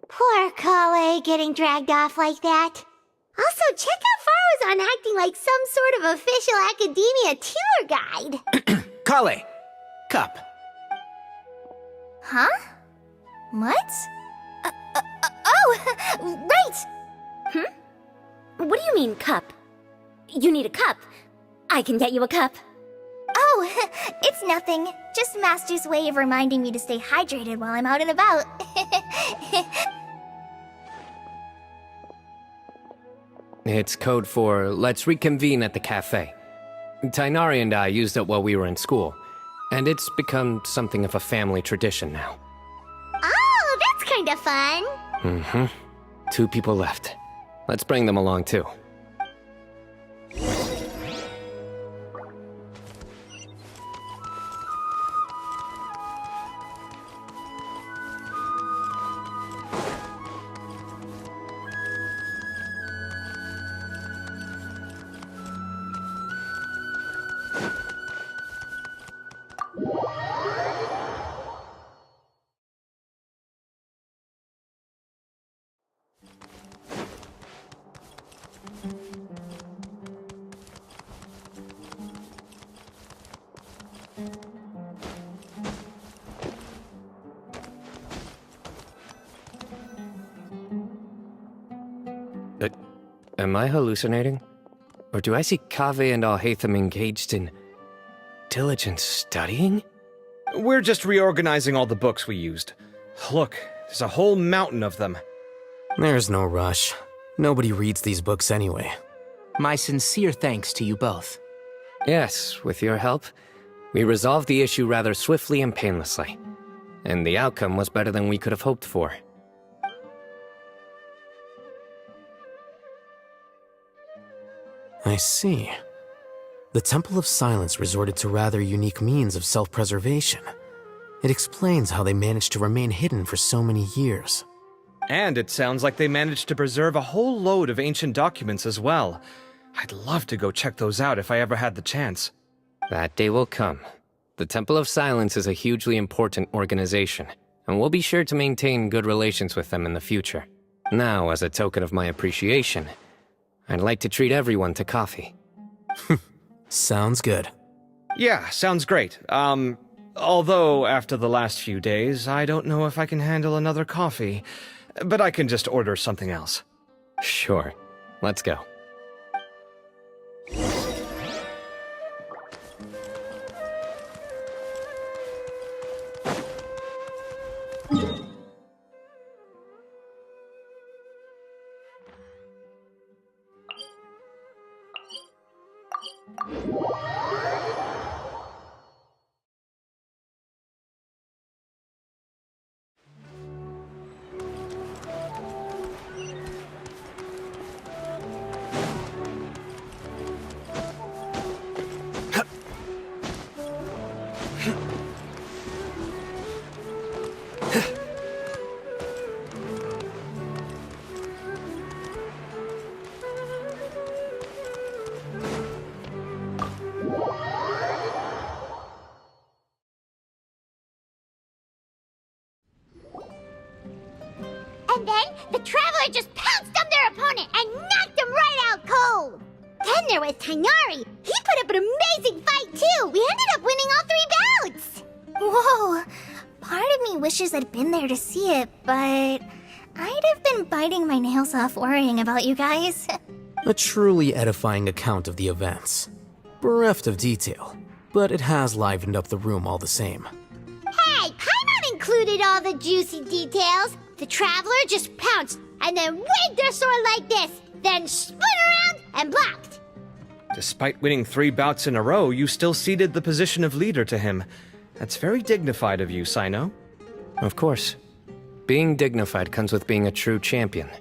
Poor Kale getting dragged off like that. Also, check out Farazan acting like some sort of official Academia tour guide. Kale! Cup. Huh? What? Oh, right! What do you mean, cup? You need a cup. I can get you a cup. Oh, it's nothing. Just Master's way of reminding me to stay hydrated while I'm out and about. It's code for let's reconvene at the cafe. Tainari and I used it while we were in school, and it's become something of a family tradition now. Oh, that's kind of fun. Mm-hmm. 2 people left. Let's bring them along too. Am I hallucinating? Or do I see Kaveh and Alhaitham engaged in diligent studying? We're just reorganizing all the books we used. Look, there's a whole mountain of them. There's no rush. Nobody reads these books anyway. My sincere thanks to you both. Yes, with your help, we resolved the issue rather swiftly and painlessly. And the outcome was better than we could have hoped for. I see. The Temple of Silence resorted to rather unique means of self-preservation. It explains how they managed to remain hidden for so many years. And it sounds like they managed to preserve a whole load of ancient documents as well. I'd love to go check those out if I ever had the chance. That day will come. The Temple of Silence is a hugely important organization, and we'll be sure to maintain good relations with them in the future. Now, as a token of my appreciation, I'd like to treat everyone to coffee. Sounds good. Yeah, sounds great. Although after the last few days, I don't know if I can handle another coffee. But I can just order something else. Sure. Let's go. And then the Traveler just pounced on their opponent and knocked him right out cold. Then there was Tighnari. He put up an amazing fight too. We ended up winning all 3 bouts. Whoa! Part of me wishes I'd been there to see it, but I'd have been biting my nails off worrying about you guys. A truly edifying account of the events. Bereft of detail, but it has livened up the room all the same. Hey, Paimon included all the juicy details. The Traveler just pounced and then waved their sword like this, then spun around and blocked. Despite winning 3 bouts in a row, you still ceded the position of leader to him. That's very dignified of you, Cyno. Of course. Being dignified comes with being a true champion.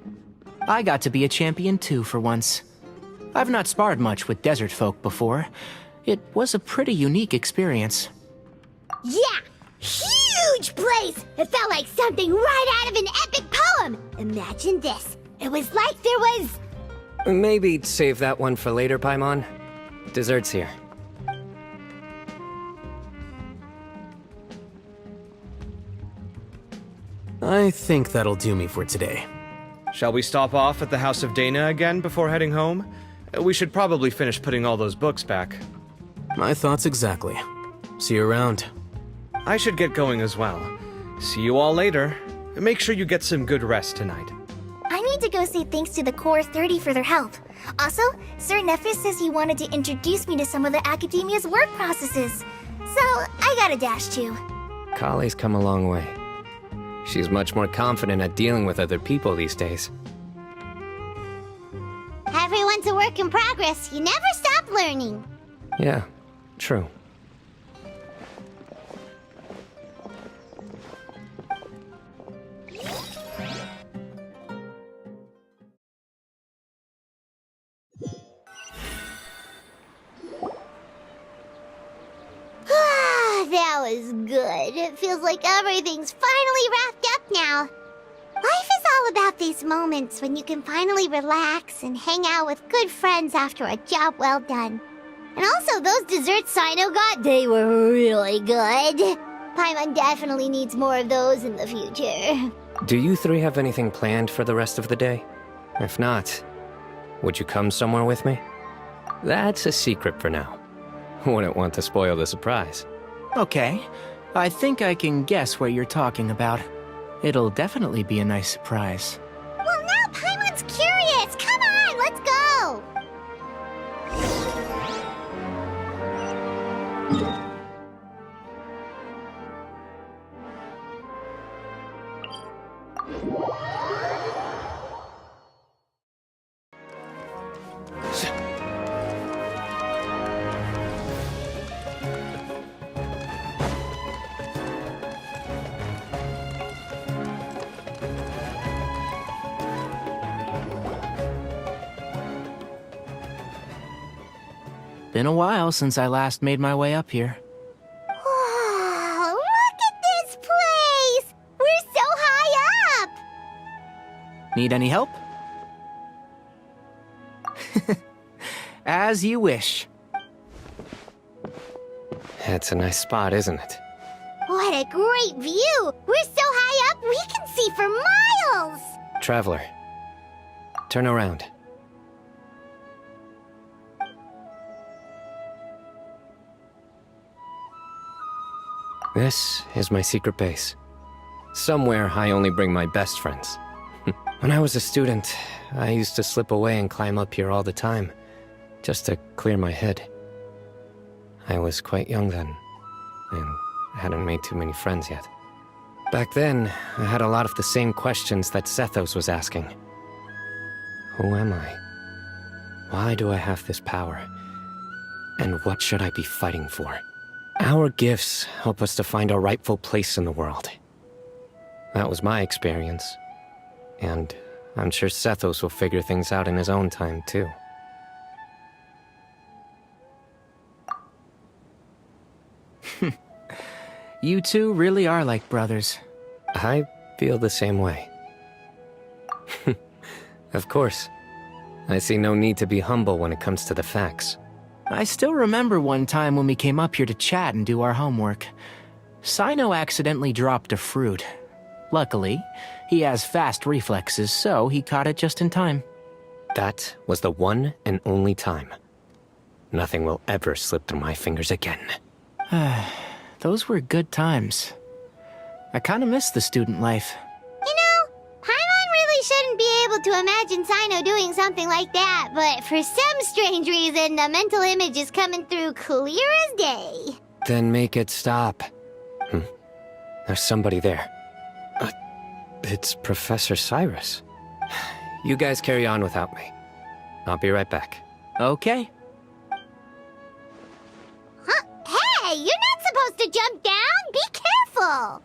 I got to be a champion too for once. I've not sparred much with desert folk before. It was a pretty unique experience. Yeah! Huge place! It felt like something right out of an epic poem! Imagine this. It was like there was... Maybe save that one for later, Paimon. Dessert's here. I think that'll do me for today. Shall we stop off at the House of Dana again before heading home? We should probably finish putting all those books back. My thoughts exactly. See you around. I should get going as well. See you all later. Make sure you get some good rest tonight. I need to go say thanks to the Core 30 for their help. Also, Sir Nephis says he wanted to introduce me to some of the Academia's work processes. So, I gotta dash too. Kale's come a long way. She's much more confident at dealing with other people these days. Everyone's a work in progress. You never stop learning. Yeah, true. That was good. It feels like everything's finally wrapped up now. Life is all about these moments when you can finally relax and hang out with good friends after a job well done. And also, those desserts Cyno got, they were really good. Paimon definitely needs more of those in the future. Do you 3 have anything planned for the rest of the day? If not, would you come somewhere with me? That's a secret for now. Wouldn't want to spoil the surprise. Okay. I think I can guess what you're talking about. It'll definitely be a nice surprise. Well, now Paimon's curious. Come on, let's go! Been a while since I last made my way up here. Wow, look at this place! We're so high up! Need any help? As you wish. It's a nice spot, isn't it? What a great view! We're so high up, we can see for miles! Traveler, turn around. This is my secret base. Somewhere I only bring my best friends. When I was a student, I used to slip away and climb up here all the time, just to clear my head. I was quite young then, and hadn't made too many friends yet. Back then, I had a lot of the same questions that Sethos was asking. Who am I? Why do I have this power? And what should I be fighting for? Our gifts help us to find our rightful place in the world. That was my experience. And I'm sure Sethos will figure things out in his own time, too. You two really are like brothers. I feel the same way. Of course. I see no need to be humble when it comes to the facts. I still remember one time when we came up here to chat and do our homework. Cyno accidentally dropped a fruit. Luckily, he has fast reflexes, so he caught it just in time. That was the one and only time. Nothing will ever slip through my fingers again. Those were good times. I kinda miss the student life. You know, Paimon really shouldn't be able to imagine Cyno doing something like that, but for some strange reason, the mental image is coming through clear as day. Then make it stop. There's somebody there. It's Professor Cyrus. You guys carry on without me. I'll be right back. Okay. Huh? Hey, you're not supposed to jump down! Be careful!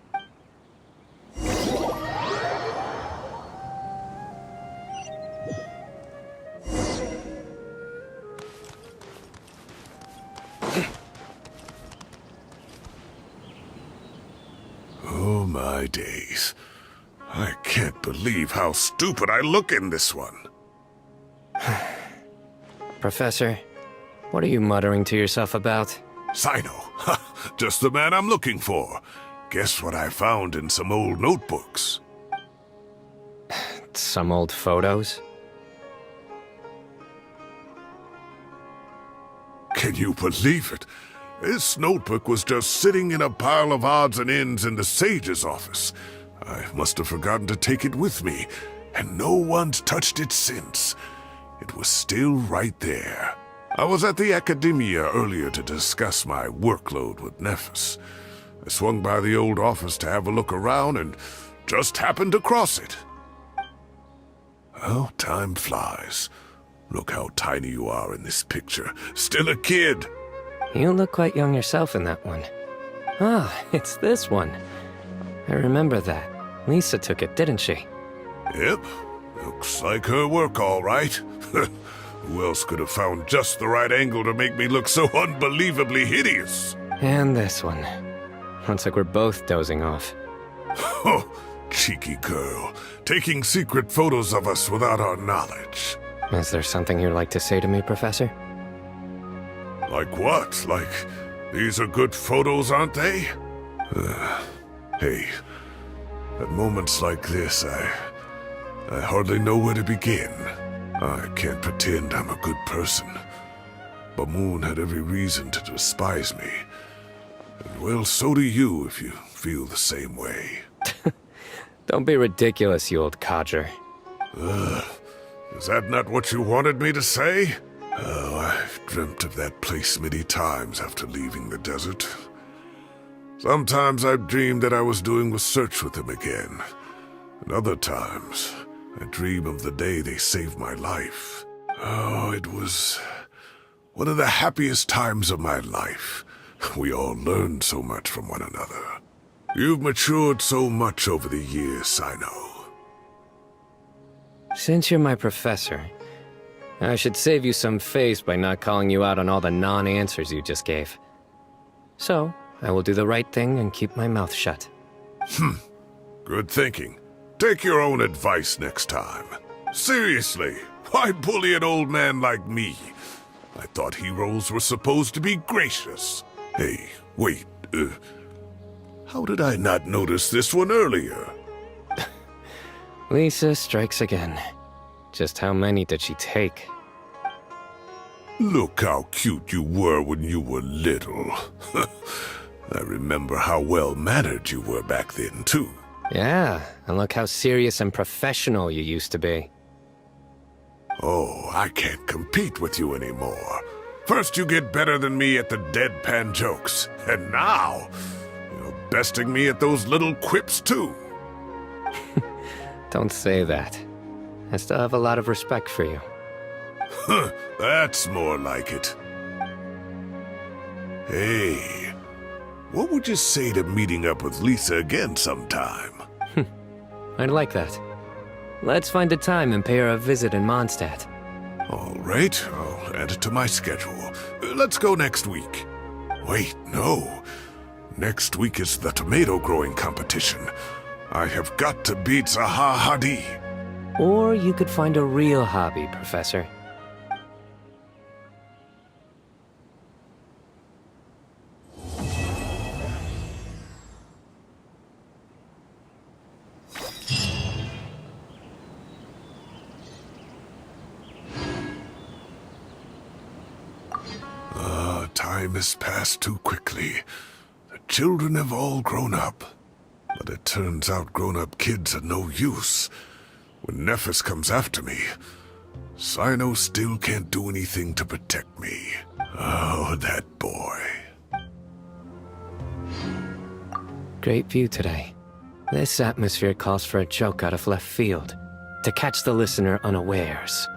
Oh my days. I can't believe how stupid I look in this one. Professor, what are you muttering to yourself about? Cyno. Just the man I'm looking for. Guess what I found in some old notebooks? Some old photos? Can you believe it? This notebook was just sitting in a pile of odds and ends in the sage's office. I must have forgotten to take it with me, and no one's touched it since. It was still right there. I was at the Academia earlier to discuss my workload with Nephis. I swung by the old office to have a look around and just happened to cross it. Oh, time flies. Look how tiny you are in this picture. Still a kid. You look quite young yourself in that one. Ah, it's this one. I remember that. Lisa took it, didn't she? Yep. Looks like her work, all right. Who else could have found just the right angle to make me look so unbelievably hideous? And this one. Looks like we're both dozing off. Oh, cheeky girl. Taking secret photos of us without our knowledge. Is there something you'd like to say to me, Professor? Like what? Like, these are good photos, aren't they? Hey, at moments like this, I hardly know where to begin. I can't pretend I'm a good person. Bamoon had every reason to despise me. And well, so do you if you feel the same way. Don't be ridiculous, you old codger. Is that not what you wanted me to say? Oh, I've dreamt of that place many times after leaving the desert. Sometimes I've dreamed that I was doing research with him again. And other times, I dream of the day they saved my life. Oh, it was one of the happiest times of my life. We all learned so much from one another. You've matured so much over the years, Cyno. Since you're my professor, I should save you some face by not calling you out on all the non-answers you just gave. So, I will do the right thing and keep my mouth shut. Good thinking. Take your own advice next time. Seriously, why bully an old man like me? I thought heroes were supposed to be gracious. Hey, wait, how did I not notice this one earlier? Lisa strikes again. Just how many did she take? Look how cute you were when you were little. I remember how well-mannered you were back then, too. Yeah, and look how serious and professional you used to be. Oh, I can't compete with you anymore. First you get better than me at the deadpan jokes, and now you're besting me at those little quips, too. Don't say that. I still have a lot of respect for you. That's more like it. Hey, what would you say to meeting up with Lisa again sometime? I'd like that. Let's find a time and pay her a visit in Mondstadt. All right, I'll add it to my schedule. Let's go next week. Wait, no. Next week is the tomato growing competition. I have got to beat Zaha Hadi. Or you could find a real hobby, Professor. Time has passed too quickly. The children have all grown up. But it turns out grown-up kids are no use. When Nephis comes after me, Cyno still can't do anything to protect me. Oh, that boy. Great view today. This atmosphere calls for a joke out of left field, to catch the listener unawares.